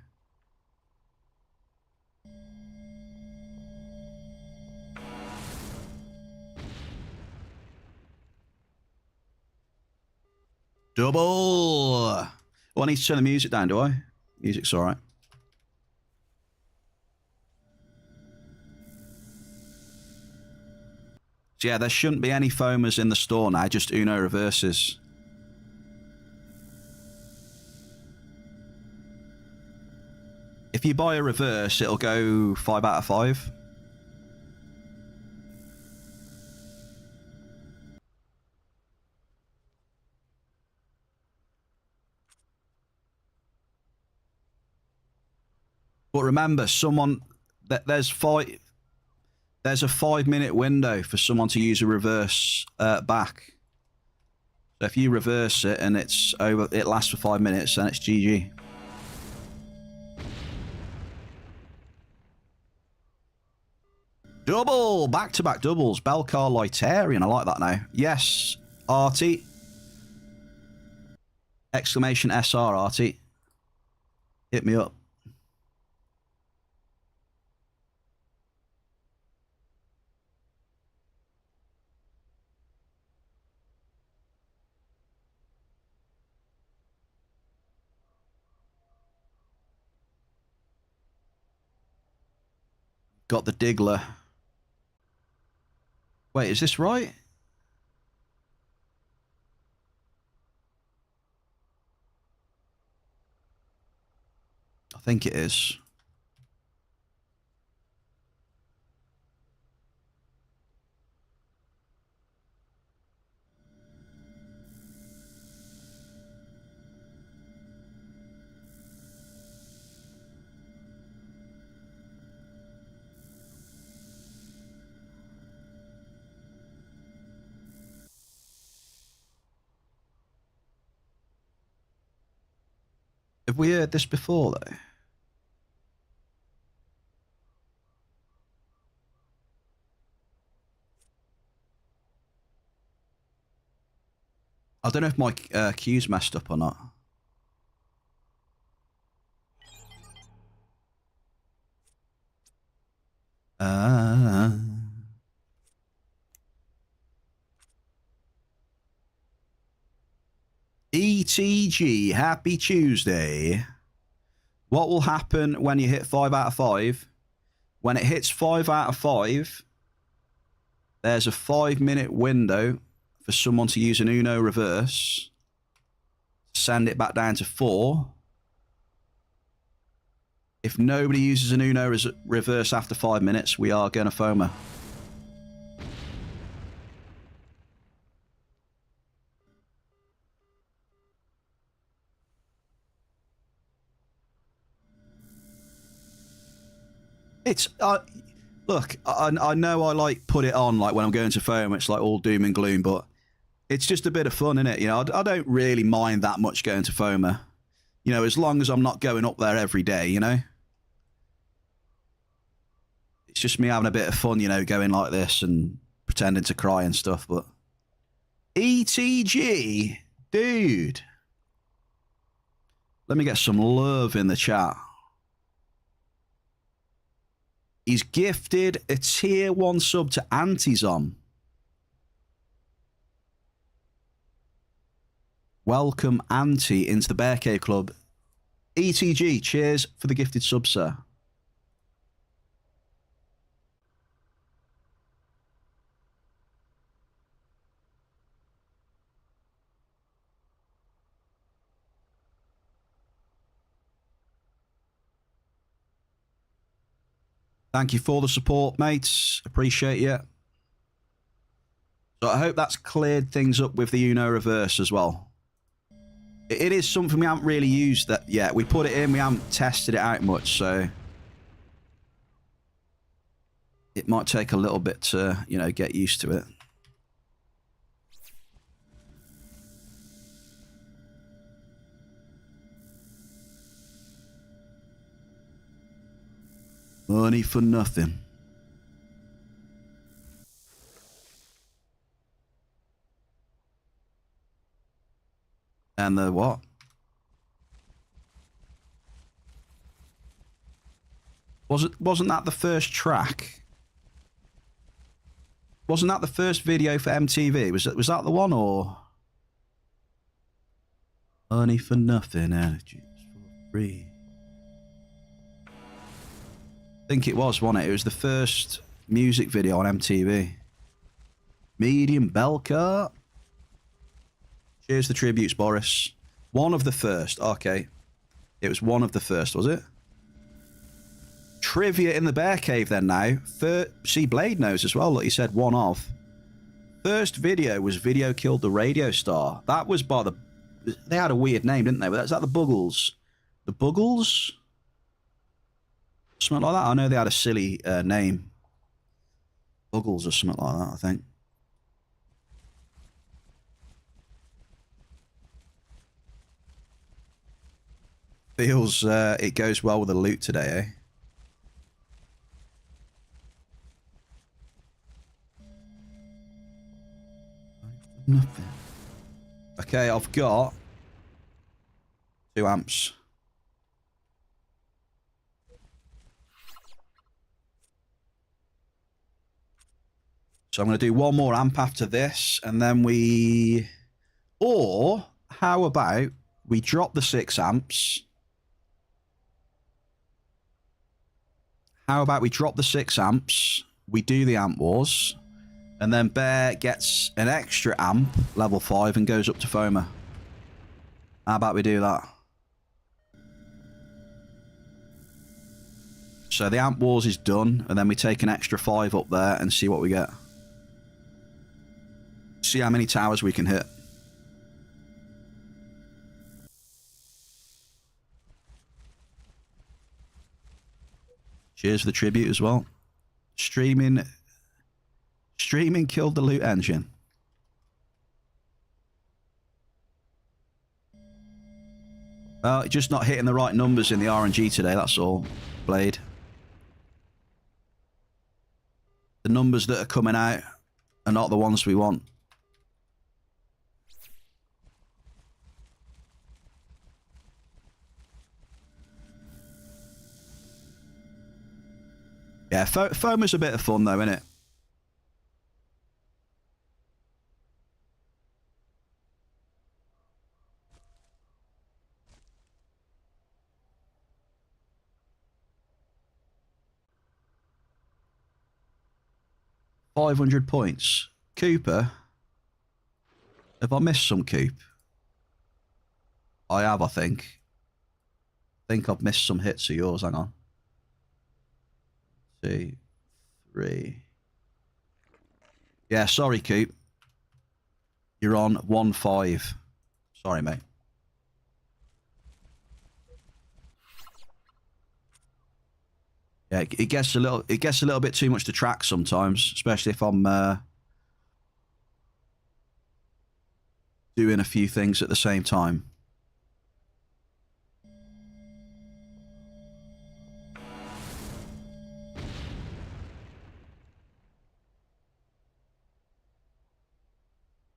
Double! Oh, I need to turn the music down, do I? Music's alright. So yeah, there shouldn't be any foamers in the store now, just Uno reverses. If you buy a reverse, it'll go 5 out of 5. But remember, there's a 5-minute window for someone to use a reverse back. So if you reverse it and it's over, it lasts for 5 minutes, then it's GG. Double! Back-to-back doubles. Belcar Lightarian. I like that now. Yes, Artie. Exclamation SR, Artie. Hit me up. Got the Diggler. Wait, is this right? I think it is. Have we heard this before, though? I don't know if my queue's messed up or not. ETG, happy Tuesday. What will happen when you hit 5 out of 5? When it hits 5 out of 5, there's a 5-minute window for someone to use an Uno reverse. Send it back down to 4. If nobody uses an Uno reverse after 5 minutes, we are going to foamer. It's look, I know I like put it on like when I'm going to foam, it's like all doom and gloom, but it's just a bit of fun, innit? You know, I don't really mind that much going to foamer. You know, as long as I'm not going up there every day, you know? It's just me having a bit of fun, you know, going like this and pretending to cry and stuff, but ETG, dude. Let me get some love in the chat. He's gifted a tier 1 sub to Antizom. Welcome, Anti, into the Bear Cave Club. ETG, cheers for the gifted sub, sir. Thank you for the support, mates. Appreciate you. So I hope that's cleared things up with the Uno reverse as well. It is something we haven't really used that yet. We put it in, we haven't tested it out much, so it might take a little bit to, you know, get used to it. Money for nothing. And the what? Wasn't that the first track? Wasn't that the first video for MTV? Was that the one, or money for nothing, energy for free? I think it was, wasn't it? It was the first music video on MTV. Medium Belka. Cheers the tributes, Boris. One of the first. Okay. It was one of the first, was it? Trivia in the bear cave then now. See, Blade knows as well. Look, he said one of. First video was Video Killed the Radio Star. That was by the... They had a weird name, didn't they? Is that the Buggles? The Buggles? Something like that. I know they had a silly name. Buggles or something like that, I think. Feels it goes well with the loot today, eh? Nothing. Okay, I've got 2 amps. So I'm going to do one more amp after this, and then we... Or, how about we drop the 6 amps? How about we drop the 6 amps, we do the amp wars, and then Bear gets an extra amp, level 5, and goes up to Foma. How about we do that? So the amp wars is done, and then we take an extra 5 up there and see what we get. See how many towers we can hit. Cheers for the tribute as well. Streaming killed the loot engine. Well, just not hitting the right numbers in the RNG today, that's all, Blade. The numbers that are coming out are not the ones we want. Yeah, Foma's a bit of fun though, isn't it? $500 points. Cooper? Have I missed some Coop? I have, I think. I think I've missed some hits of yours, hang on. 2, 3. Yeah, sorry, Coop. You're on 1-5. Sorry, mate. Yeah, it gets a little bit too much to track sometimes, especially if I'm doing a few things at the same time.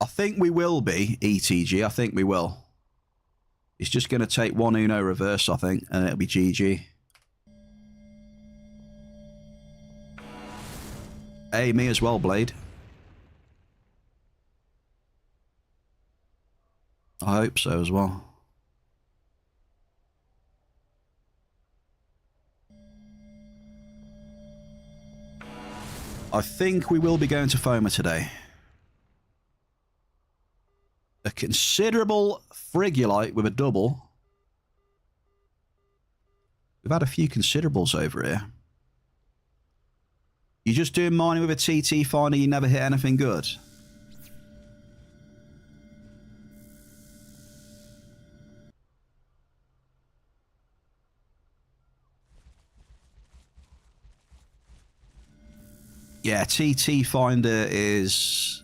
I think we will be, ETG. I think we will. It's just going to take one Uno reverse, I think, and it'll be GG. Hey, me as well, Blade. I hope so as well. I think we will be going to Foma today. A considerable Frigulite with a double. We've had a few considerables over here. You're just doing mining with a TT finder, you never hit anything good? Yeah, TT finder is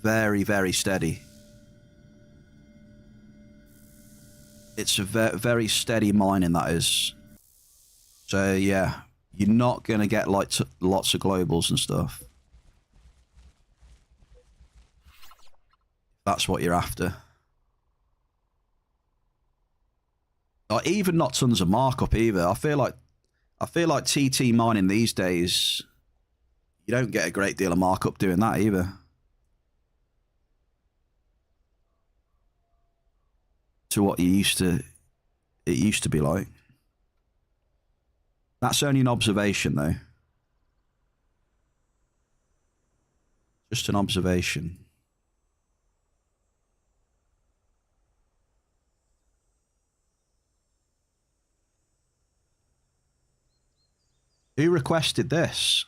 very, very steady. It's a very steady mining, that is. So, yeah. You're not going to get like lots of globals and stuff. That's what you're after. Even not tons of markup either. I feel like TT mining these days, you don't get a great deal of markup doing that either. To what it used to be like. That's only an observation though. Just an observation. Who requested this?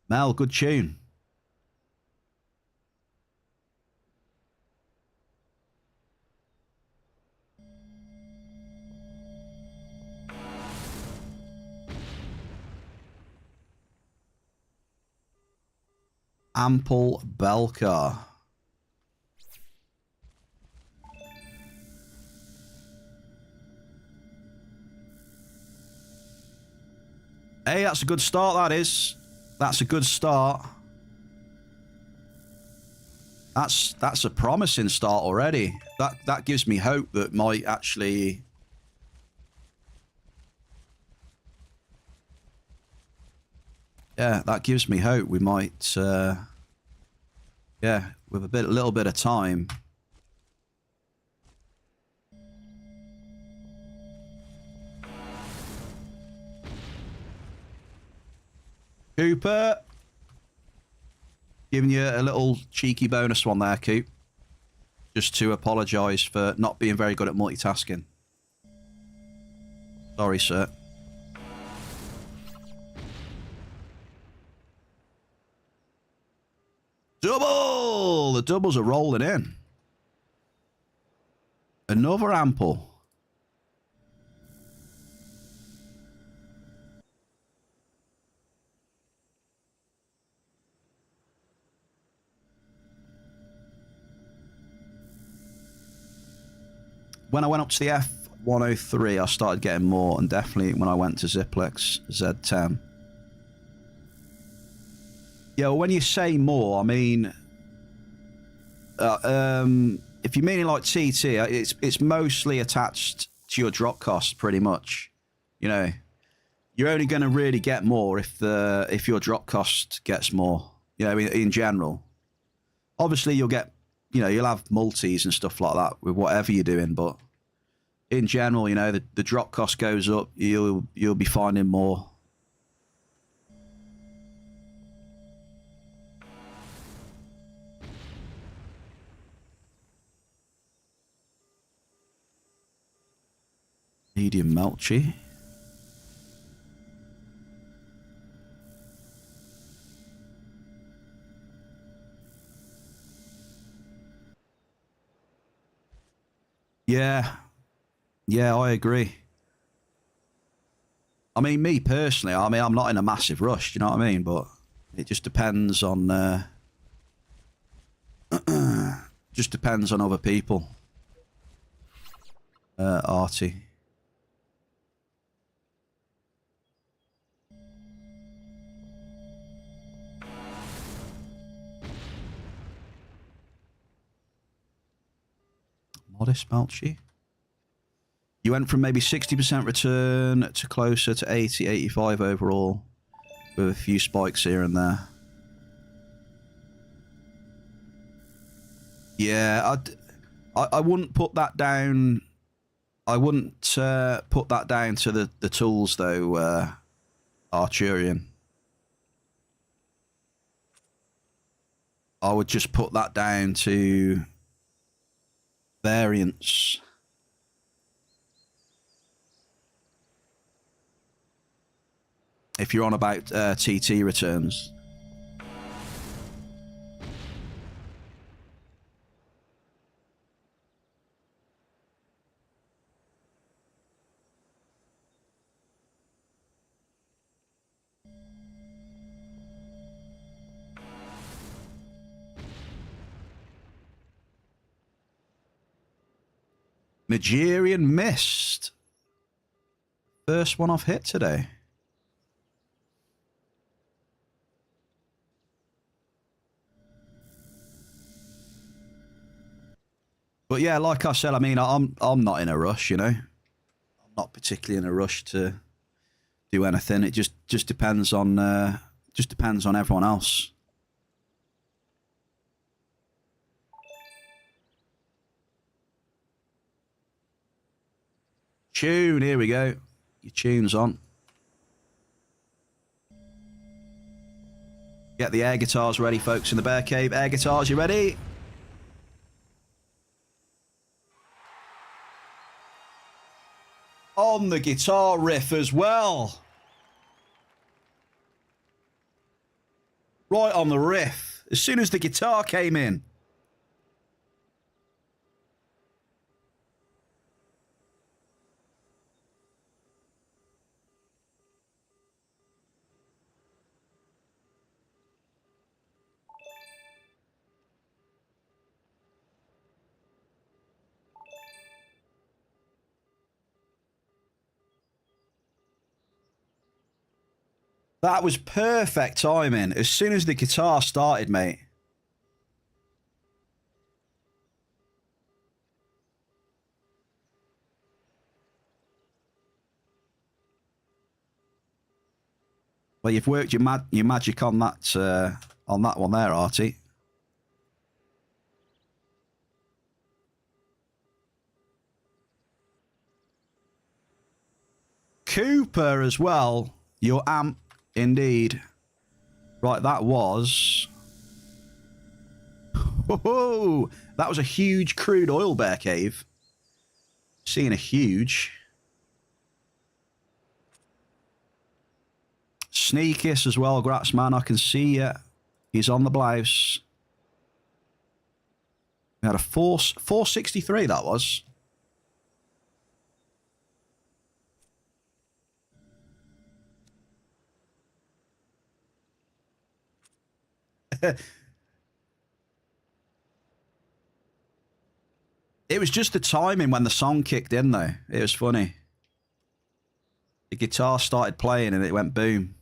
Mel, good tune. Ample Belcar. Hey, that's a good start, that is. That's a good start. That's a promising start already. That gives me hope that might actually... Yeah, that gives me hope. We might, yeah, with a little bit of time. Cooper. Giving you a little cheeky bonus one there, Coop. Just to apologise for not being very good at multitasking. Sorry, sir. Double! The doubles are rolling in. Another ample. When I went up to the F103, I started getting more, and definitely when I went to Ziplex Z10. Yeah, well, when you say more, I mean, if you're meaning like TT, it's mostly attached to your drop cost, pretty much. You know, you're only going to really get more if your drop cost gets more. You know, in general. Obviously, you'll get, you know, you'll have multis and stuff like that with whatever you're doing, but in general, you know, the drop cost goes up. You'll be finding more. Medium Melchi. Yeah. Yeah, I agree. I mean, me personally, I mean, I'm not in a massive rush, do you know what I mean? But it just depends on... just depends on other people. Artie. Modest Melchi. You went from maybe 60% return to closer to 80, 85 overall, with a few spikes here and there. Yeah, I wouldn't put that down. I wouldn't put that down to the tools though, Arturian. I would just put that down to variance. If you're on about TT returns. Nigerian Mist. First one I've hit today. But yeah, like I said, I mean, I'm not in a rush, you know. I'm not particularly in a rush to do anything. It just depends on everyone else. Tune, here we go. Your tune's on. Get the air guitars ready, folks, in the Bear Cave. Air guitars, you ready? On the guitar riff as well. Right on the riff. As soon as the guitar came in. That was perfect timing. As soon as the guitar started, mate. Well, you've worked your magic on that one there, Artie. Cooper as well. Your amp, indeed. Right, that was... Whoa! That was a huge crude oil Bear Cave. Seeing a huge... Sneakiest as well, Grats man. I can see you. He's on the blouse. We had a 463, that was. It was just the timing when the song kicked in, though. It was funny. The guitar started playing and it went boom.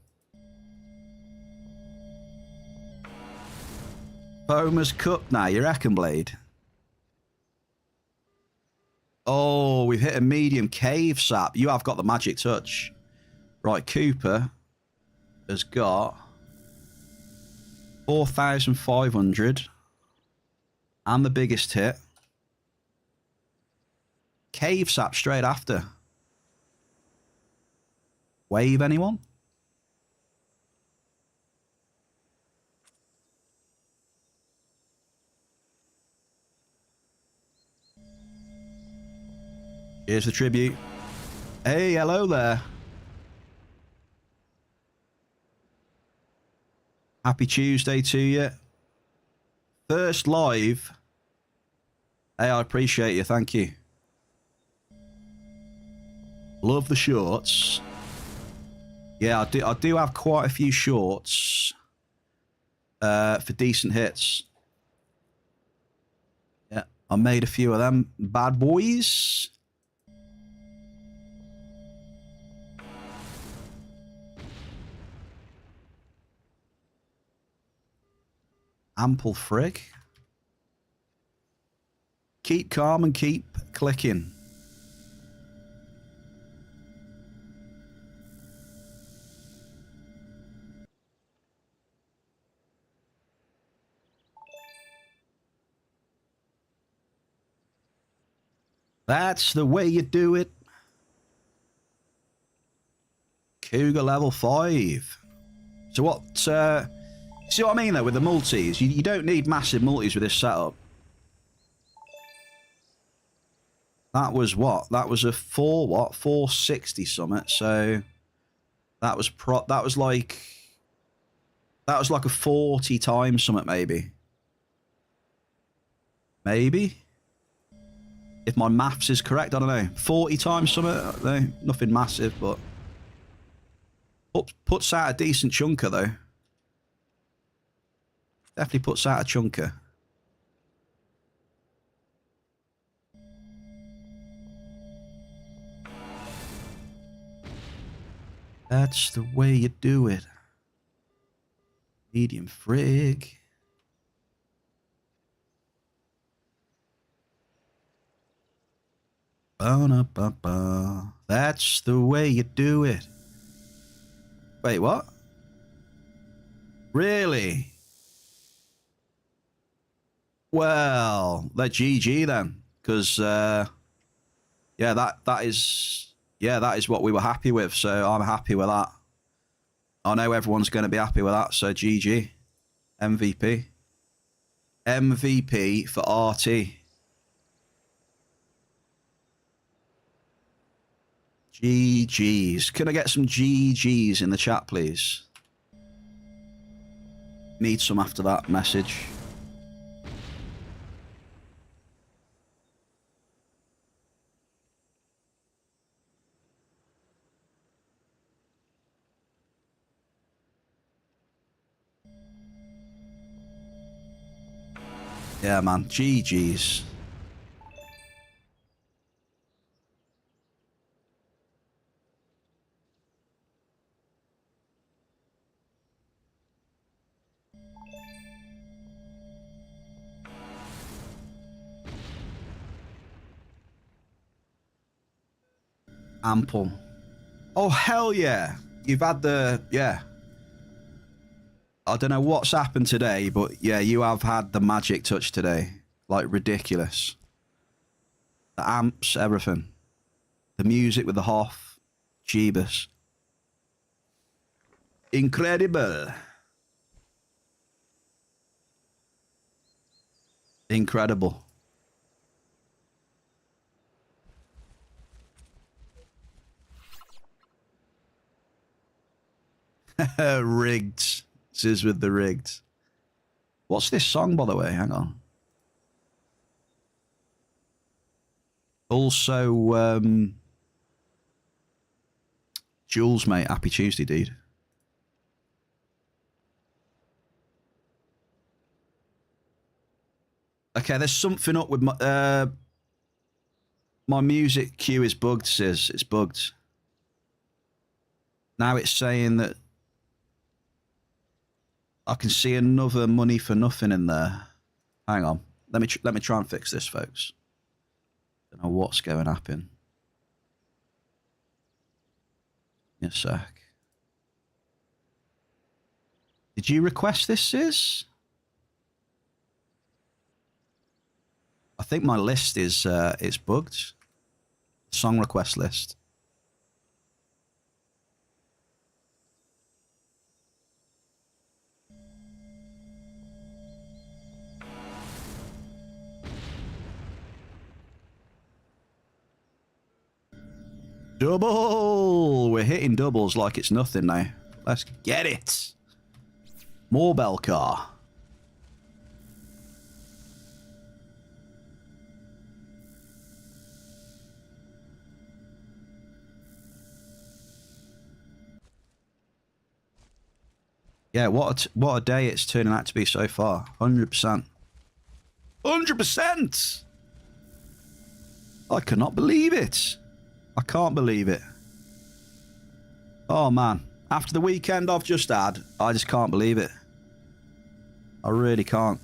Foamer's Cup now, you reckon, Blade? Oh, we've hit a medium cave sap. You have got the magic touch. Right, Cooper has got 4,500 and the biggest hit. Cave sap straight after. Wave, anyone? Here's the tribute. Hey, hello there. Happy Tuesday to you. First live. Hey, I appreciate you. Thank you. Love the shorts. Yeah, I do have quite a few shorts for decent hits. Yeah, I made a few of them bad boys. Ample frig. Keep calm and keep clicking. That's the way you do it. Cougar level 5. So what, see what I mean though with the multis? You don't need massive multis with this setup. That was what? That was a 460 summit. So that was like a 40 times summit maybe. Maybe. If my maths is correct, I don't know. 40 times summit, no, nothing massive, but puts out a decent chunker though. Definitely puts out a chunker. That's the way you do it. Medium frig. Ba-na-ba-ba. That's the way you do it. Wait, what? Really? Well, they're GG then, because yeah, that is what we were happy with. So I'm happy with that. I know everyone's going to be happy with that. So GG, MVP for RT. GGs. Can I get some GGs in the chat, please? Need some after that message. Yeah, man. GGs. Ample. Oh, hell yeah. You've had the... Yeah. I don't know what's happened today, but yeah, you have had the magic touch today. Like, ridiculous. The amps, everything. The music with the Hoff. Jeebus. Incredible. Incredible. Rigged. This is with the rigged. What's this song, by the way? Hang on. Also, Jules, mate. Happy Tuesday, dude. Okay, there's something up with my music queue is bugged, sis. It's bugged. Now it's saying that I can see another money for nothing in there. Hang on. Let me try and fix this, folks. Don't know what's going to happen. In a sec. Did you request this, sis? I think my list is bugged. Song request list. Double! We're hitting doubles like it's nothing now. Let's get it. More bell car. Yeah, what a day it's turning out to be so far. 100%. 100%! I cannot believe it. I can't believe it. Oh, man. After the weekend I've just had, I just can't believe it. I really can't.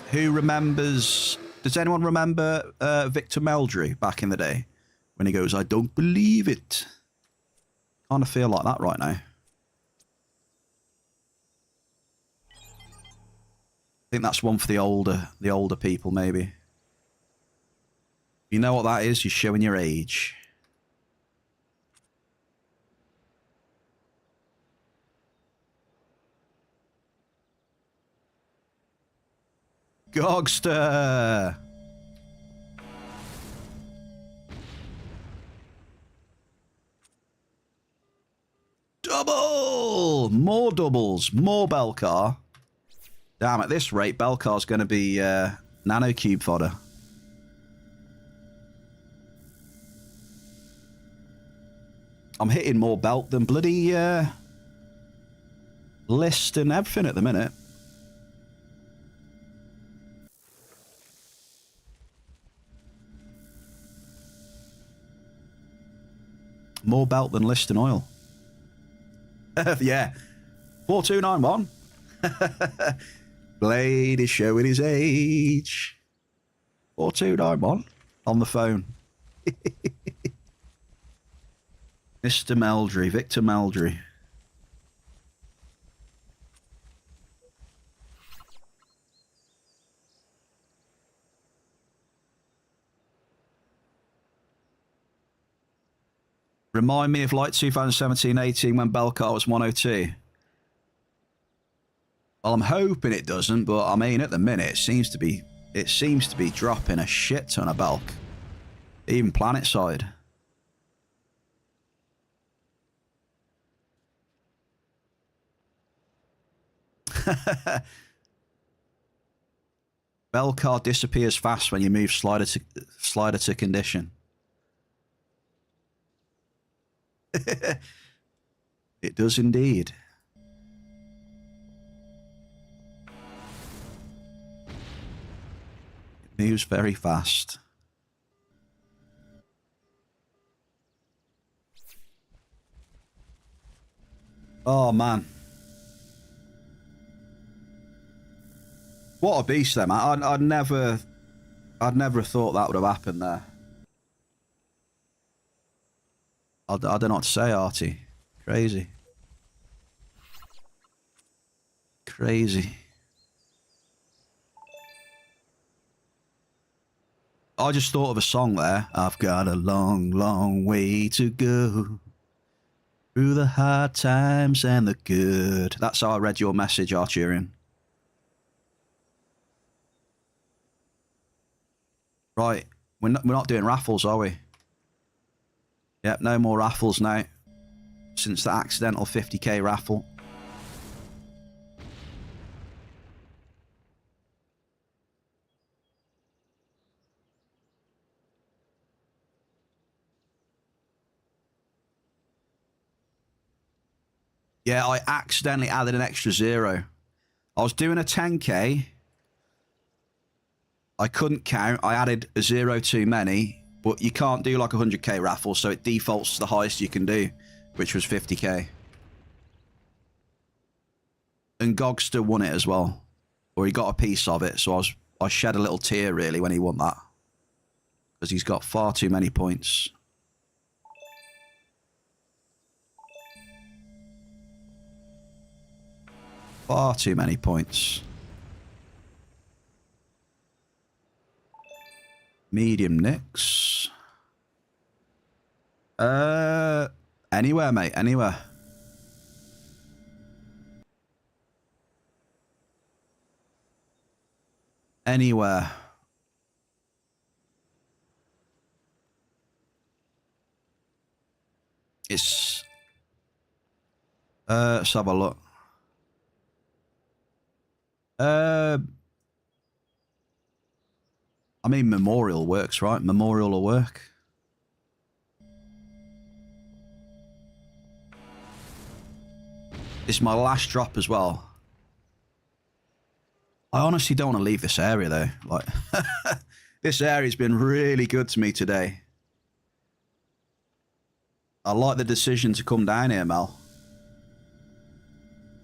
Who remembers... Does anyone remember Victor Meldrew back in the day? When he goes, I don't believe it. Kind of feel like that right now. I think that's one for the older people, maybe. You know what that is? You're showing your age. Gogster! Double! More doubles. More Belcar. Damn, at this rate, Belcar's going to be nanocube fodder. I'm hitting more belt than bloody list and everything at the minute. More belt than Liston oil. Yeah. 4291. Blade is showing his age. 4291 on the phone. Mr. Meldry, Victor Meldry. Remind me of like 2017-18 when Belcar was 102. Well, I'm hoping it doesn't, but I mean, at the minute, it seems to be dropping a shit ton of bulk, even planet side. Belcar disappears fast when you move slider to condition. It does indeed. It moves very fast. Oh man. What a beast there, man. I'd never have thought that would have happened there. I don't know what to say, Artie. Crazy. Crazy. I just thought of a song there. I've got a long, long way to go through the hard times and the good. That's how I read your message, Arturian. Right. We're not doing raffles, are we? Yep, no more raffles now. Since the accidental 50k raffle. Yeah, I accidentally added an extra 0. I was doing a 10k. I couldn't count. I added a 0 too many. But you can't do like a 100k raffle, so it defaults to the highest you can do, which was 50k. And Gog still won it as well. Or he got a piece of it, so I shed a little tear really when he won that. Because he's got far too many points. Far too many points. Medium Nix. Anywhere, mate. Anywhere. Anywhere. It's... let's have a look. I mean, Memorial works, right? Memorial will work. It's my last drop as well. I honestly don't want to leave this area, though. Like, this area's been really good to me today. I like the decision to come down here, Mel.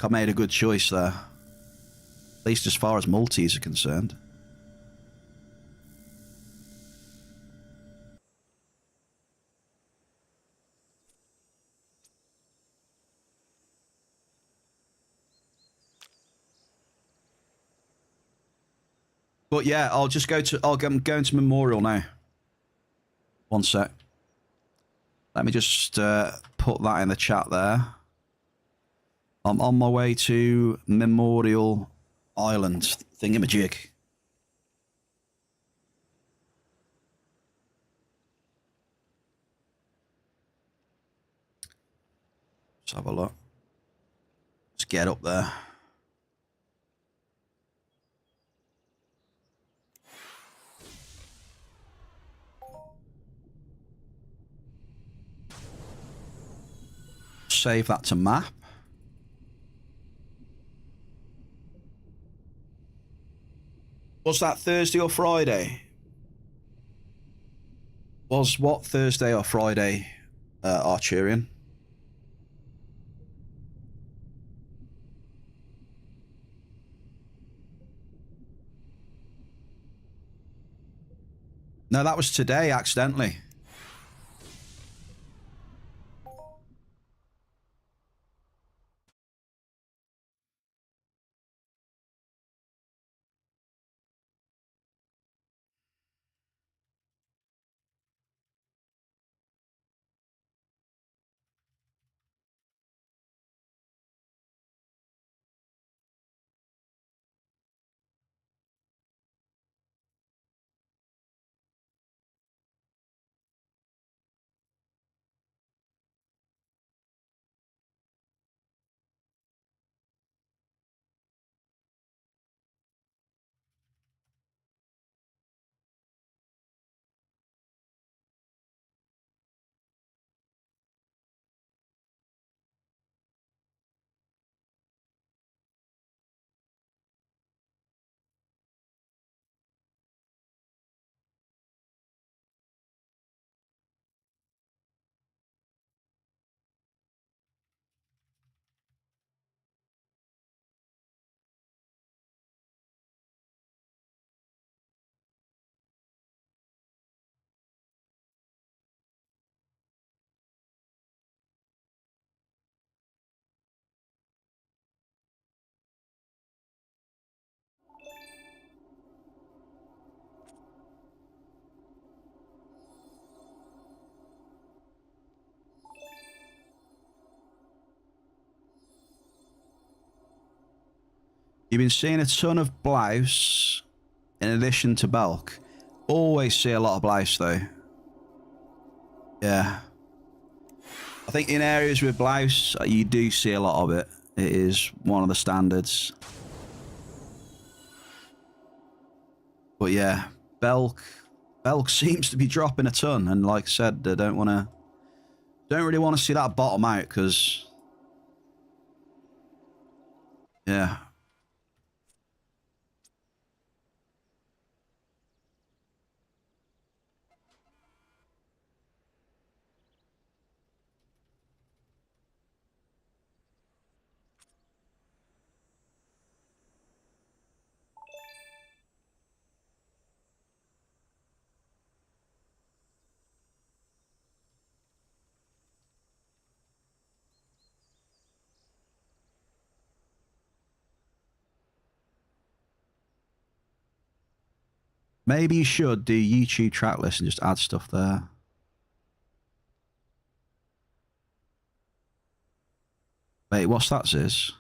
I made a good choice there. At least as far as multis are concerned. But yeah, I'm going to Memorial now. One sec. Let me just put that in the chat there. I'm on my way to Memorial Island thingamajig. Let's have a look. Let's get up there. Save that to map. Was that Thursday or Friday? Was what Thursday or Friday? Archerian. No, that was today, accidentally. You've been seeing a ton of blouse in addition to bulk. Always see a lot of blouse though. Yeah. I think in areas with blouse, you do see a lot of it. It is one of the standards. But yeah, bulk seems to be dropping a ton. And like I said, I don't really want to see that bottom out because, yeah. Maybe you should do YouTube track list and just add stuff there. Wait, what's that, Ziz?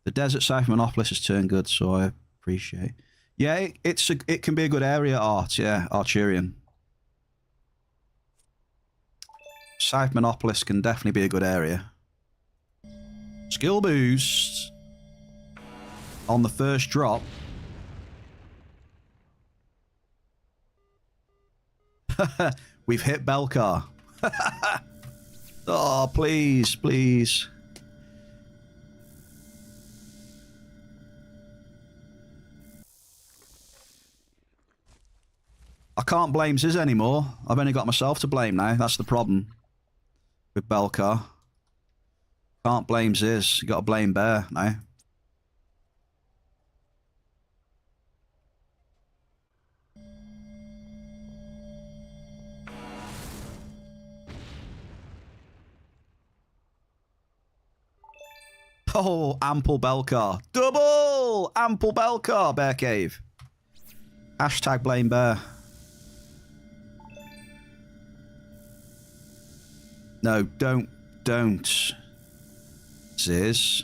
The desert south Monopolis has turned good, so I appreciate. Yeah, it can be a good area, Art. Yeah, Archerian. South Monopolis can definitely be a good area. Skill boost on the first drop. We've hit Belcar. Oh, please, please. I can't blame Ziz anymore. I've only got myself to blame now. That's the problem with Belcar. Can't blame Ziz. You got to blame Bear now. Oh, ample Belcar. Double ample Belcar, Bear Cave. Hashtag blame Bear. No, don't. Ziz.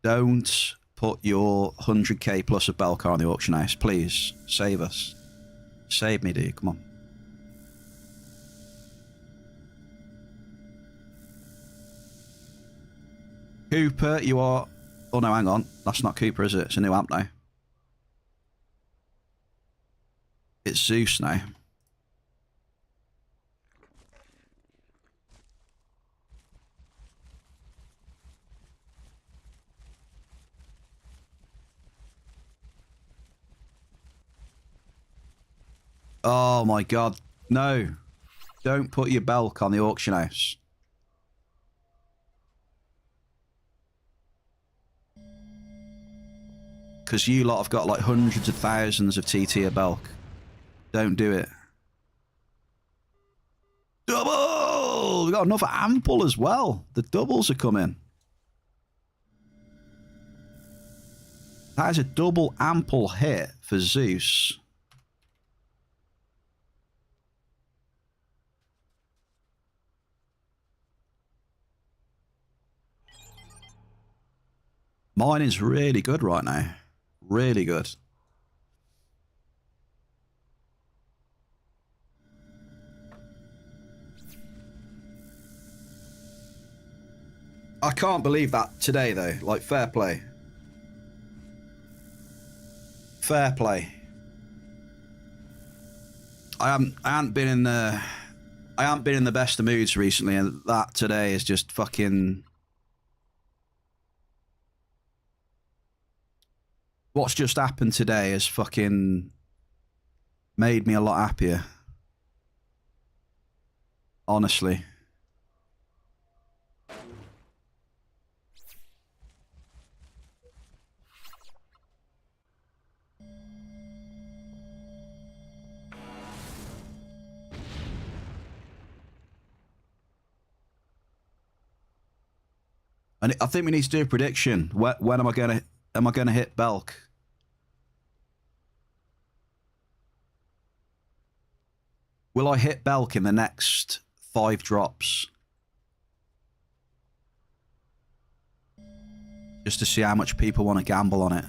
Don't put your 100k plus of Belcar on the auction house, please. Save us. Save me, dude. Come on. Cooper, you are... Oh, no, hang on. That's not Cooper, is it? It's a new amp now. It's Zeus now. Oh, my God. No. Don't put your bulk on the auction house. Because you lot have got like hundreds of thousands of TT a bulk. Don't do it. Double! We got another ample as well. The doubles are coming. That is a double ample hit for Zeus. Mining's really good right now. Really good. I can't believe that today, though. Like, fair play. Fair play. I haven't been in the best of moods recently, and that today is just fucking. What's just happened today has fucking made me a lot happier. Honestly. And I think we need to do a prediction. When am I gonna hit Belk? Will I hit Belk in the next 5 drops? Just to see how much people want to gamble on it.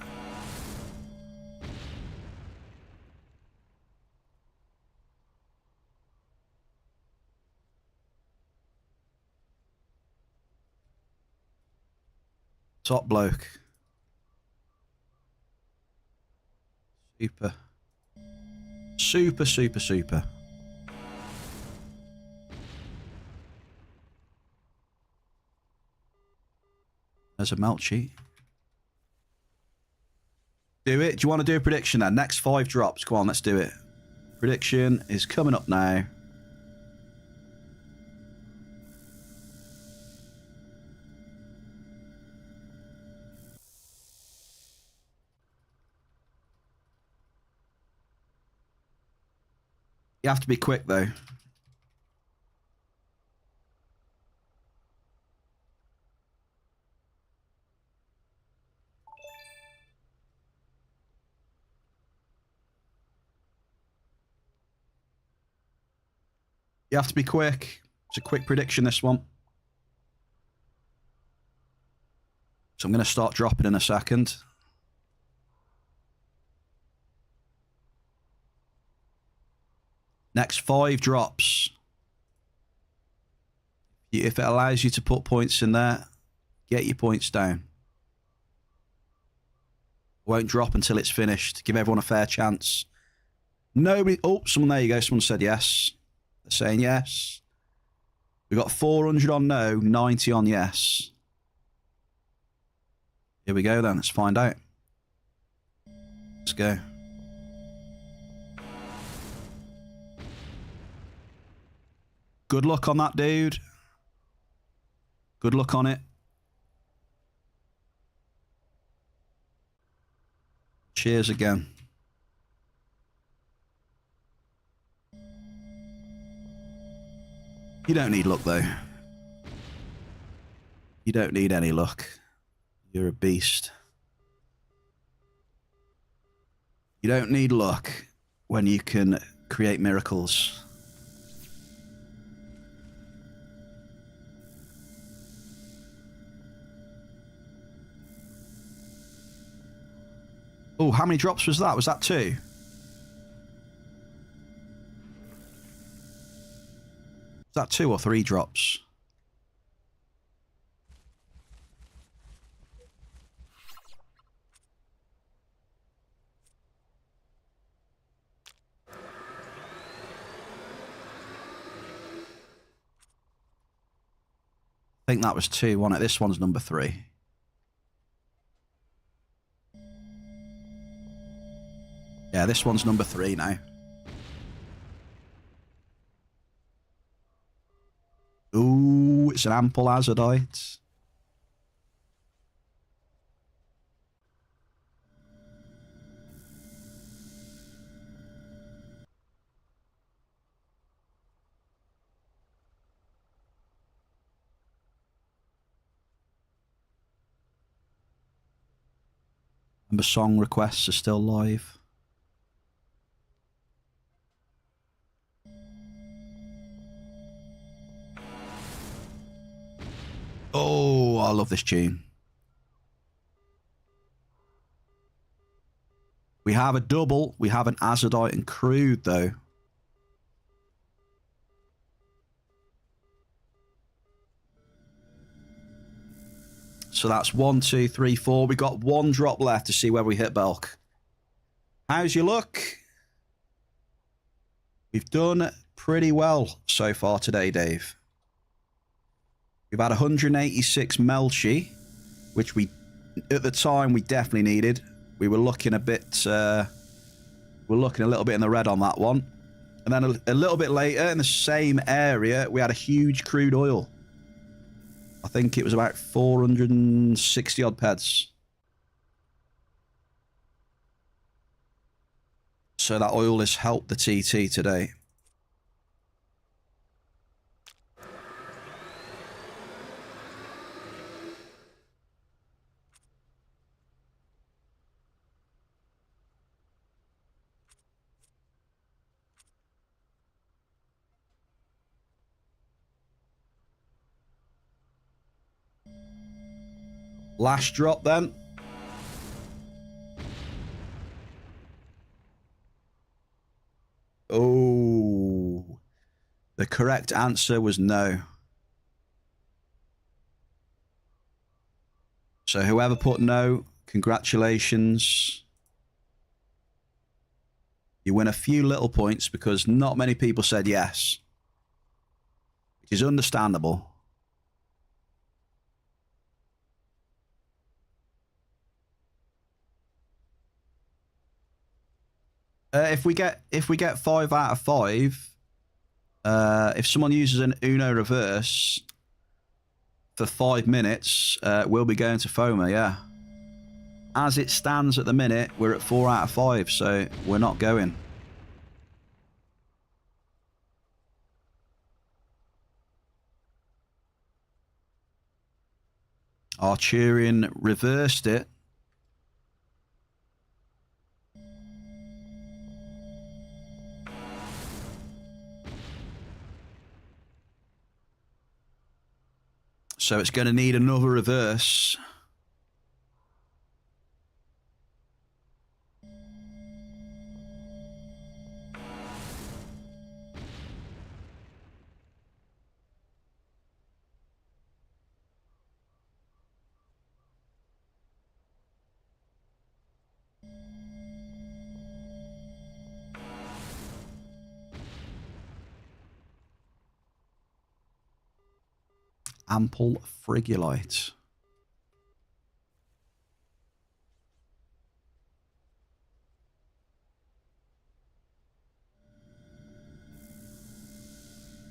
Top bloke. Super. Super, super, super. There's a melt sheet. Do it. Do you want to do a prediction then? Next 5 drops. Come on, let's do it. Prediction is coming up now. You have to be quick, though. You have to be quick. It's a quick prediction, this one. So I'm going to start dropping in a second. Next 5 drops. If it allows you to put points in there, get your points down. Won't drop until it's finished. Give everyone a fair chance. Nobody... Oh, someone, there you go. Someone said yes. They're saying yes. We got 400 on no, 90 on yes. Here we go then. Let's find out. Let's go. Good luck on that, dude. Good luck on it. Cheers again. You don't need luck, though. You don't need any luck. You're a beast. You don't need luck when you can create miracles. Oh, how many drops was that? Was that 2? Was that 2 or 3 drops? I think that was 2, wasn't it? This one's number 3. Yeah, this one's number 3 now. it's an ample azurite. Remember, song requests are still live. Oh, I love this tune. We have a double. We have an azurite and crude, though. So that's 1, 2, 3, 4. We got one drop left to see where we hit Belk. How's your luck? We've done pretty well so far today, Dave. We've had 186 Melchi, which we, at the time, we definitely needed. We were looking a bit, we're looking a little bit in the red on that one. And then a little bit later, in the same area, we had a huge crude oil. I think it was about 460 odd peds. So that oil has helped the TT today. Last drop then. Oh, the correct answer was no. So whoever put no, congratulations. You win a few little points because not many people said yes, which is understandable. If we get 5 out of 5, if someone uses an Uno reverse for 5 minutes, we'll be going to FOMA, yeah. As it stands at the minute, we're at 4 out of 5, so we're not going. Arturian reversed it. So it's going to need another reverse. Ample frigulite.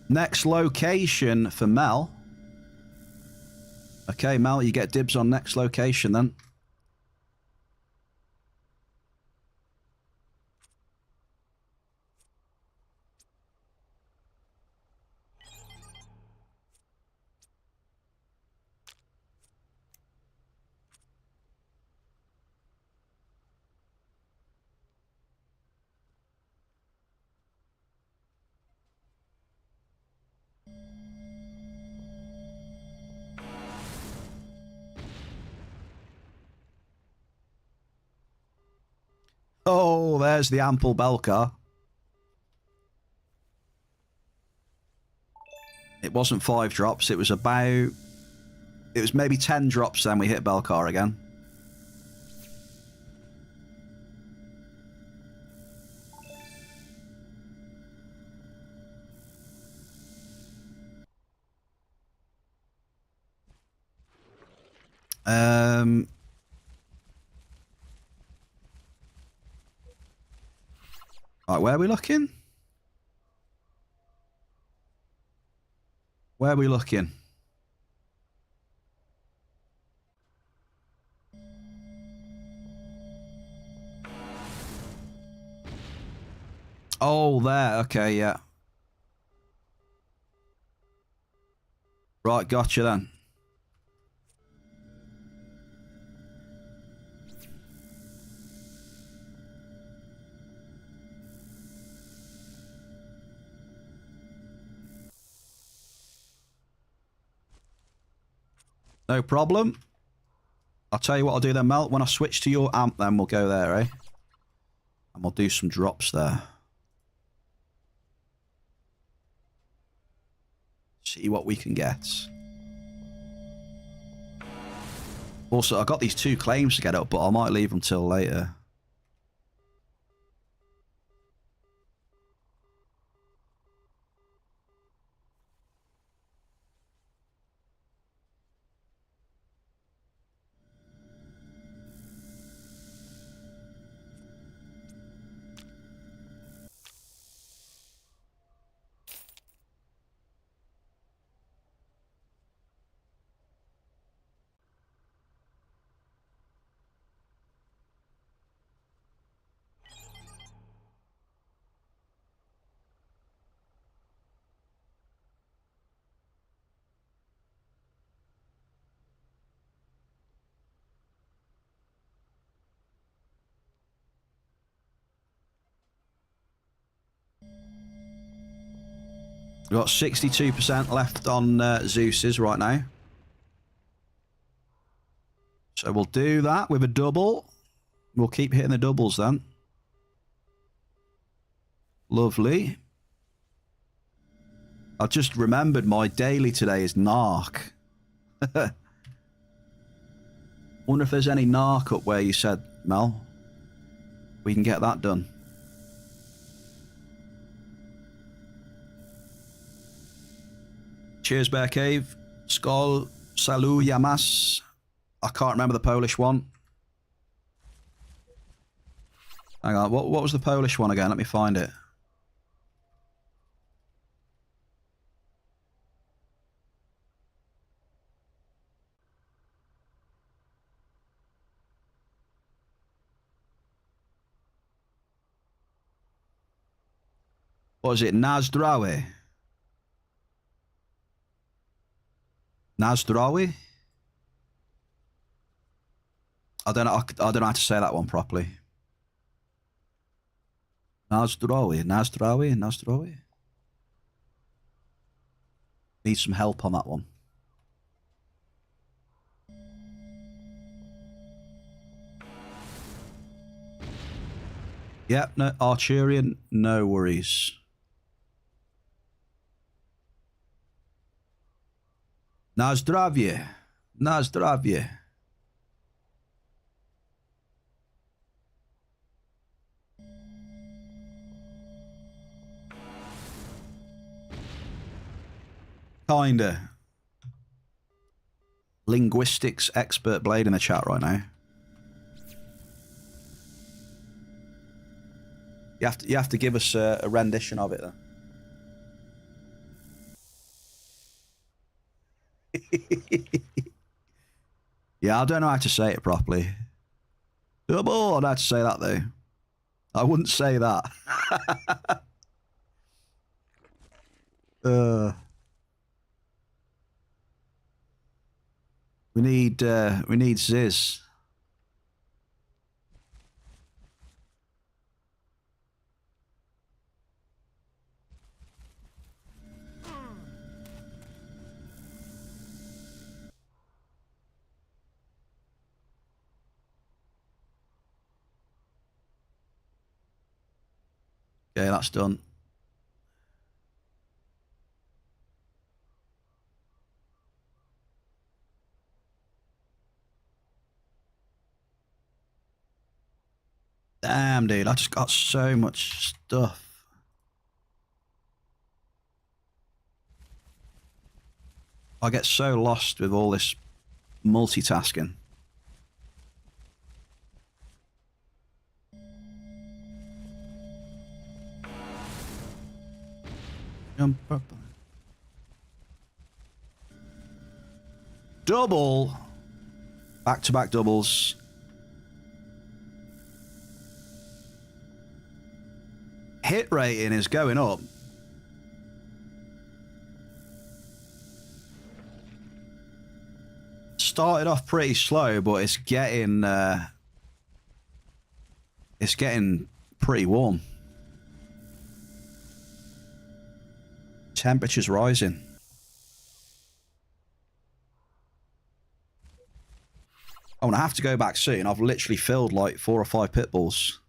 Next location for Mel. Okay, Mel, you get dibs on next location then. Oh, there's the ample Belcar. It wasn't 5 drops. It was about... It was maybe 10 drops, then we hit Belcar again. Right, where are we looking? Where are we looking? Oh, there. Okay, yeah. Right, gotcha then. No problem. I'll tell you what I'll do then, Mel. When I switch to your amp, then we'll go there, eh? And we'll do some drops there. See what we can get. Also, I got these 2 claims to get up, but I might leave them till later. We've got 62% left on Zeus's right now. So we'll do that with a double. We'll keep hitting the doubles then. Lovely. I just remembered my daily today is Narc. Wonder if there's any Narc up where you said, Mel. We can get that done. Cheers, Bear Cave. Skol, salut, yamas. I can't remember the Polish one. Hang on, what was the Polish one again? Let me find it. What was it? Nazdrawi? Nazdrawi? I don't know how to say that one properly. Nazdrawi. Need some help on that one. Yep, no, Archerian, no worries. Nazdravye. Kinda. Linguistics expert Blade in the chat right now. You have to give us a rendition of it then. Yeah, I don't know how to say it properly. Oh, I don't know how to say that though. I wouldn't say that. We need Ziz. Okay, that's done. Damn, dude, I just got so much stuff. I get so lost with all this multitasking. Jump up. Double. Back-to-back doubles. hit rating is going up. Started off pretty slow, but it's getting pretty warm. Temperature's rising. Oh, and I have to go back soon. I've literally filled like 4 or 5 pit bulls.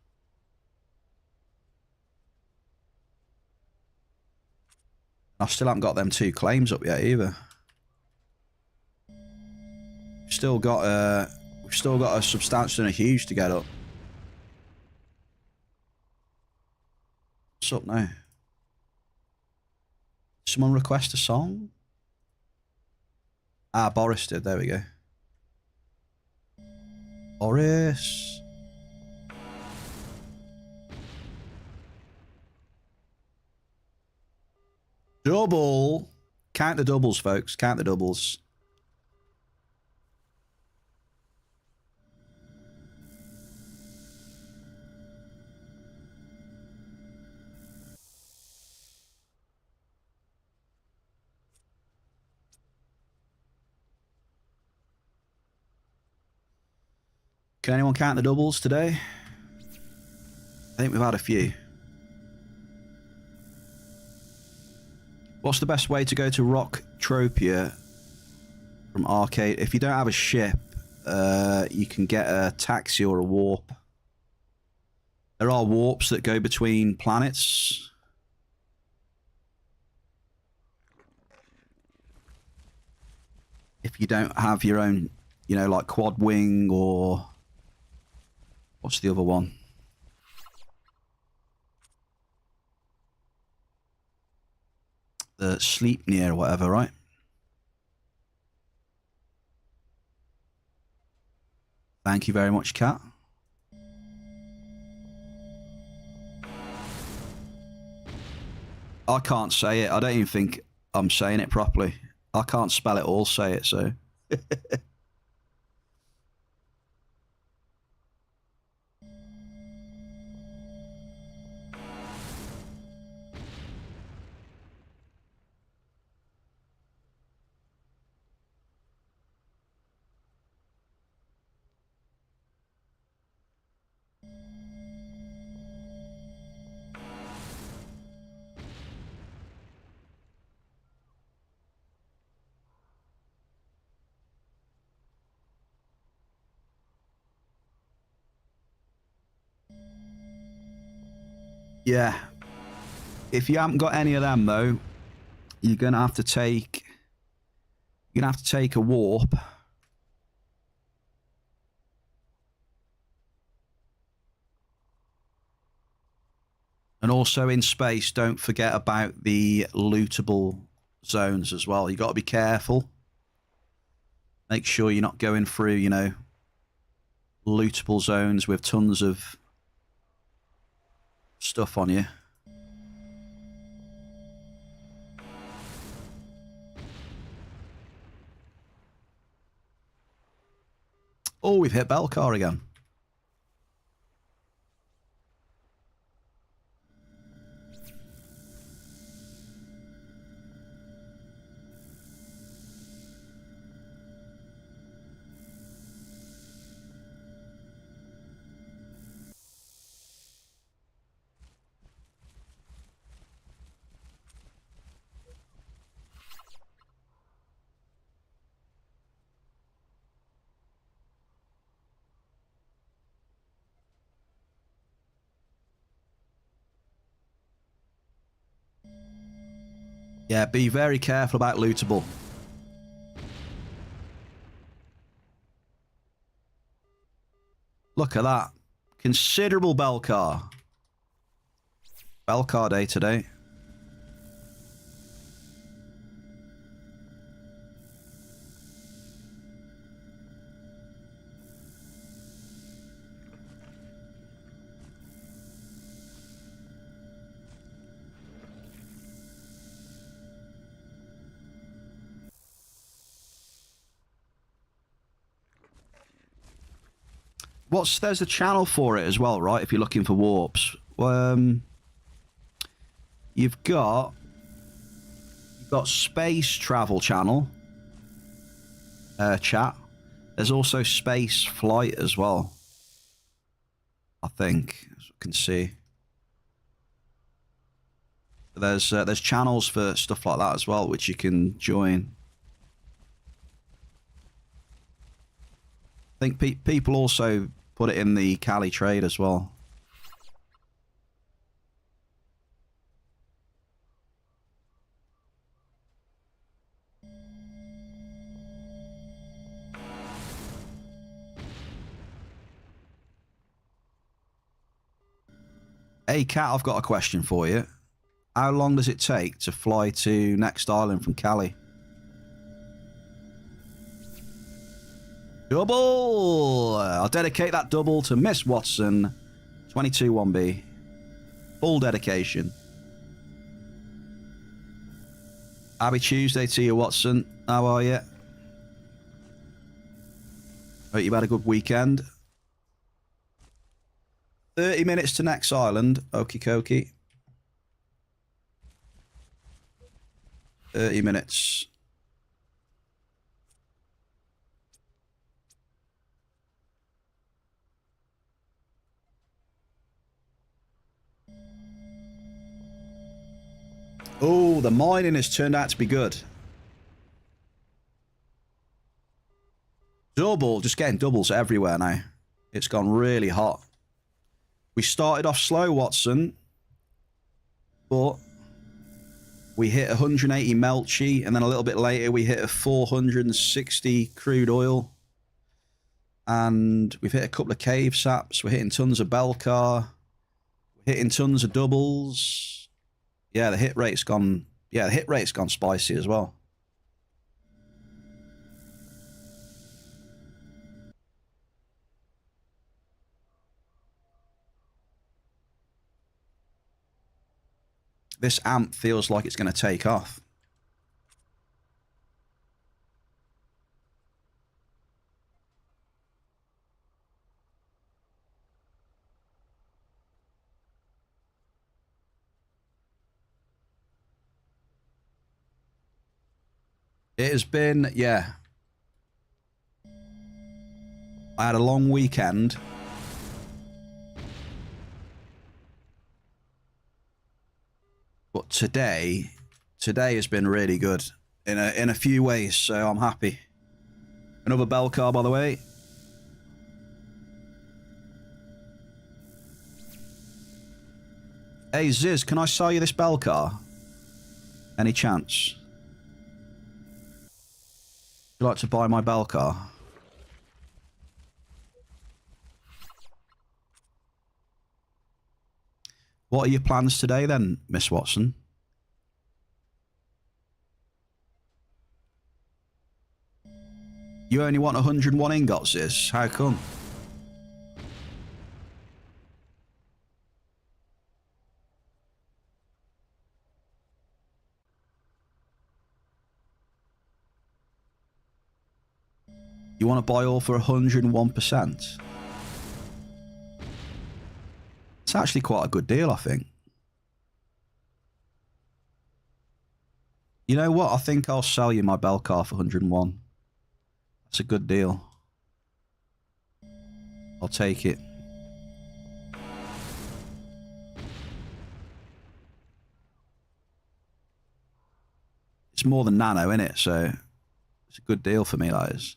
I still haven't got them 2 claims up yet either. We've still got a substantial and a huge to get up. What's up now? Someone request a song? Ah, Boris did. There we go. Boris. Double. Count the doubles, folks. Count the doubles. Can anyone count the doubles today? I think we've had a few. What's the best way to go to Entropia from arcade? If you don't have a ship, you can get a taxi or a warp. There are warps that go between planets. If you don't have your own, you know, like quad wing or... What's the other one? The sleep near or whatever, right? Thank you very much, Kat. I can't say it. I don't even think I'm saying it properly. I can't spell it or say it, so... Yeah. If you haven't got any of them though, you're gonna have to take a warp. And also in space, don't forget about the lootable zones as well. You got to be careful. Make sure you're not going through, you know, lootable zones with tons of stuff on you. Oh, we've hit Belcar again. Yeah, be very careful about lootable. Look at that. Considerable Belcar. Belcar day today. There's a channel for it as well, right? If you're looking for warps. you've got space travel channel chat. There's also space flight as well, I think, as you can see. There's channels for stuff like that as well, which you can join. I think people also put it in the Cali trade as well. Hey, Kat, I've got a question for you. How long does it take to fly to next island from Cali? Double! I'll dedicate that double to Miss Watson, 22-1B. Full dedication. Happy Tuesday to you, Watson. How are you? Hope you've had a good weekend. 30 minutes to next island. Okie dokie. 30 minutes. Oh, the mining has turned out to be good. Double, just getting doubles everywhere now. It's gone really hot. We started off slow, Watson, but we hit 180 Melchi, and then a little bit later we hit a 460 crude oil. And we've hit a couple of cave saps. We're hitting tons of Belcar. We're hitting tons of doubles. Yeah, the hit rate's gone. Yeah, the hit rate's gone spicy as well. This amp feels like it's going to take off. It has been, yeah. I had a long weekend. But today has been really good in a few ways, so I'm happy. Another Belcar, by the way. Hey Ziz, can I sell you this Belcar? Any chance? Would you like to buy my Belcar? What are your plans today then, Miss Watson? You only want 101 ingots, Ziz? How come? You want to buy all for 101%? It's actually quite a good deal, I think. You know what? I think I'll sell you my Belcar for 101. That's a good deal. I'll take it. It's more than nano, isn't it? So it's a good deal for me, that is.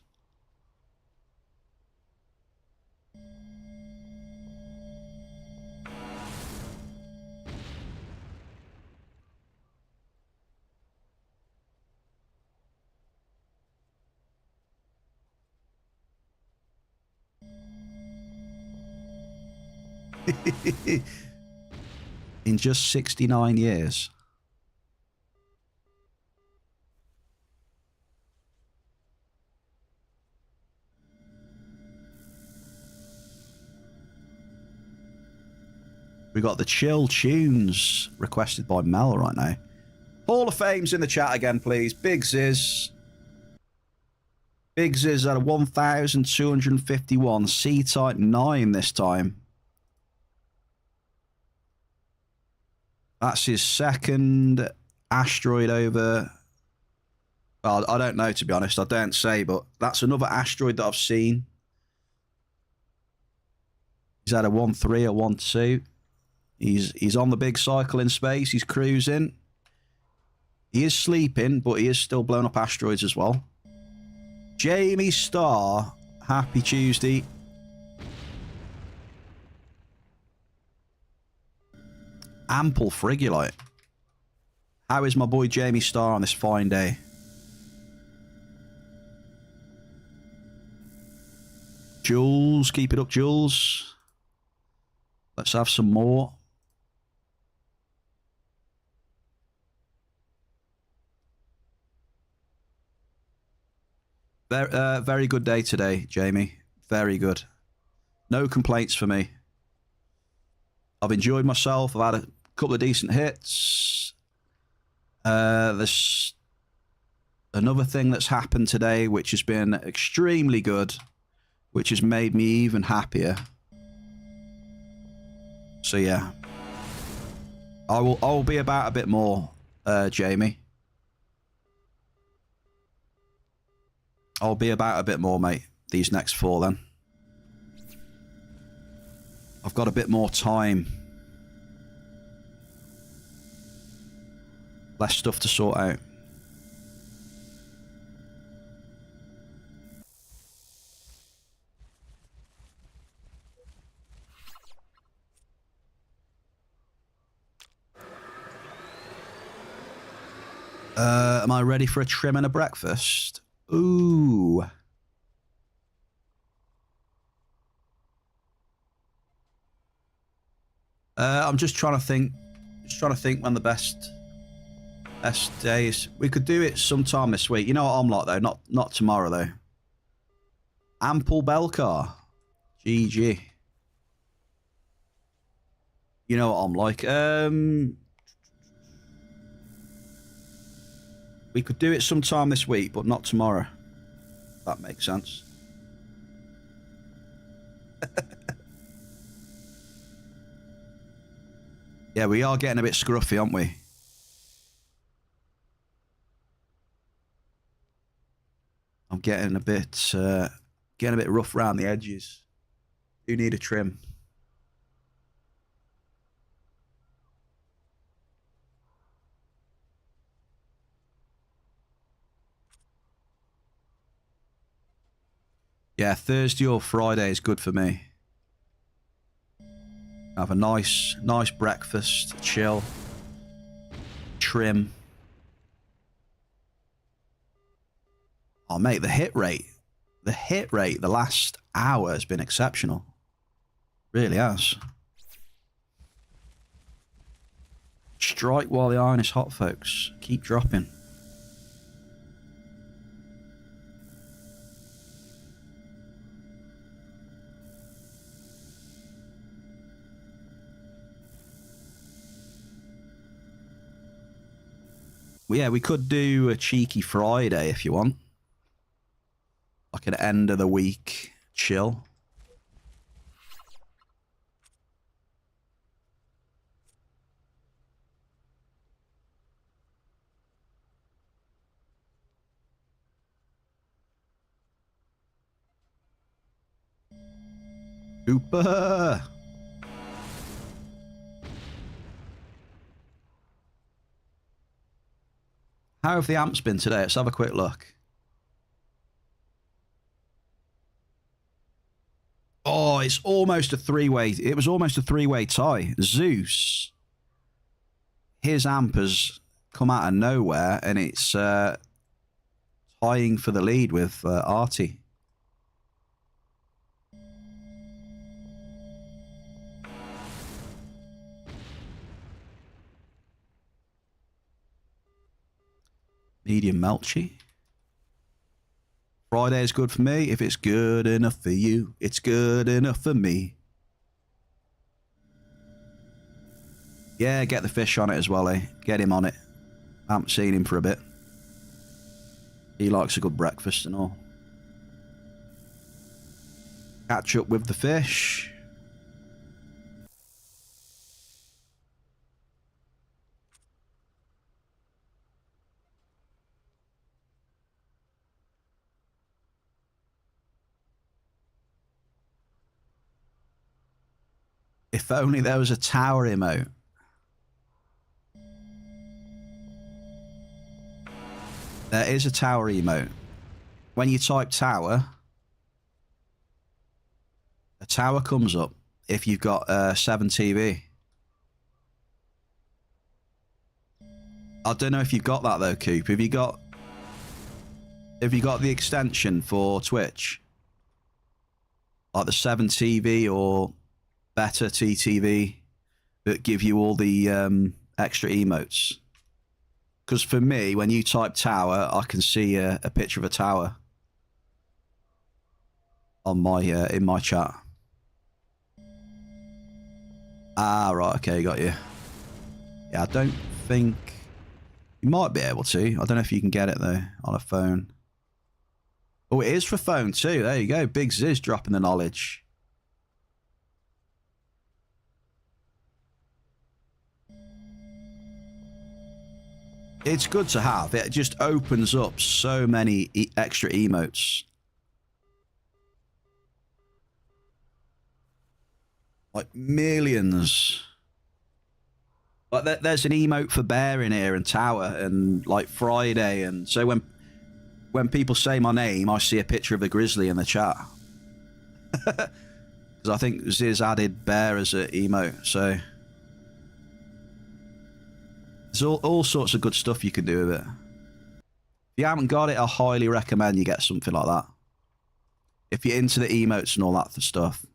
In just 69 years. We got the chill tunes requested by Mel right now. Hall of Fame's in the chat again, please. Big Ziz. Big Ziz at a 1,251. C-Type 9 this time. That's his second asteroid over. Well, I don't know, to be honest. I don't say, but that's another asteroid that I've seen. He's had a 1-3, a 1-2. He's on the big cycle in space. He's cruising. He is sleeping, but he is still blowing up asteroids as well. Jamie Starr, happy Tuesday. Ample frigolite. How is my boy Jamie Starr on this fine day? Jules, keep it up, Jules. Let's have some more. Very good day today, Jamie. Very good. No complaints for me. I've enjoyed myself. I've had a couple of decent hits. There's another thing that's happened today which has been extremely good, which has made me even happier. So yeah, I'll be about a bit more, Jamie. I'll be about a bit more, mate, these next 4 then. I've got a bit more time. Less stuff to sort out. Am I ready for a trim and a breakfast? Ooh. I'm just trying to think. When the best days. We could do it sometime this week. You know what I'm like though. Not tomorrow though. Ample bell car. GG. You know what I'm like. We could do it sometime this week, but not tomorrow. That makes sense. Yeah, we are getting a bit scruffy, aren't we? I'm getting a bit rough around the edges. Do need a trim. Yeah, Thursday or Friday is good for me. Have a nice breakfast, chill, trim. Oh, mate, the hit rate the last hour has been exceptional. Really has. Strike while the iron is hot, folks. Keep dropping. Yeah, we could do a cheeky Friday if you want. Like an end of the week chill. Super! How have the amps been today? Let's have a quick look. Oh, it's almost a 3-way. It was almost a 3-way tie. Zeus. His amp has come out of nowhere, and it's tying for the lead with Artie. Medium Melchi. Friday is good for me. If it's good enough for you, it's good enough for me. Yeah, get the fish on it as well, eh? Get him on it. I haven't seen him for a bit. He likes a good breakfast and all. Catch up with the fish. If only there was a tower emote. There is a tower emote. When you type tower, a tower comes up if you've got 7TV. I don't know if you've got that though, Coop. Have you got the extension for Twitch? Like the 7TV or better TTV that give you all the extra emotes? Because for me, when you type tower, I can see a picture of a tower on my in my chat. Ah, right, okay, got you. Yeah, I don't think you might be able to. I don't know if you can get it though on a phone. Oh, it is for phone too. There you go. Big Ziz dropping the knowledge. It's good to have. It just opens up so many extra emotes. Like millions. Like there's an emote for bear in here and tower and like Friday. And so when people say my name, I see a picture of a grizzly in the chat. Because I think Ziz added bear as an emote. So there's all sorts of good stuff you can do with it. If you haven't got it, I highly recommend you get something like that. If you're into the emotes and all that stuff.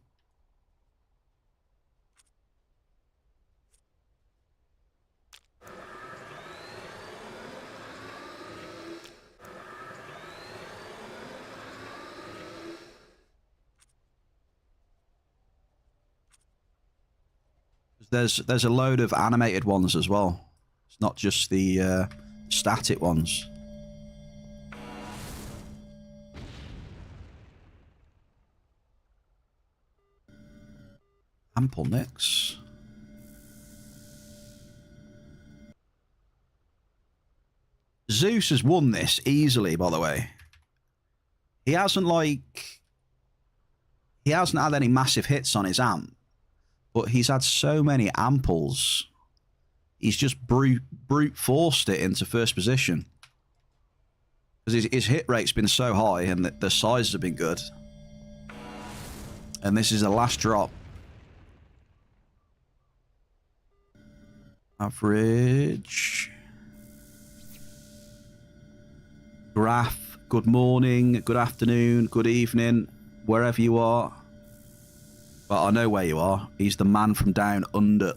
There's a load of animated ones as well. It's not just the static ones. Ample Nix. Zeus has won this easily, by the way. He hasn't had any massive hits on his amp, but he's had so many amples. He's just brute forced it into first position. Because his hit rate's been so high and the sizes have been good. And this is the last drop. Average. Graph, good morning, good afternoon, good evening, wherever you are. But I know where you are. He's the man from down under.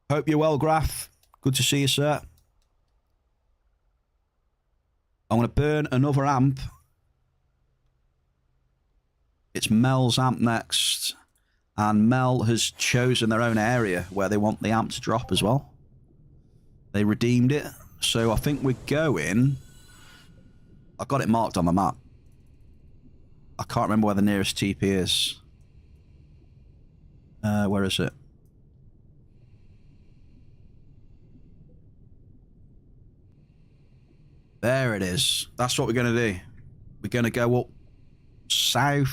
Hope you're well, Graph. Good to see you, sir. I'm going to burn another amp. It's Mel's amp next. And Mel has chosen their own area where they want the amp to drop as well. They redeemed it. So I think we're going... I got it marked on the map. I can't remember where the nearest TP is. Where is it? There it is. That's what we're going to do. We're going to go up southeast,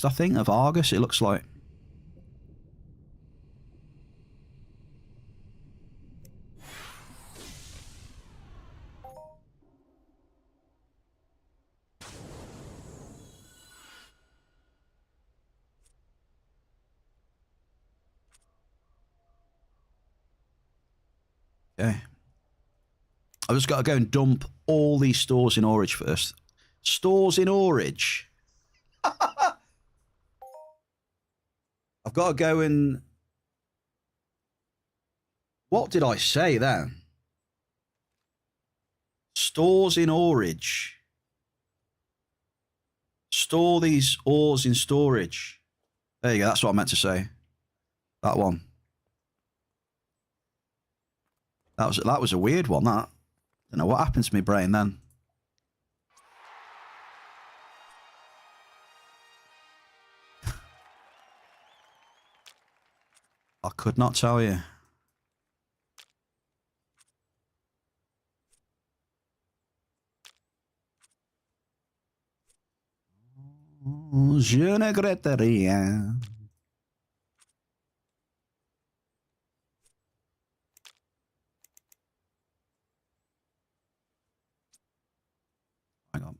I think, of Argus, it looks like. Okay. I've just got to go and dump all these stores in Orage first. Stores in Orage? I've got to go and... What did I say then? Stores in Orage. Store these ores in storage. There you go, that's what I meant to say. That one. That was a weird one, that. Don't know what happened to my brain then. I could not tell you. Je ne regrette rien. Hang on.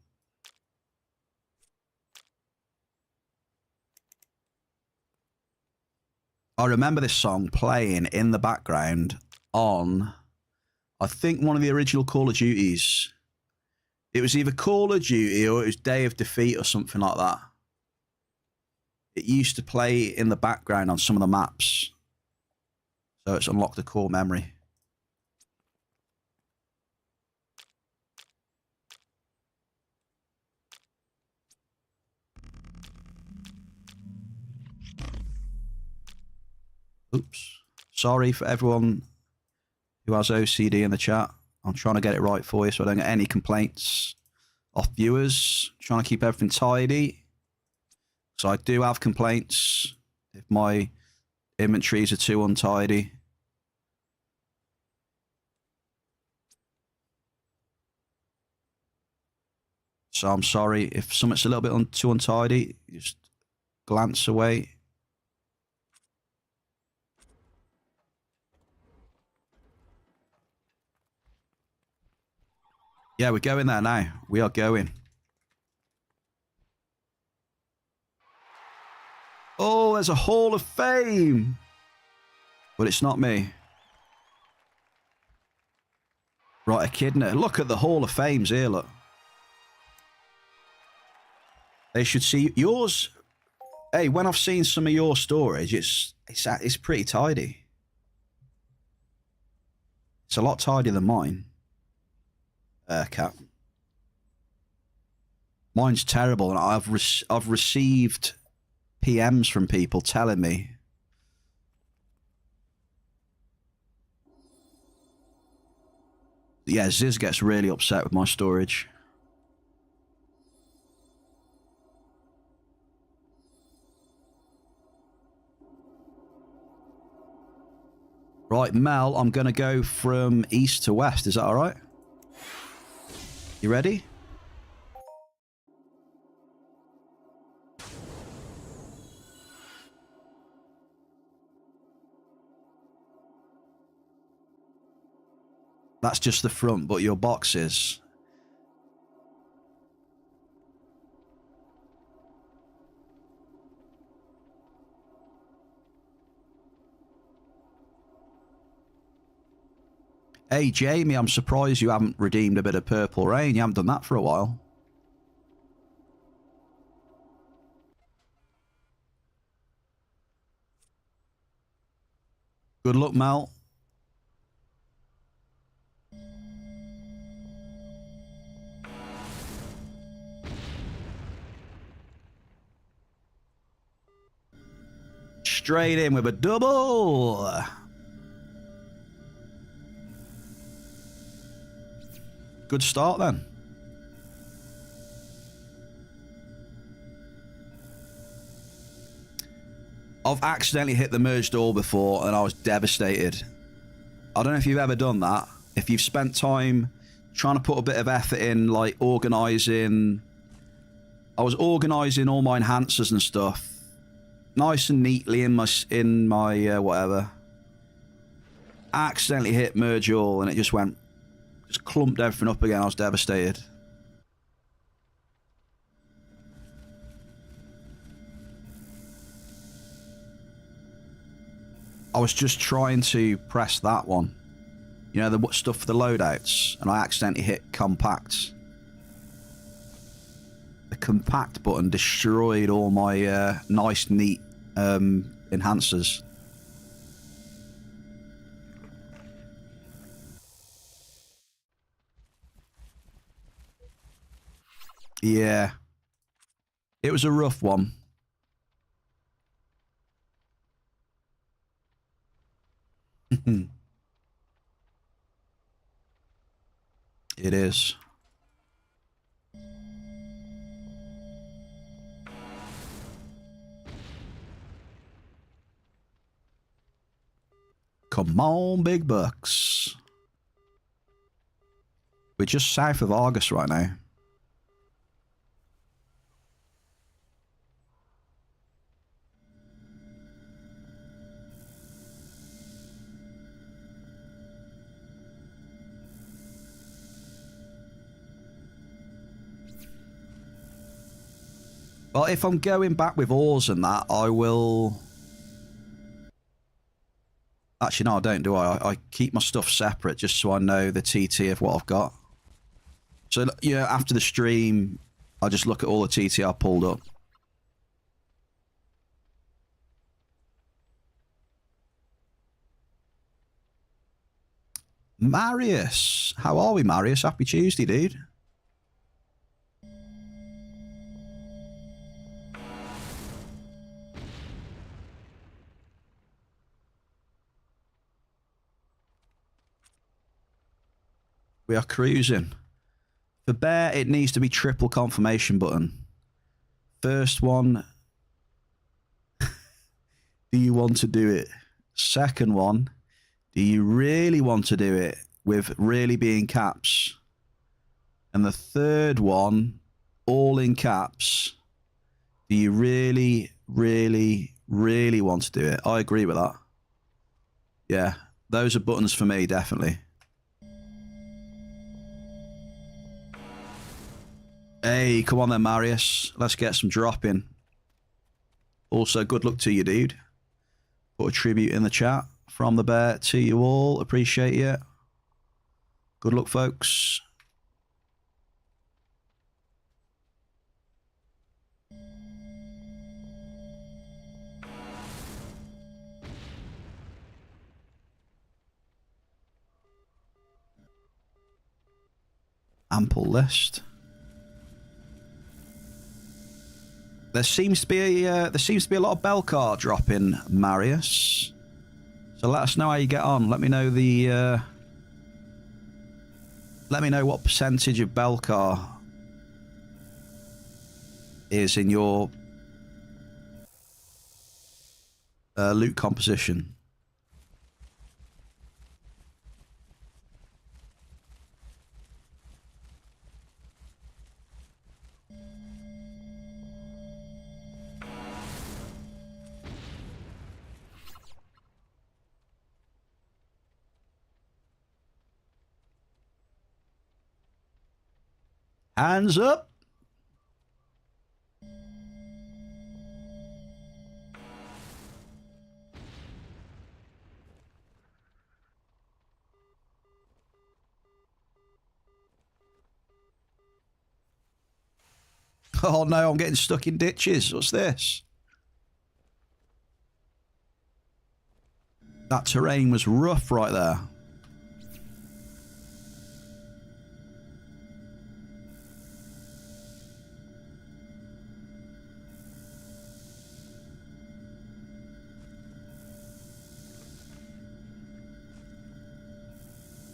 I remember this song playing in the background on, I think, one of the original Call of Duties. It was either Call of Duty or it was Day of Defeat or something like that. It used to play in the background on some of the maps. So it's unlocked a core memory. Oops. Sorry for everyone who has OCD in the chat. I'm trying to get it right for you so I don't get any complaints off viewers. I'm trying to keep everything tidy. So I do have complaints if my inventories are too untidy. So I'm sorry if something's a little bit too untidy. Just glance away. Yeah, we're going there now. We are going. Oh, there's a Hall of Fame. But it's not me. Right, Echidna. Look at the Hall of Fames here, look. They should see yours. Hey, when I've seen some of your storage, it's pretty tidy. It's a lot tidier than mine. Cat. Mine's terrible, and I've received PMs from people telling me. Yeah, Ziz gets really upset with my storage. Right, Mel, I'm going to go from east to west. Is that all right? You ready? That's just the front, but your boxes. Hey, Jamie, I'm surprised you haven't redeemed a bit of Purple Rain. You haven't done that for a while. Good luck, Mel. Straight in with a double. Good start then. I've accidentally hit the merged all before and I was devastated. I don't know if you've ever done that. If you've spent time trying to put a bit of effort in, like organising. I was organising all my enhancers and stuff nice and neatly in my whatever. I accidentally hit merge all and it just clumped everything up again. I was devastated. I was just trying to press that one. You know, the stuff for the loadouts, and I accidentally hit compact. The compact button destroyed all my nice, neat enhancers. Yeah. It was a rough one. It is. Come on, big bucks. We're just south of Argus right now. Well, if I'm going back with ores and that, I will... Actually, no, I don't, do I? I keep my stuff separate just so I know the TT of what I've got. So, yeah, after the stream, I just look at all the TT I pulled up. Marius! How are we, Marius? Happy Tuesday, dude. We are cruising. For bear, it needs to be triple confirmation button. First one, do you want to do it? Second one, do you really want to do it? With really being caps. And the third one, all in caps. Do you really, really, really want to do it? I agree with that. Yeah, those are buttons for me, definitely. Hey, come on then, Marius. Let's get some drop in. Also, good luck to you, dude. Put a tribute in the chat from the bear to you all. Appreciate you. Good luck, folks. Ample list. There seems to be a lot of Belcar dropping, Marius. So let us know how you get on. Let me know the let me know what percentage of Belcar is in your loot composition. Hands up. Oh no, I'm getting stuck in ditches. What's this? That terrain was rough right there.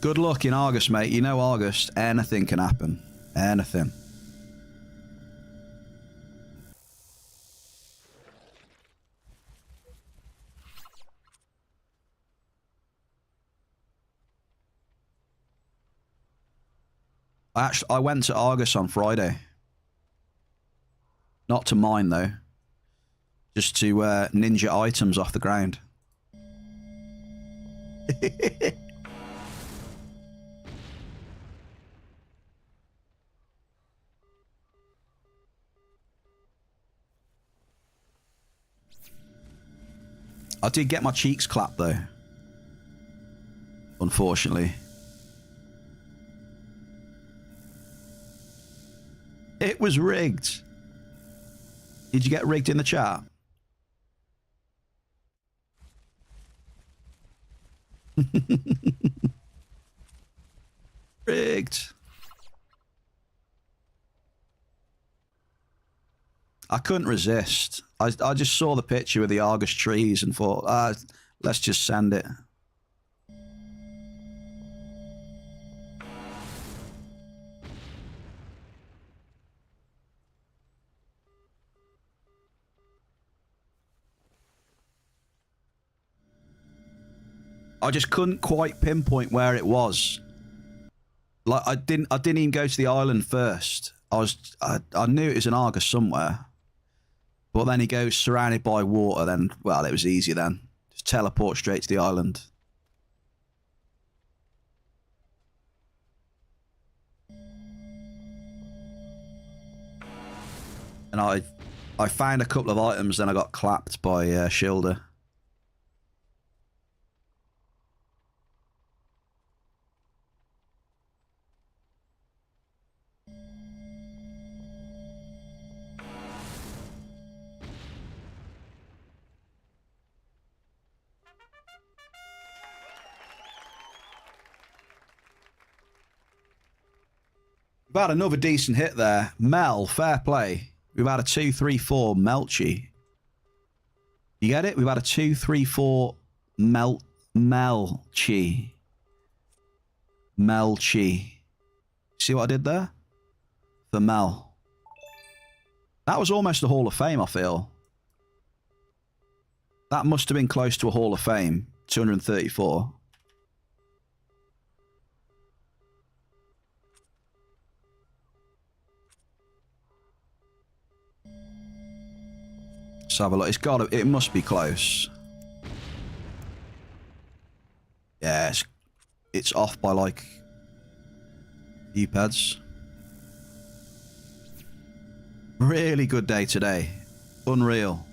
Good luck in August, mate. You know August, anything can happen. Anything. I went to Argus on Friday. Not to mine, though. Just to ninja items off the ground. I did get my cheeks clapped, though. Unfortunately. It was rigged. Did you get rigged in the chat? Rigged. I couldn't resist. I just saw the picture with the Argus trees and thought, let's just send it. I just couldn't quite pinpoint where it was. Like I didn't even go to the island first. I knew it was in Argus somewhere. But then he goes surrounded by water, then well, it was easy then. Just teleport straight to the island. And I found a couple of items, then I got clapped by Shilder. We've had another decent hit there. Mel, fair play. We've had a 2-3-4 Melchi. You get it? We've had a 2-3-4 Melchi. Melchi. See what I did there? For Mel. That was almost a Hall of Fame, I feel. That must have been close to a Hall of Fame. 234. Let's have a look. It must be close. Yeah, it's off by like a few pads. Really good day today. Unreal.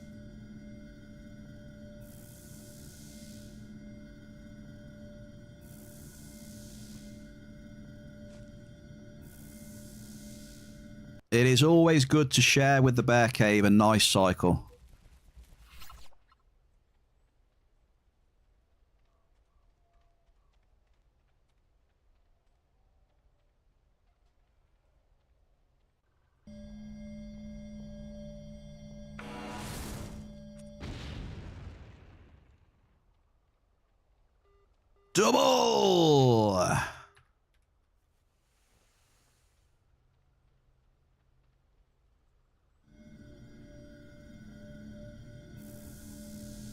It is always good to share with the Bear Cave a nice cycle. Double!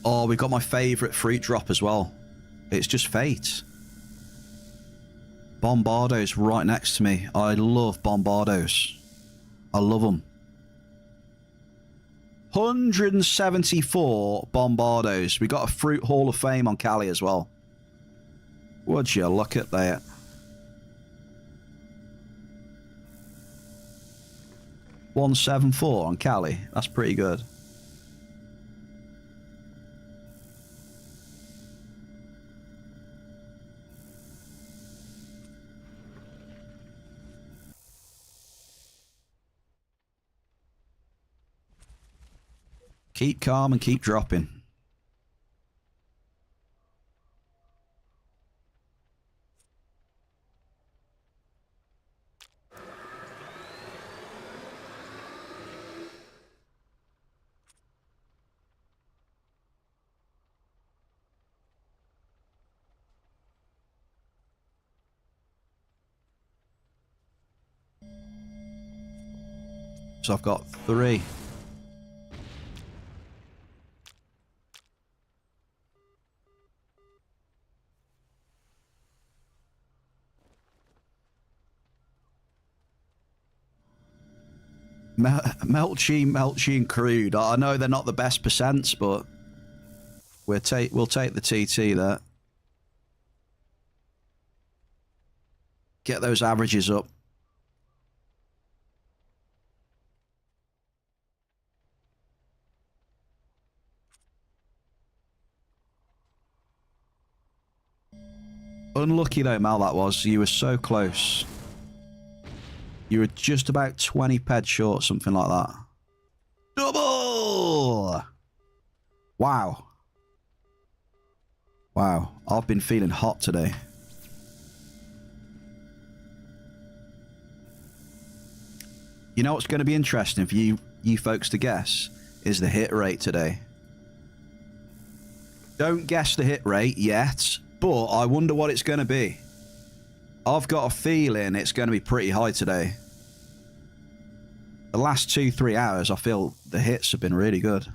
Oh, we got my favourite fruit drop as well. It's just fate. Bombardo's right next to me. I love Bombardos. I love them. 174 Bombardos. We got a Fruit Hall of Fame on Cali as well. Would you look at that? $174 on Cali. That's pretty good. Keep calm and keep dropping. So I've got 3. Melchi and Crude. I know they're not the best percents, but we'll take the TT there. Get those averages up. Unlucky though, Mal, that was. You were so close. You were just about 20 ped short, something like that. Double! Wow. Wow. I've been feeling hot today. You know what's going to be interesting for you folks to guess is the hit rate today. Don't guess the hit rate yet, but I wonder what it's going to be. I've got a feeling it's going to be pretty high today. The last 2-3 hours, I feel the hits have been really good.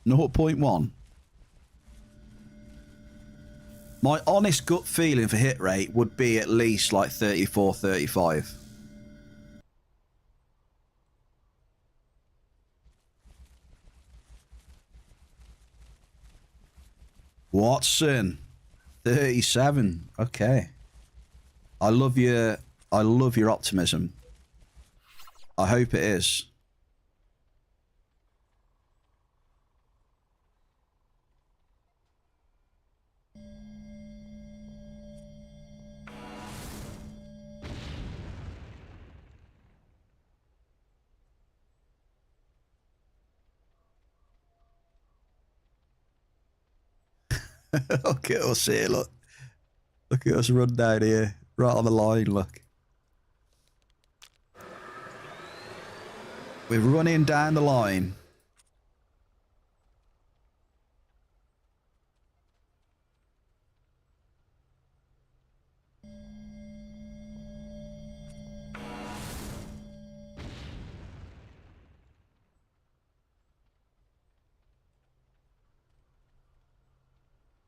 0.1. My honest gut feeling for hit rate would be at least like 34, 35. Watson, 37. Okay. I love your optimism. I hope it is. Look at us here, look. Look at us run down here. Right on the line, look. We're running down the line.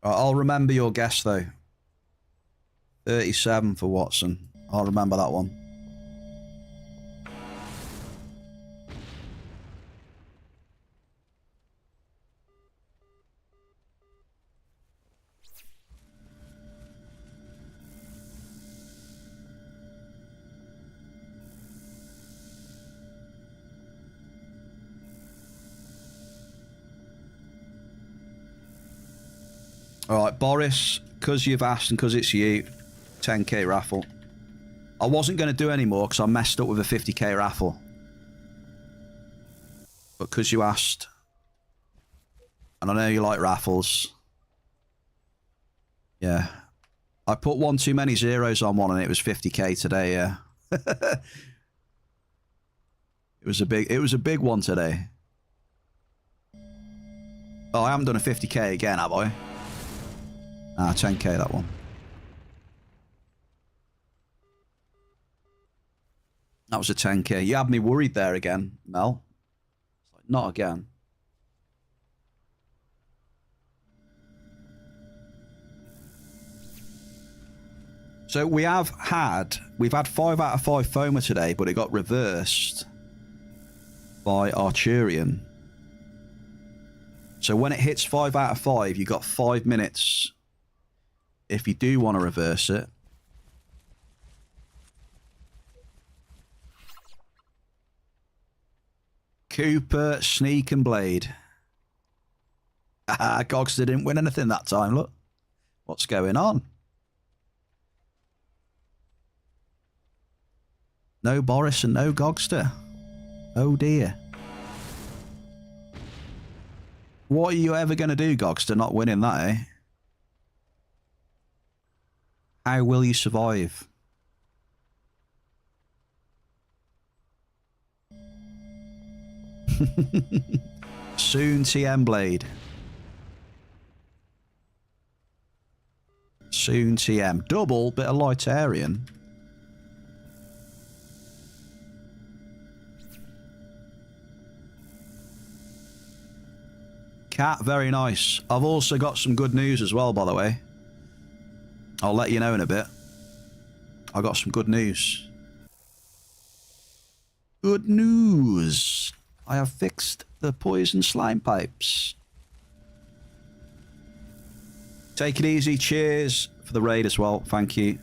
I'll remember your guess, though. 37 for Watson. I'll remember that one. All right, Boris, because you've asked and because it's you, 10k raffle. I wasn't going to do any more because I messed up with a 50k raffle. But because you asked, and I know you like raffles, yeah. I put one too many zeros on one and it was 50k today, yeah. It was a big one today. Oh, I haven't done a 50k again, have I? Ah, 10k that one. That was a 10k. You had me worried there again, Mel. It's like, not again. So we've had 5 out of 5 FOMA today, but it got reversed by Arturian. So when it hits 5 out of 5, you got 5 minutes if you do want to reverse it. Cooper, Sneak and Blade. Ah, Gogster didn't win anything that time, look. What's going on? No Boris and no Gogster. Oh dear. What are you ever going to do, Gogster, not winning that, eh? How will you survive? Soon TM Blade. Soon TM. Double bit of Lightarian. Cat, very nice. I've also got some good news as well, by the way. I'll let you know in a bit. I got some good news. Good news. I have fixed the poison slime pipes. Take it easy. Cheers for the raid as well. Thank you.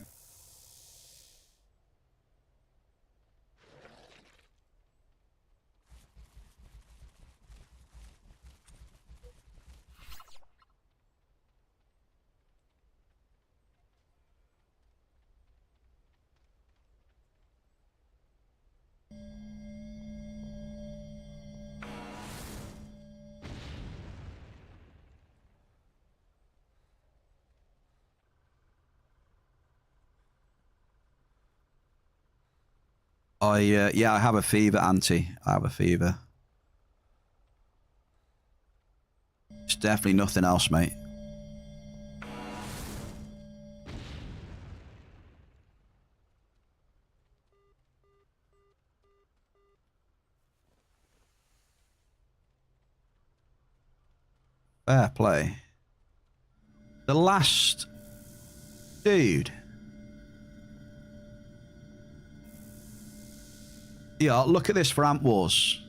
Yeah, I have a fever, Auntie. I have a fever. It's definitely nothing else, mate. Fair play. The last Dude. Yeah, look at this for Amp Wars.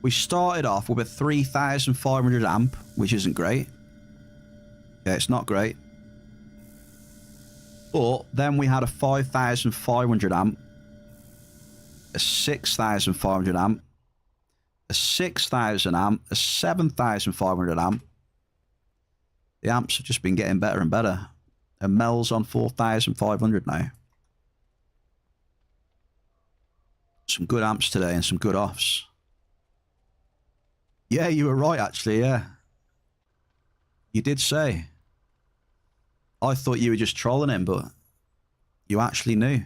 We started off with a 3,500 amp, which isn't great. Yeah, it's not great. But then we had a 5,500 amp, a 6,500 amp, a 6,000 amp, a 7,500 amp. The amps have just been getting better and better. And Mel's on 4,500 now. Some good amps today and some good offs. Yeah, you were right, actually, yeah. You did say. I thought you were just trolling him, but you actually knew.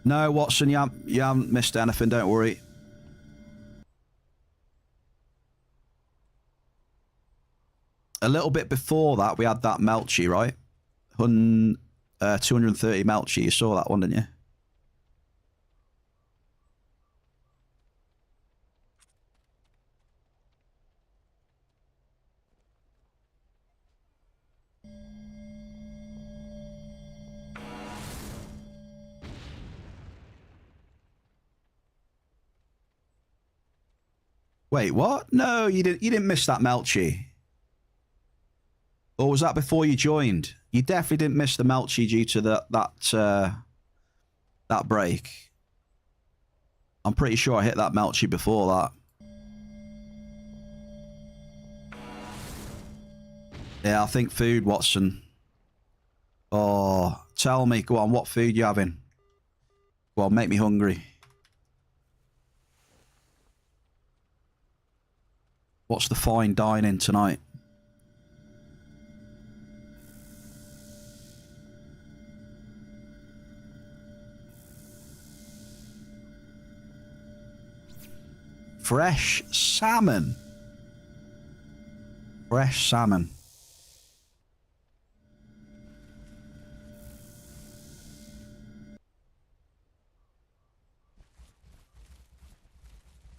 No, Watson, you haven't missed anything, don't worry. A little bit before that, we had that Melchi, right? 230 Melchi, you saw that one, didn't you? Wait, what? No, you didn't miss that Melchi. Or was that before you joined? You definitely didn't miss the Melchi due to that break. I'm pretty sure I hit that Melchi before that. Yeah, I think food, Watson. Oh, tell me, go on, what food you having? Go on, make me hungry. What's the fine dining tonight? Fresh salmon. Fresh salmon.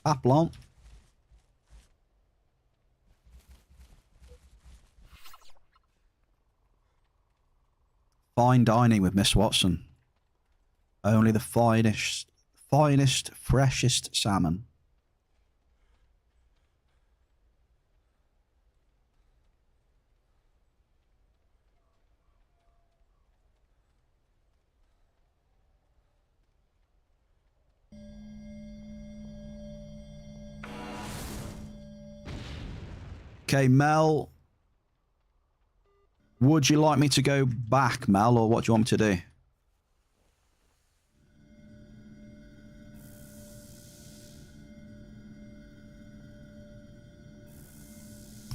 Aplon. Fine dining with Miss Watson. Only the finest, freshest salmon. Okay, Mel. Would you like me to go back, Mel, or what do you want me to do?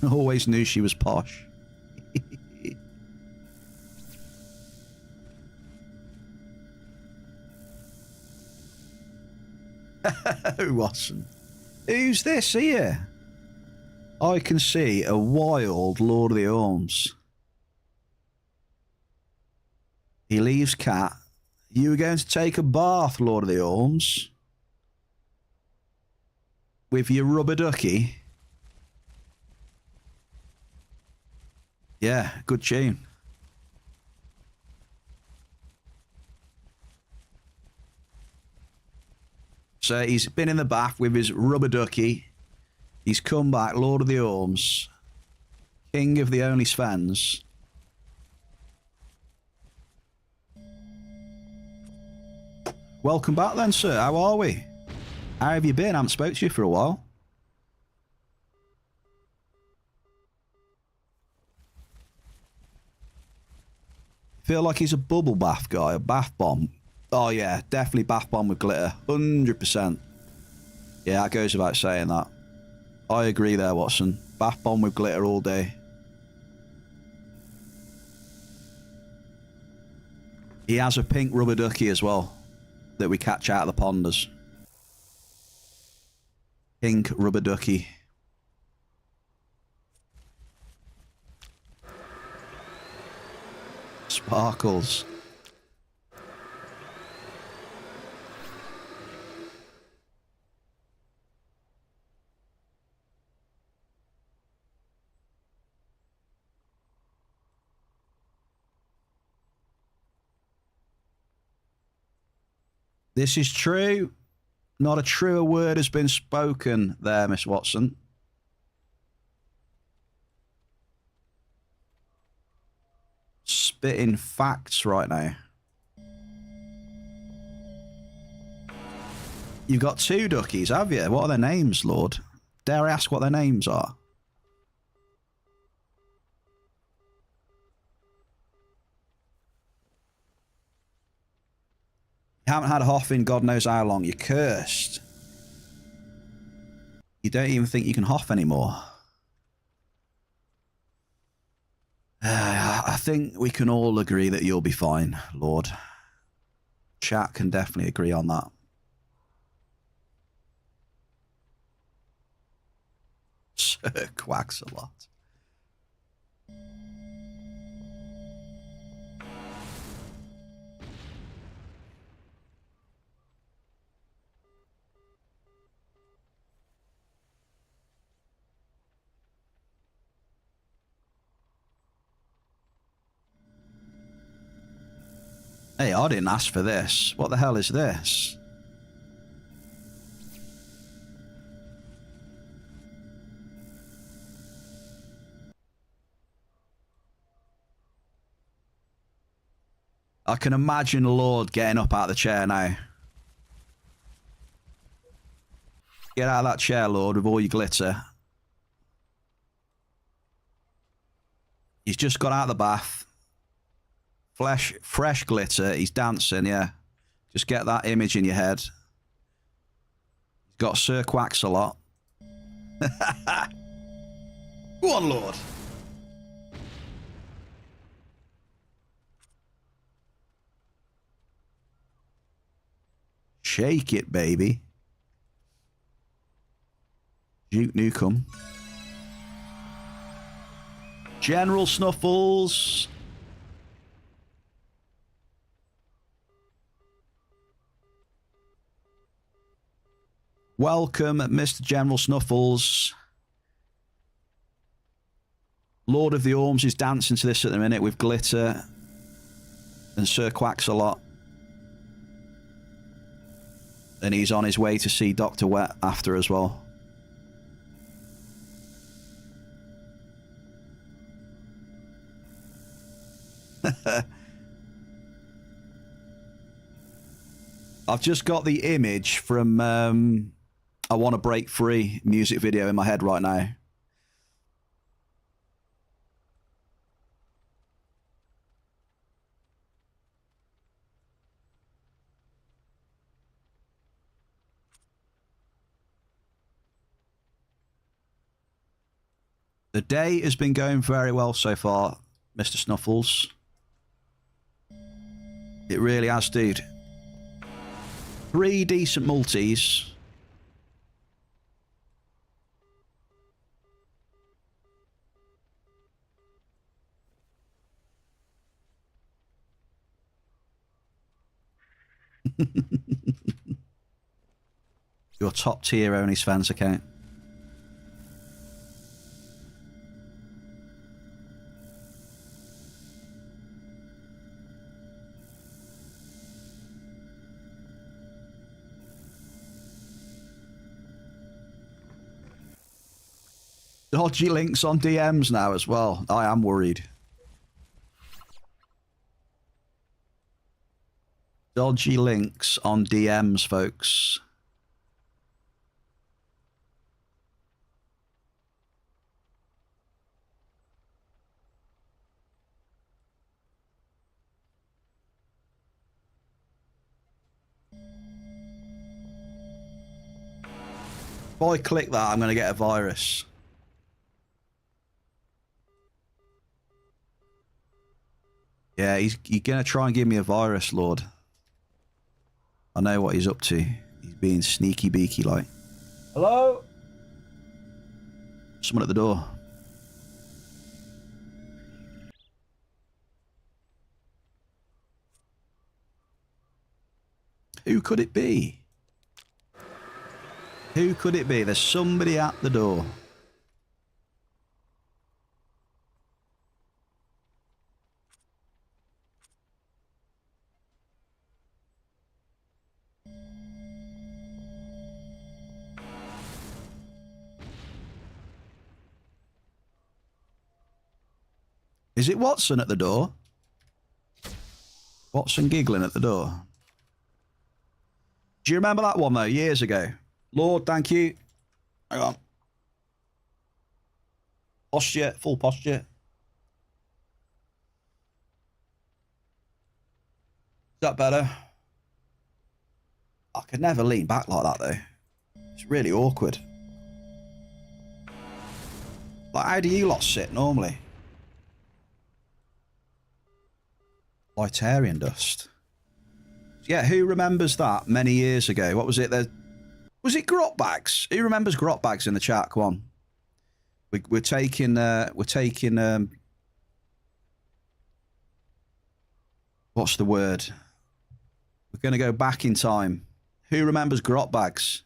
I always knew she was posh. Watson. Who's this here? I can see a wild Lord of the Orms. He leaves cat. You were going to take a bath, Lord of the Orms? With your rubber ducky? Yeah, good tune. So he's been in the bath with his rubber ducky. He's come back, Lord of the Orms. King of the only Svens. Welcome back then, sir. How are we? How have you been? I haven't spoke to you for a while. Feel like he's a bubble bath guy, a bath bomb. Oh yeah, definitely bath bomb with glitter. 100%. Yeah, that goes without saying that. I agree there, Watson. Bath bomb with glitter all day. He has a pink rubber ducky as well that we catch out of the ponders. Pink rubber ducky. Sparkles. This is true. Not a truer word has been spoken there, Miss Watson. Spitting facts right now. You've got two duckies, have you? What are their names, Lord? Dare I ask what their names are? You haven't had a Hoff in God knows how long. You're cursed. You don't even think you can Hoff anymore. I think we can all agree that you'll be fine, Lord. Chat can definitely agree on that. Sir quacks a lot. Hey, I didn't ask for this. What the hell is this? I can imagine Lord getting up out of the chair now. Get out of that chair, Lord, with all your glitter. He's just got out of the bath. Fresh glitter. He's dancing, yeah. Just get that image in your head. He's got Sir Quacks a lot. Go on, Lord. Shake it, baby. Duke Nukem. General Snuffles. Welcome, Mr. General Snuffles. Lord of the Orms is dancing to this at the minute with glitter. And Sir Quacks a lot. And he's on his way to see Dr. Wet after as well. I've just got the image from I Want to Break Free music video in my head right now. The day has been going very well so far, Mr. Snuffles. It really has, dude. 3 decent multis. Your top tier OnlyFans account. Dodgy links on DMs now as well. I am worried. Dodgy links on DMs, folks. If I click that, I'm going to get a virus. Yeah, he's going to try and give me a virus, Lord. I know what he's up to. He's being sneaky beaky like. Hello? Someone at the door. Who could it be? Who could it be? There's somebody at the door. Is it Watson at the door? Watson giggling at the door. Do you remember that one, though, years ago? Lord, thank you. Hang on. Posture, full posture. Is that better? I could never lean back like that, though. It's really awkward. Like, how do you lot sit normally? Lightarian dust. Yeah, who remembers that many years ago? What was it? Was it grot bags? Who remembers grot bags in the chat? Come on. We're taking what's the word? We're going to go back in time. Who remembers grot bags?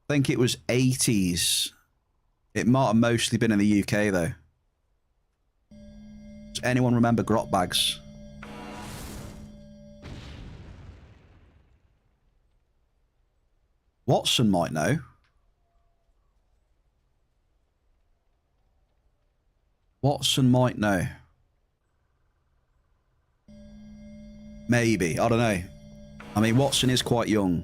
I think it was 80s. It might have mostly been in the UK, though. Does anyone remember grot bags? Watson might know. Watson might know. Maybe. I don't know. I mean, Watson is quite young.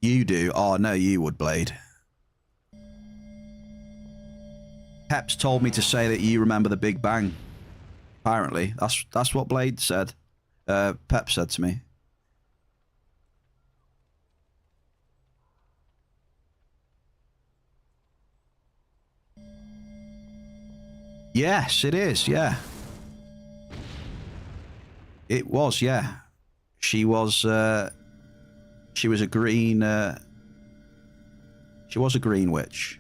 You do? Oh, no, you would, Blade. Peps told me to say that you remember the Big Bang. Apparently. That's what Blade said. Pep said to me. Yes, it is, yeah. It was, yeah. She was a green... she was a green witch.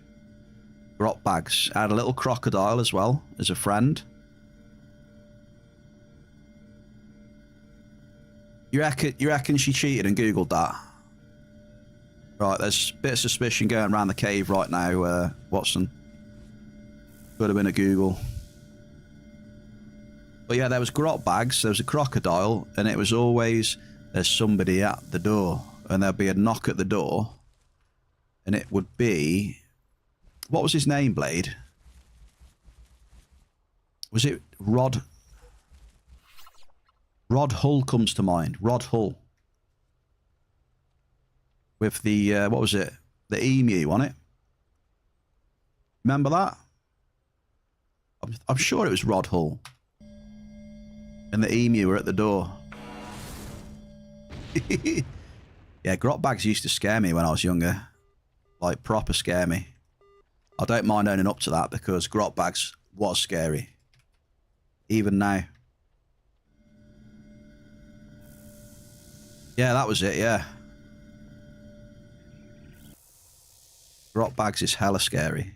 Grot bags. I had a little crocodile as well, as a friend. You reckon she cheated and Googled that? Right, there's a bit of suspicion going around the cave right now, Watson. Could have been a Google. But yeah, there was grot bags, there was a crocodile, and it was always, there's somebody at the door. And there'd be a knock at the door. And it would be... What was his name, Blade? Was it Rod? Rod Hull comes to mind. Rod Hull. With the, what was it? The emu on it. Remember that? I'm sure it was Rod Hull. And the emu were at the door. Yeah, grot bags used to scare me when I was younger. Like, proper scare me. I don't mind owning up to that because grot bags was scary. Even now. Yeah, that was it, yeah. Grot bags is hella scary.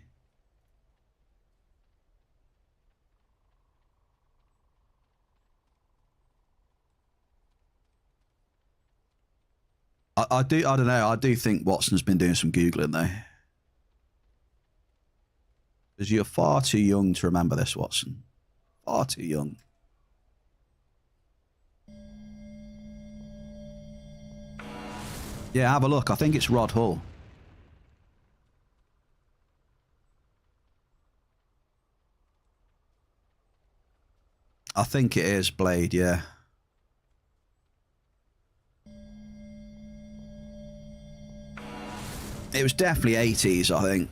I don't know. I do think Watson's been doing some Googling, though. Because you're far too young to remember this, Watson. Far too young. Yeah, have a look. I think it's Rod Hull. I think it is Blade, yeah. It was definitely 80s, I think.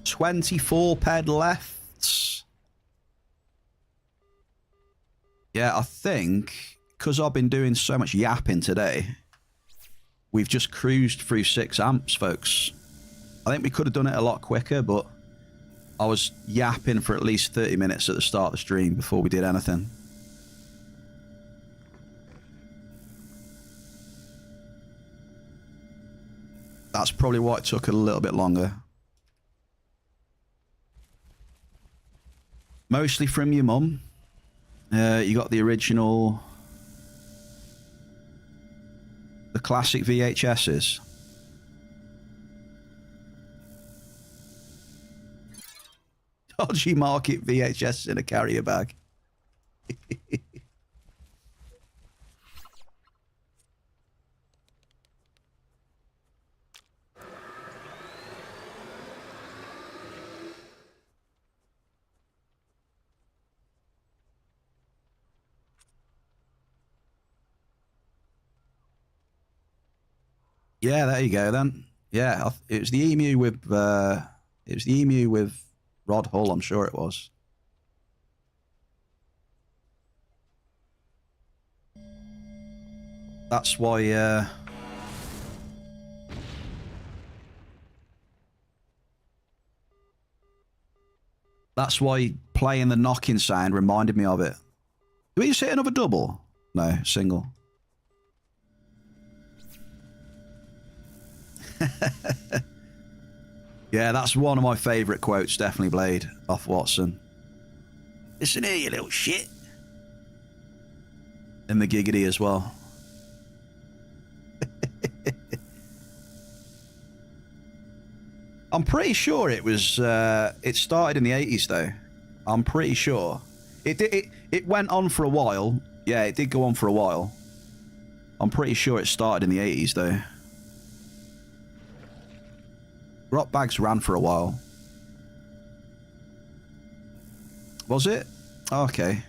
$24 left. Yeah, I think because I've been doing so much yapping today, we've just cruised through 6 amps, folks. I think we could have done it a lot quicker, but I was yapping for at least 30 minutes at the start of the stream before we did anything. That's probably why it took a little bit longer. Mostly from your mum. You got the original... the classic VHSs. Dodgy market VHS in a carrier bag. Yeah, there you go then. Yeah, it was the emu with Rod Hull, I'm sure it was. That's why that's why playing the knocking sound reminded me of it. Did we just hit another double? No, single. Yeah, that's one of my favourite quotes, definitely, Blade, off Watson. Listen here, you little shit. And the giggity as well. I'm pretty sure it was, it started in the 80s, though. I'm pretty sure. It went on for a while. Yeah, it did go on for a while. I'm pretty sure it started in the 80s, though. Rock bags ran for a while. Was it? Okay.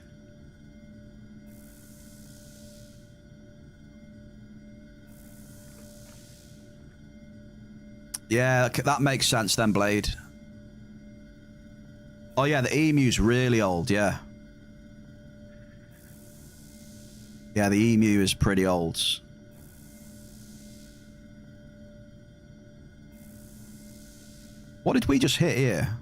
Yeah, that makes sense then, Blade. Oh yeah, the emu's really old, yeah. Yeah, the emu is pretty old. What did we just hit here?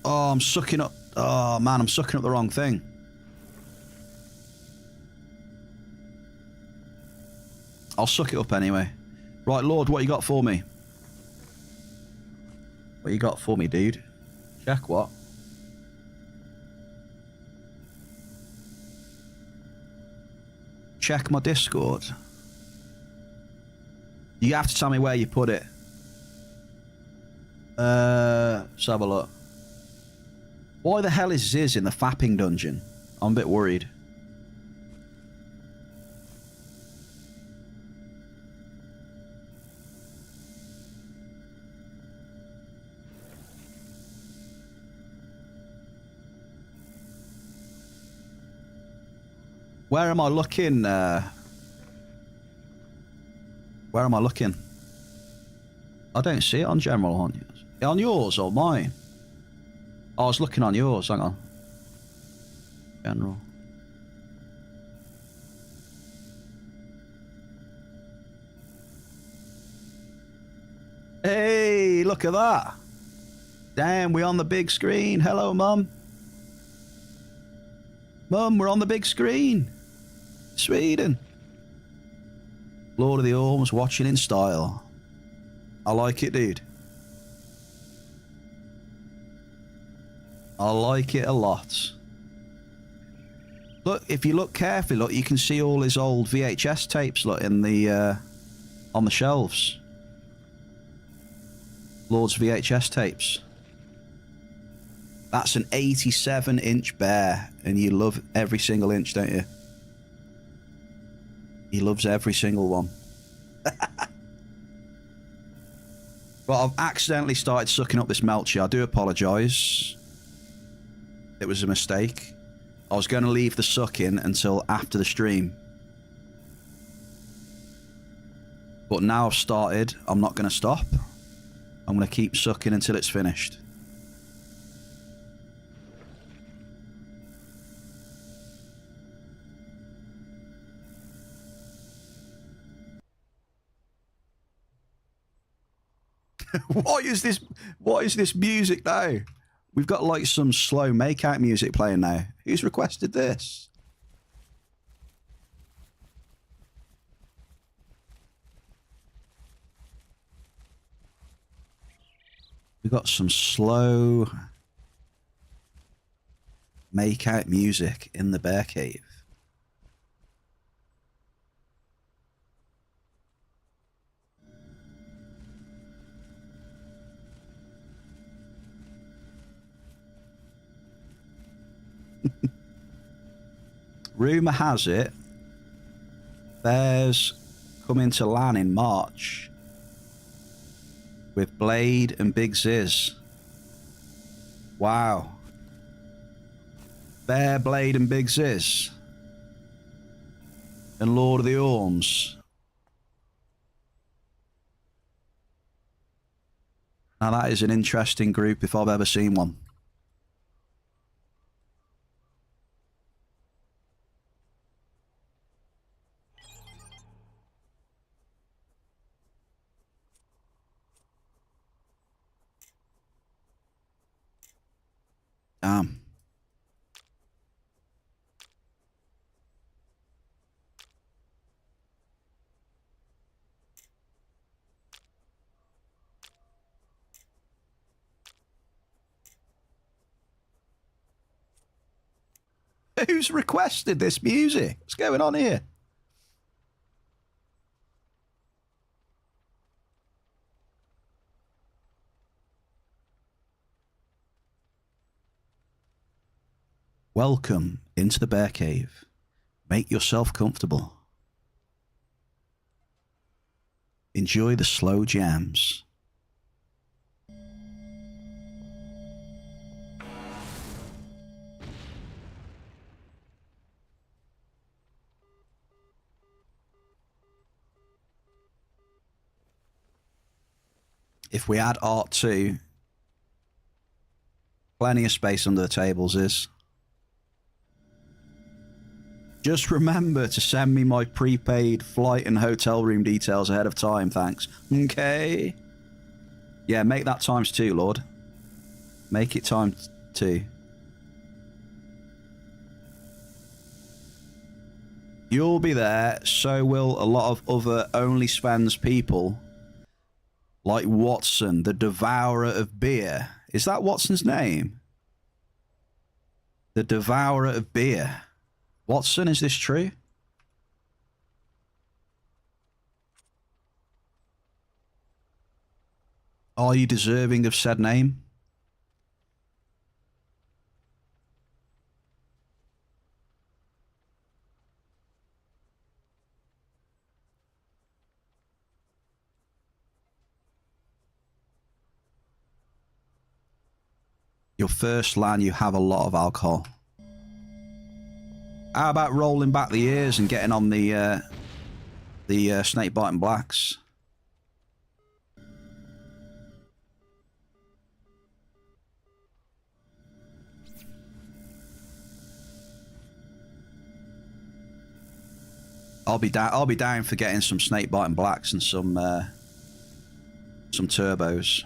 Oh, I'm sucking up. Oh, man, I'm sucking up the wrong thing. I'll suck it up anyway. Right, Lord, what you got for me? What you got for me, dude? Check what? Check my Discord. You have to tell me where you put it. Let's have a look. Why the hell is Ziz in the fapping dungeon? I'm a bit worried. Where am I looking? Where am I looking? I don't see it on general on yours. On yours or mine? I was looking on yours, hang on. General. Hey, look at that. Damn, we're on the big screen. Hello, Mum. Mum, we're on the big screen. Sweden. Lord of the Orms watching in style. I like it, dude. I like it a lot. Look, if you look carefully, look, you can see all his old VHS tapes, look, in the, on the shelves. Lord's VHS tapes. That's an 87-inch bear, and you love every single inch, don't you? He loves every single one. Well, I've accidentally started sucking up this Melchi. I do apologise. It was a mistake. I was going to leave the suck in until after the stream. But now I've started, I'm not going to stop. I'm going to keep sucking until it's finished. What is this? What is this music now? We've got like some slow make-out music playing now. Who's requested this? We've got some slow make-out music in the bear cave. Rumour has it, bears come into LAN in March with Blade and Big Ziz. Wow. Bear, Blade and Big Ziz. And Lord of the Orms. Now that is an interesting group if I've ever seen one. Damn. Who's requested this music? What's going on here? Welcome into the bear cave. Make yourself comfortable. Enjoy the slow jams. If we add art too, plenty of space under the tables is. Just remember to send me my prepaid flight and hotel room details ahead of time, thanks. Okay. Yeah, make that ×2, Lord. Make it ×2. You'll be there, so will a lot of other OnlySpans people. Like Watson, the Devourer of Beer. Is that Watson's name? The Devourer of Beer. Watson, is this true? Are you deserving of said name? Your first LAN, you have a lot of alcohol. How about rolling back the ears and getting on the snake biting blacks? I'll be down for getting some snake biting blacks and some turbos.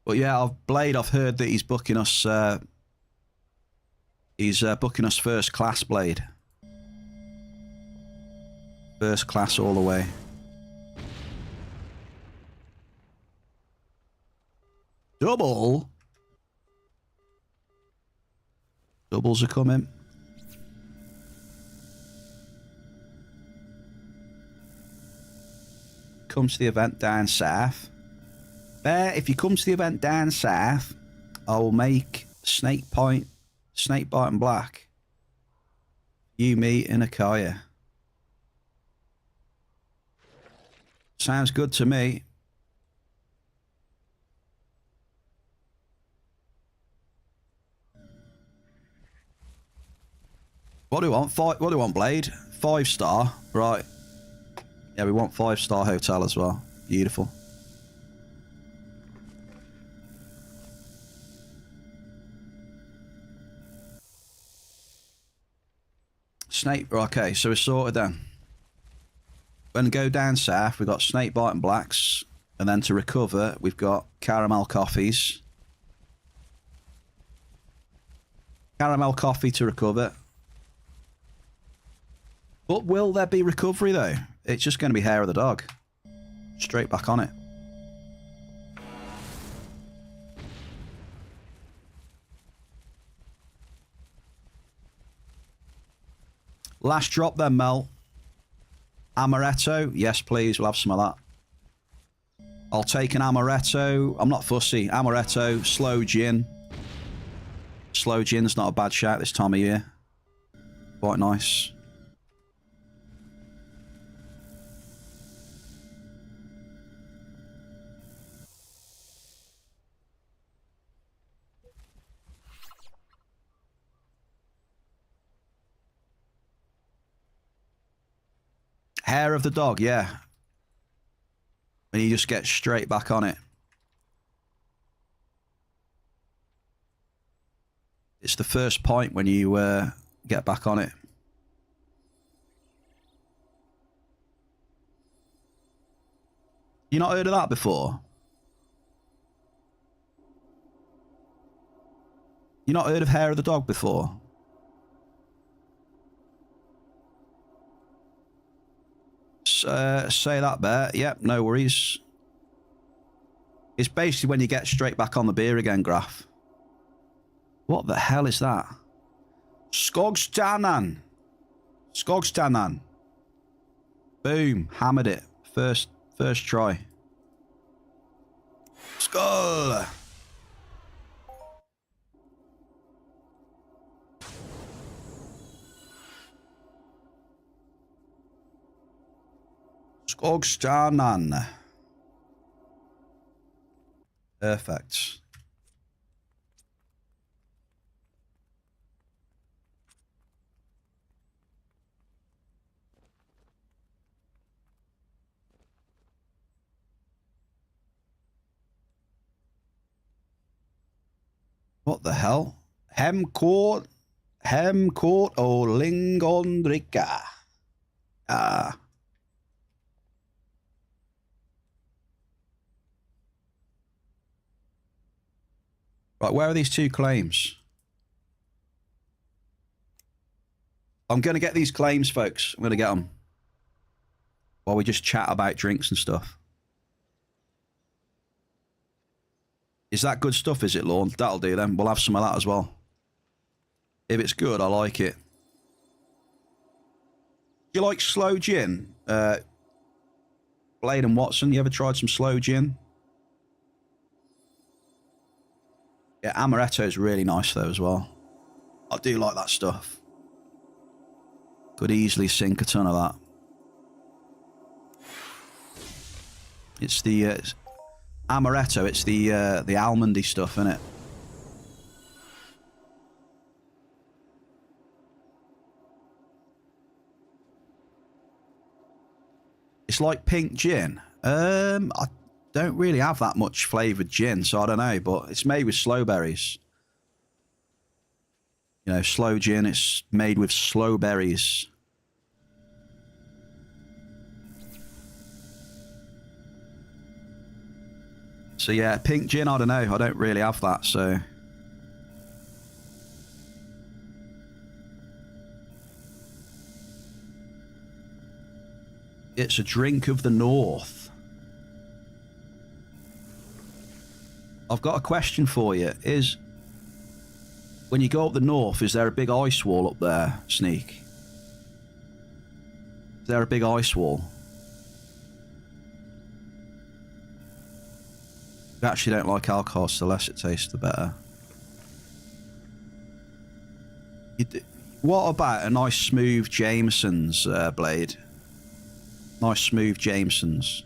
But yeah, Blade, I've heard that he's booking us. He's booking us first class, Blade. First class all the way. Double. Doubles are coming. Come to the event down south. If you come to the event down south, I will make snake bite and black. You, me, and Akaya. Sounds good to me. What do we want? What do we want, Blade? 5-star, right? Yeah, we want 5-star hotel as well. Beautiful. Snake. Okay, so we're sorted then. When we go down south, we've got snake bite and blacks. And then to recover, we've got caramel coffees. Caramel coffee to recover. But will there be recovery though? It's just going to be hair of the dog. Straight back on it. Last drop then, Mel. Amaretto. Yes, please. We'll have some of that. I'll take an amaretto. I'm not fussy. Amaretto, slow gin. Slow gin's not a bad shout this time of year. Quite nice. Hair of the dog, yeah. And you just get straight back on it. It's the first point when you get back on it. You not heard of that before? You not heard of hair of the dog before? Say that, Bear. Yep, no worries. It's basically when you get straight back on the beer again, Graph. What the hell is that? Skogstanan. Skogstanan. Boom. Hammered it. First try. Skull. Skogstanan. Perfect. What the hell? Hemcourt o Lingondrika. Ah. Right, where are these two claims? I'm going to get these claims, folks. I'm going to get them. While we just chat about drinks and stuff. Is that good stuff, is it, Lorne? That'll do then. We'll have some of that as well. If it's good, I like it. Do you like slow gin? Blade and Watson, you ever tried some slow gin? Yeah, amaretto is really nice though as well. I do like that stuff. Could easily sink a ton of that. It's the amaretto. It's the almondy stuff, isn't it? It's like pink gin. I don't really have that much flavoured gin, so I don't know, but it's made with sloe berries. You know, slow gin, it's made with sloe berries. So yeah, pink gin, I don't know. I don't really have that, so... It's a drink of the north. I've got a question for you. Is... When you go up the north, is there a big ice wall up there, Sneak? Is there a big ice wall? I actually don't like alcohol, so the less it tastes, the better. What about a nice smooth Jameson's blade? Nice smooth Jameson's.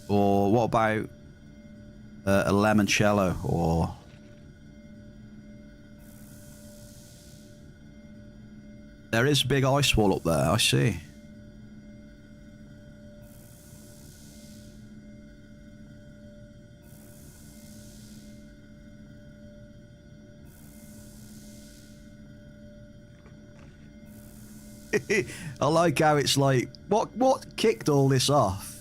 Or what about a limoncello? Or there is a big ice wall up there, I see. I like how it's like, what kicked all this off?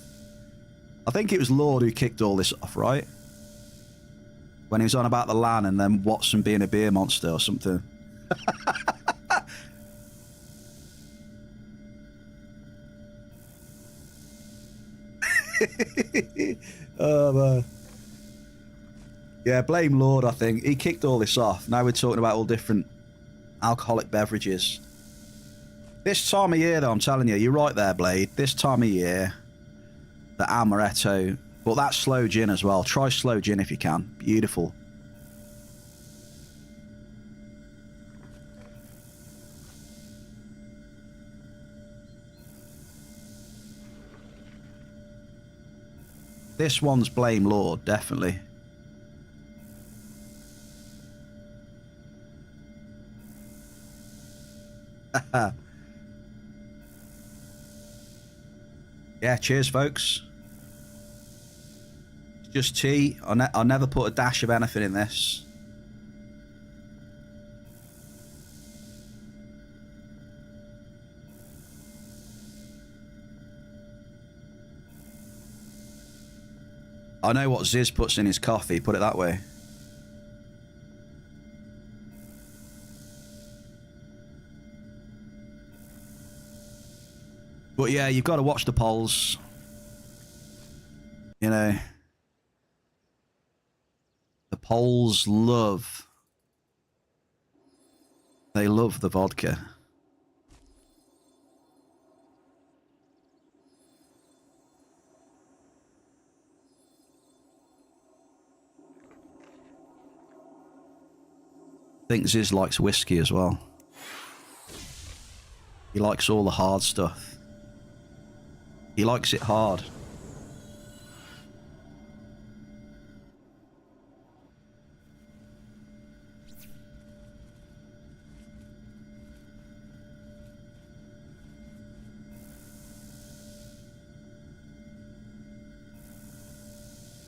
I think it was Lord who kicked all this off, right? When he was on about the LAN and then Watson being a beer monster or something. Oh, man. Yeah, blame Lord, I think. He kicked all this off. Now we're talking about all different alcoholic beverages. This time of year, though, I'm telling you, you're right there, Blade. This time of year, the amaretto, but that's slow gin as well. Try slow gin if you can. Beautiful. This one's blame Lord, definitely. Yeah, cheers, folks. It's just tea. I'll never put a dash of anything in this. I know what Ziz puts in his coffee, put it that way. But yeah, you've got to watch the polls. You know, the polls love. They love the vodka. I think Ziz likes whiskey as well. He likes all the hard stuff. He likes it hard.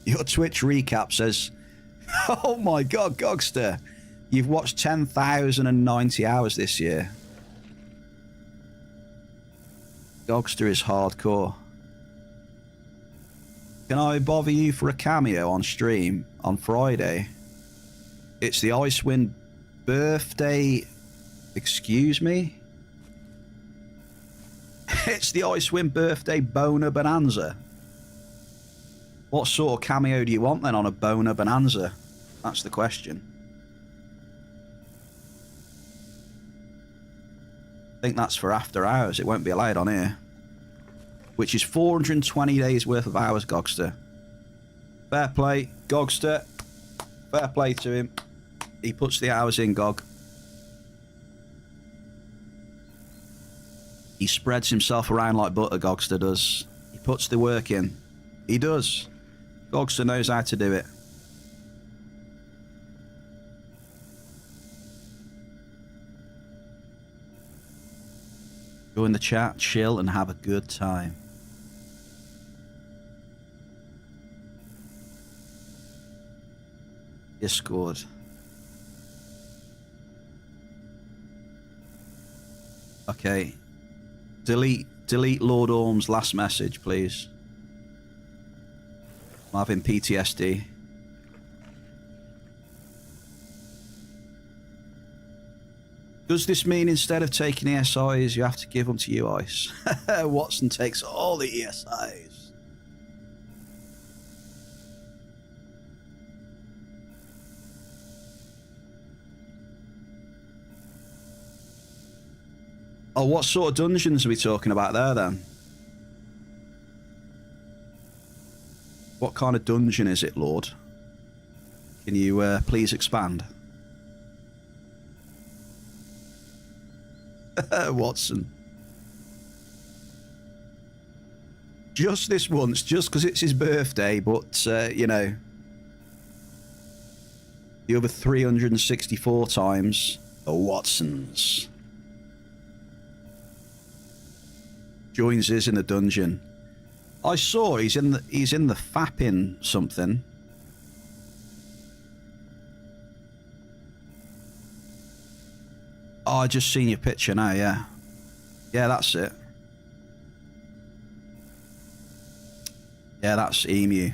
Your Twitch recap says, oh my god, Gogster, you've watched 10,090 hours this year. Gogster is hardcore. Can I bother you for a cameo on stream on Friday? It's the Icewind birthday... Excuse me? It's the Icewind birthday boner bonanza. What sort of cameo do you want then on a boner bonanza? That's the question. I think that's for after hours. It won't be allowed on here. Which is 420 days worth of hours, Gogster. Fair play, Gogster. Fair play to him. He puts the hours in, Gog. He spreads himself around like butter, Gogster does. He puts the work in. He does. Gogster knows how to do it. Go in the chat, chill, and have a good time. Discord. Okay. Delete Lord Orm's last message, please. I'm having PTSD. Does this mean instead of taking ESIs, you have to give them to you, Ice? Watson takes all the ESIs. Oh, what sort of dungeons are we talking about there, then? What kind of dungeon is it, Lord? Can you please expand? Watson. Just this once, just because it's his birthday, but, you know, the other 364 times are Watsons. Joins us in the dungeon. I saw he's in the fapping something. Oh, I just seen your picture now, yeah. Yeah, that's it. Yeah, that's emu.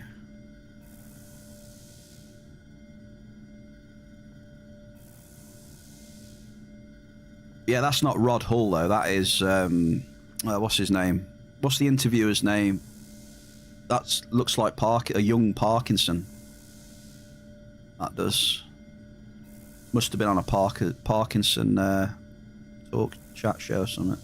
Yeah, that's not Rod Hull, though. That is, what's his name? What's the interviewer's name? That looks like a young Parkinson. That does. Must have been on a Parkinson talk chat show or something.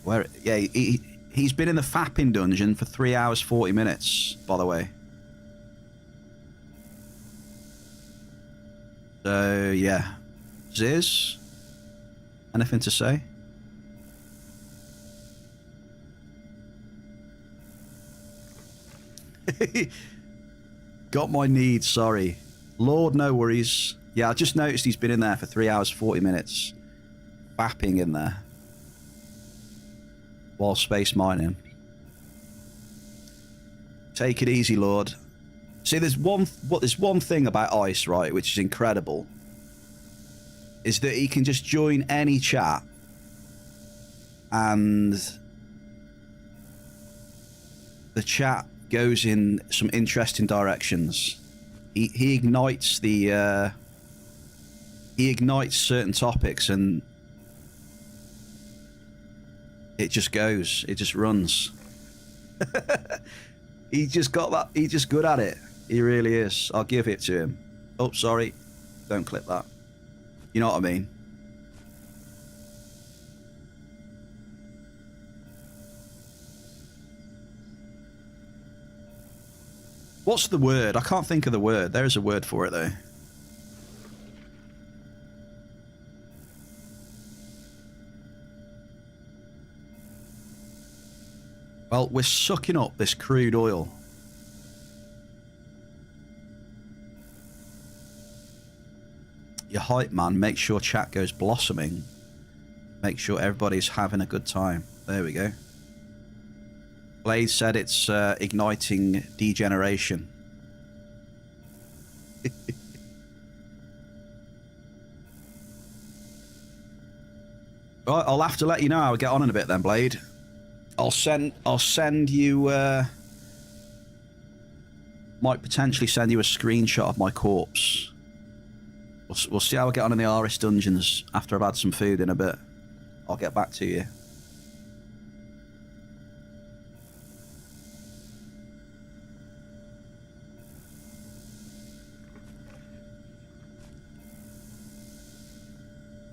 Where? Yeah, he's been in the fapping dungeon for 3 hours 40 minutes. By the way. So yeah, Ziz, anything to say? Got my needs, sorry. Lord, no worries. Yeah, I just noticed he's been in there for 3 hours 40 minutes. Fapping in there. While space mining. Take it easy, Lord. See, there's one thing about Ice, right, which is incredible. Is that he can just join any chat. And the chat goes in some interesting directions. He ignites the he ignites certain topics, and it just goes, it just runs. He just got that, he's just good at it. He really is. I'll give it to him. Oh, sorry, don't clip that. You know what I mean? What's the word? I can't think of the word. There is a word for it, though. Well, we're sucking up this crude oil. Your hype man, make sure chat goes blossoming. Make sure everybody's having a good time. There we go. Blade said it's igniting degeneration. Right, I'll have to let you know how I get on in a bit then, Blade. I'll send you might potentially send you a screenshot of my corpse. We'll see how I get on in the RS dungeons after I've had some food in a bit. I'll get back to you.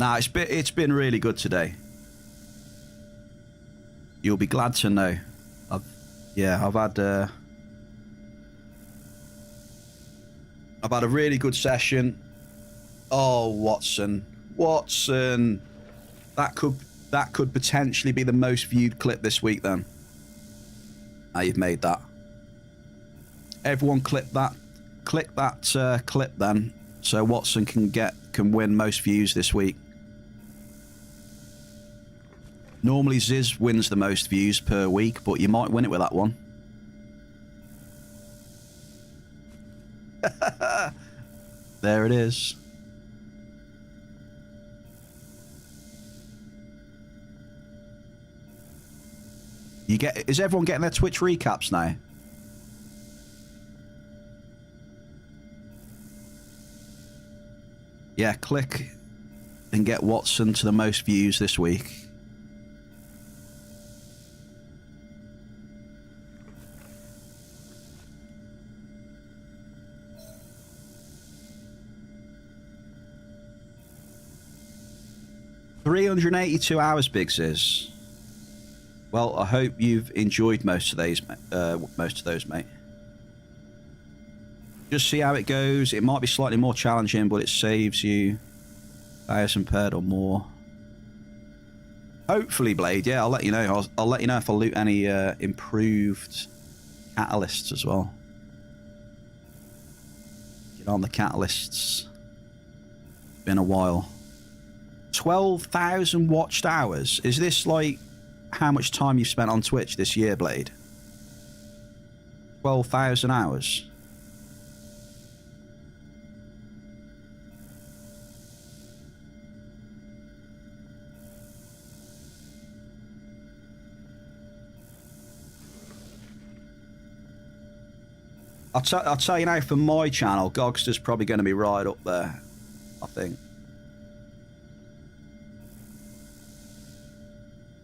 Nah, it's been really good today. You'll be glad to know. I've had a really good session. Oh, Watson, that could potentially be the most viewed clip this week. Then, now you've made that. Everyone, click that clip then, so Watson can win most views this week. Normally Ziz wins the most views per week, but you might win it with that one. There it is. Is everyone getting their Twitch recaps now? Yeah, click and get Watson to the most views this week. $382 hours, Biggs is. Well, I hope you've enjoyed most of those, mate. Just see how it goes. It might be slightly more challenging, but it saves you 1,000 per or more. Hopefully, Blade. Yeah, I'll let you know. I'll let you know if I loot any improved catalysts as well. Get on the catalysts. It's been a while. 12,000 watched hours. Is this like how much time you've spent on Twitch this year, Blade? 12,000 hours. I'll tell you now, for my channel, Gogster's probably going to be right up there, I think.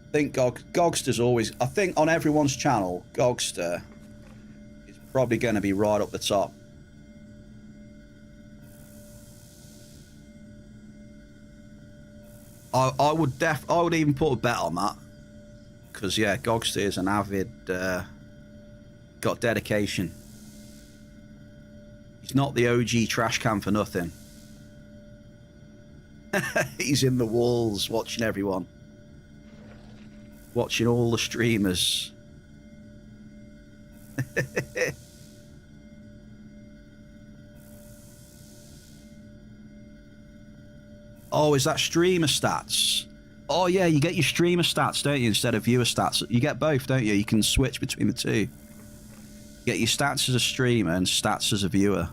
I think Gogster's always... I think on everyone's channel, Gogster is probably going to be right up the top. I would even put a bet on that. Because, yeah, Gogster is an avid... got dedication. He's not the OG trash can for nothing. He's in the walls watching everyone. Watching all the streamers. Oh, is that streamer stats? Oh yeah, you get your streamer stats, don't you, instead of viewer stats? You get both, don't you? You can switch between the two. Get your stats as a streamer and stats as a viewer.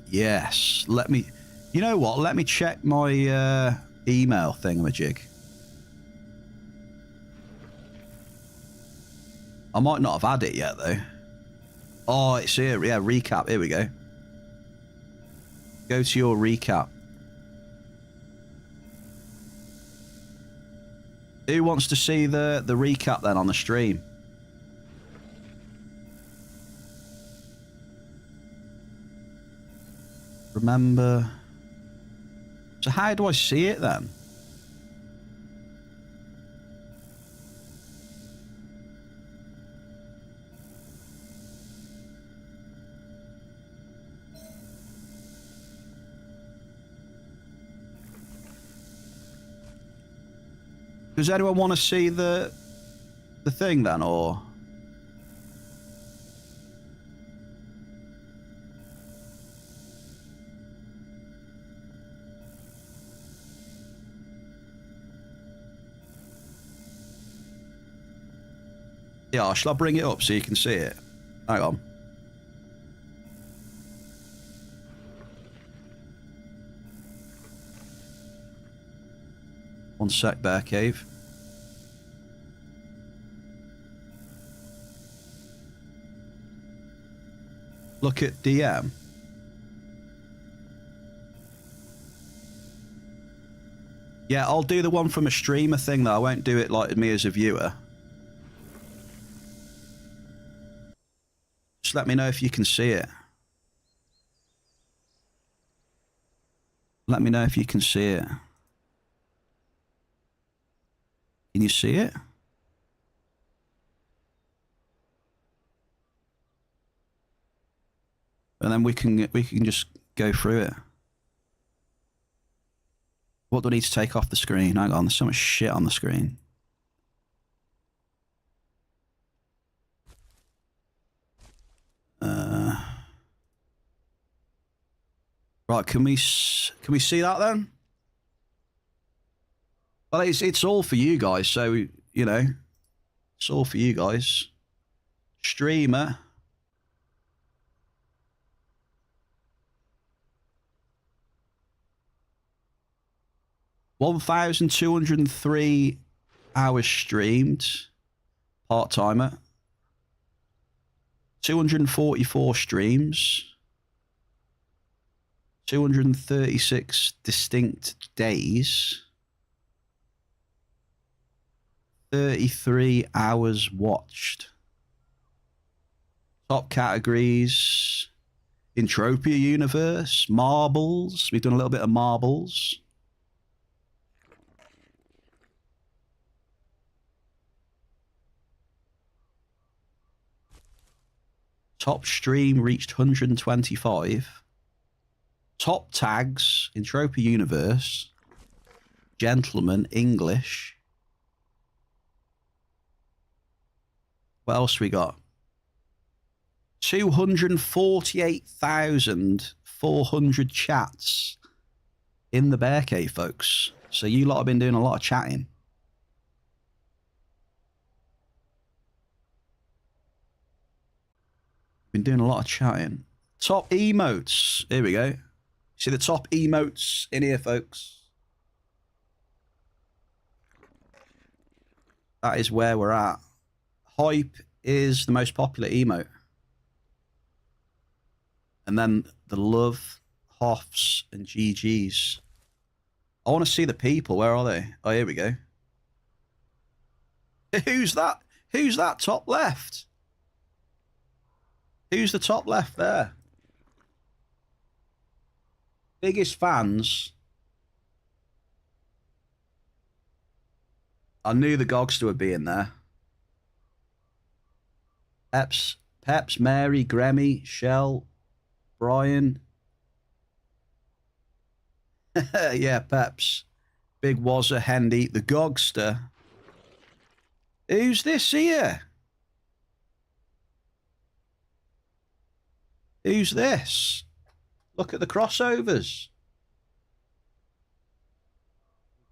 Yes, let me... You know what? Let me check my email thingamajig. I might not have had it yet, though. Oh, it's here. Yeah, recap. Here we go. Go to your recap. Who wants to see the recap then on the stream? Remember. So how do I see it then? Does anyone want to see the thing then, or? Yeah, shall I bring it up so you can see it? Hang on. One sec, Bear Cave. Look at DM. Yeah, I'll do the one from a streamer thing though. I won't do it like me as a viewer. Just let me know if you can see it. Let me know if you can see it. Can you see it? And then we can just go through it. What do I need to take off the screen? Hang on, there's so much shit on the screen. Right, can we see that then? Well, it's all for you guys, so you know, it's all for you guys. Streamer. $1,203 hours streamed. Part-timer. 244 streams. 236 distinct days. 33 hours watched. Top categories. Entropia Universe. Marbles. We've done a little bit of marbles. Top stream reached 125. Top tags, Entropia Universe. Gentleman, English. What else we got? 248,400 chats in the Bear Cave, folks. So you lot have been doing a lot of chatting. Been doing a lot of chatting. Top emotes. Here we go. See the top emotes in here, folks. That is where we're at. Hype is the most popular emote. And then the love, Hoffs, and GGs. I want to see the people. Where are they? Oh, here we go. Who's that? Who's that top left? Who's the top left there? Biggest fans. I knew the Gogster would be in there. Peps, Mary, Grammy, Shell, Brian. Yeah, Peps. Big Wazza, Hendy, the Gogster. Who's this here? Who's this? Look at the crossovers.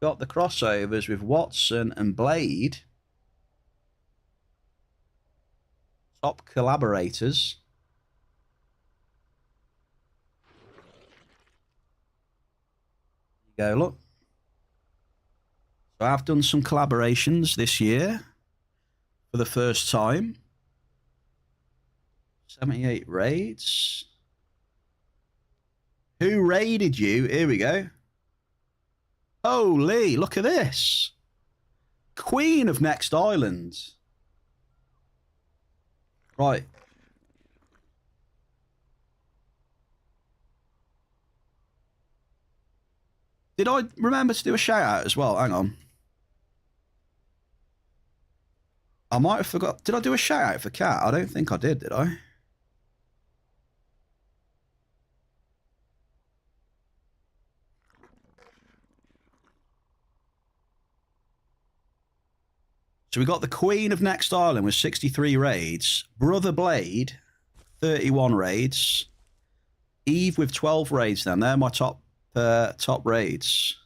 Got the crossovers with Watson and Blade. Top collaborators. There you go, look. So I've done some collaborations this year for the first time. 78 raids. Who raided you? Here we go. Holy, look at this. Queen of Next Island. Right. Did I remember to do a shout out as well? Hang on. I might have forgot. Did I do a shout out for Cat? I don't think I did I? So we got the Queen of Next Island with 63 raids. Brother Blade, 31 raids. Eve with 12 raids then. They're my top raids.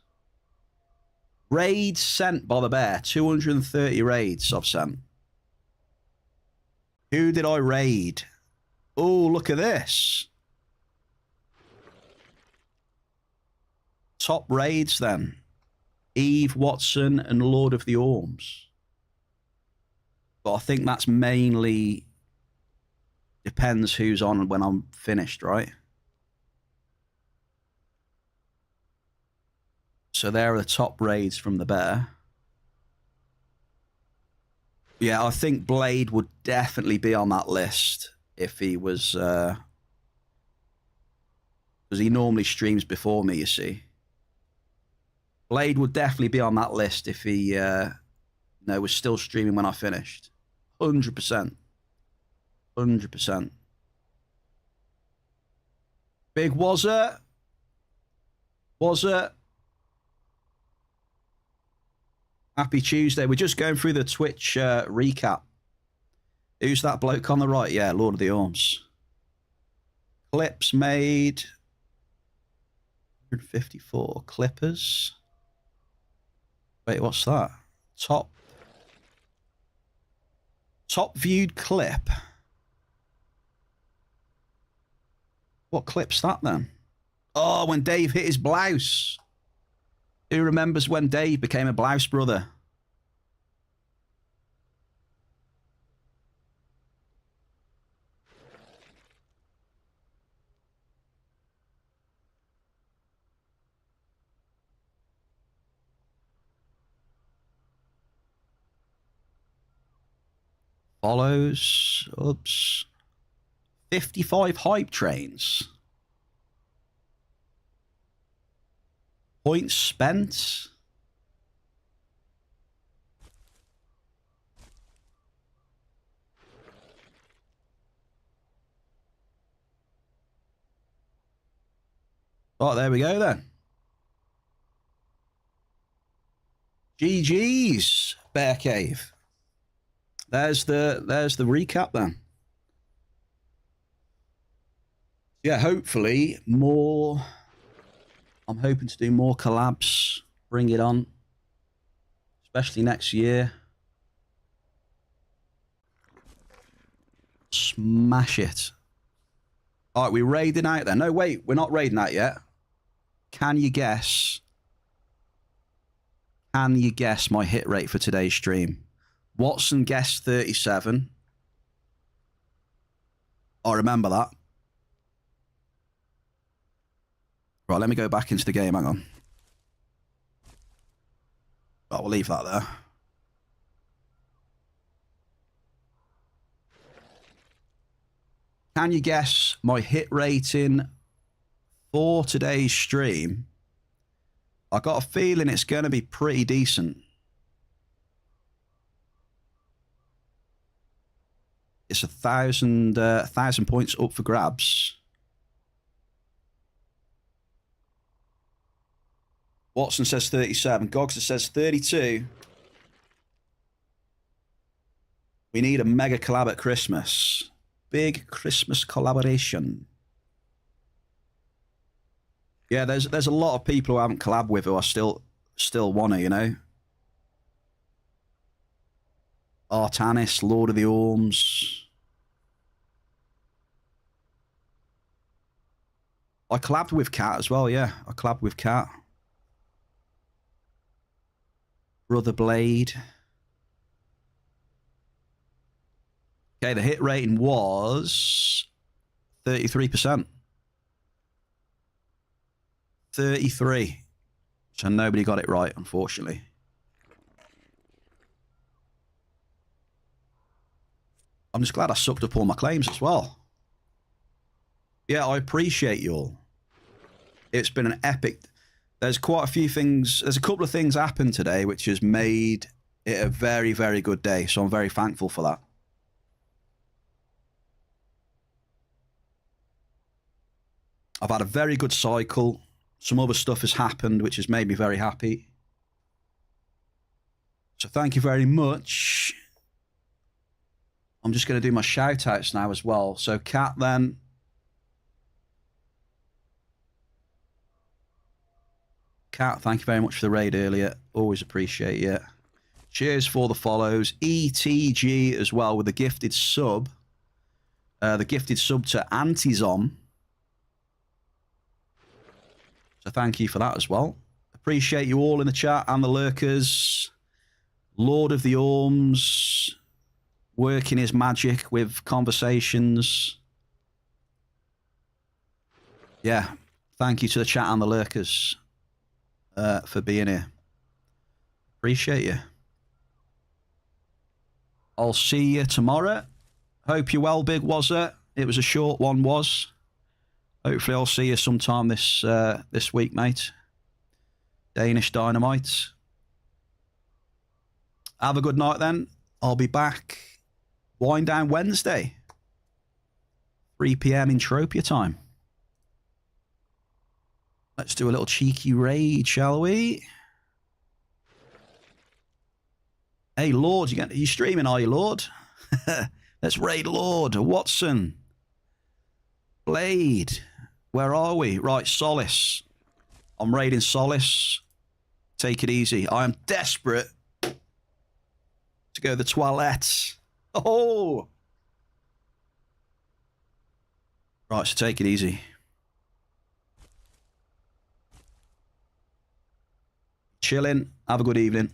Raids sent by the bear. 230 raids I've sent. Who did I raid? Oh, look at this. Top raids then. Eve, Watson, and Lord of the Orms. But I think that's mainly depends who's on when I'm finished, right? So there are the top raids from the bear. Yeah, I think Blade would definitely be on that list if he was... because he normally streams before me, you see. Blade would definitely be on that list if he was still streaming when I finished. 100%. 100%. Big Wazza. Happy Tuesday. We're just going through the Twitch recap. Who's that bloke on the right? Yeah, Lord of the Orms. Clips made. 154 clippers. Wait, what's that? Top viewed clip. What clip's that then? Oh, when Dave hit his blouse. Who remembers when Dave became a blouse brother? Follows. Oops. 55 hype trains. Points spent. Oh, there we go then. GG's, Bear Cave. There's the recap then. Yeah, hopefully more. I'm hoping to do more collabs. Bring it on. Especially next year. Smash it. All right, we're raiding out there. No, wait, we're not raiding out yet. Can you guess? Can you guess my hit rate for today's stream? Watson guessed 37. I remember that. Right, let me go back into the game. Hang on. Right, we'll leave that there. Can you guess my hit rating for today's stream? I got a feeling it's going to be pretty decent. It's 1,000 points up for grabs. Watson says 37. Gogster says 32. We need a mega collab at Christmas. Big Christmas collaboration. Yeah, there's a lot of people who I haven't collabed with who I still want to, you know. Artanis, Lord of the Orms. I collabed with Cat as well, yeah. I collabed with Cat. Brother Blade. Okay, the hit rating was 33%. 33. So nobody got it right, unfortunately. I'm just glad I sucked up all my claims as well. Yeah, I appreciate you all. It's been an epic... There's quite a few things... There's a couple of things happened today which has made it a very, very good day. So I'm very thankful for that. I've had a very good cycle. Some other stuff has happened which has made me very happy. So thank you very much. I'm just going to do my shout outs now as well. So Kat then. Kat, thank you very much for the raid earlier. Always appreciate it. Cheers for the follows. ETG as well with the gifted sub. The gifted sub to Antizom. So thank you for that as well. Appreciate you all in the chat and the lurkers. Lord of the Orms. Working his magic with conversations. Yeah. Thank you to the chat and the lurkers for being here. Appreciate you. I'll see you tomorrow. Hope you're well, Big Wazza. It was a short one, was. Hopefully I'll see you sometime this week, mate. Danish Dynamite. Have a good night then. I'll be back. Wind down Wednesday. 3 PM Entropia time. Let's do a little cheeky raid, shall we? Hey, Lord, you streaming, are you, Lord? Let's raid Lord. Watson. Blade. Where are we? Right, Solace. I'm raiding Solace. Take it easy. I am desperate to go to the toilet. Oh! Right, so take it easy. Chilling. Have a good evening.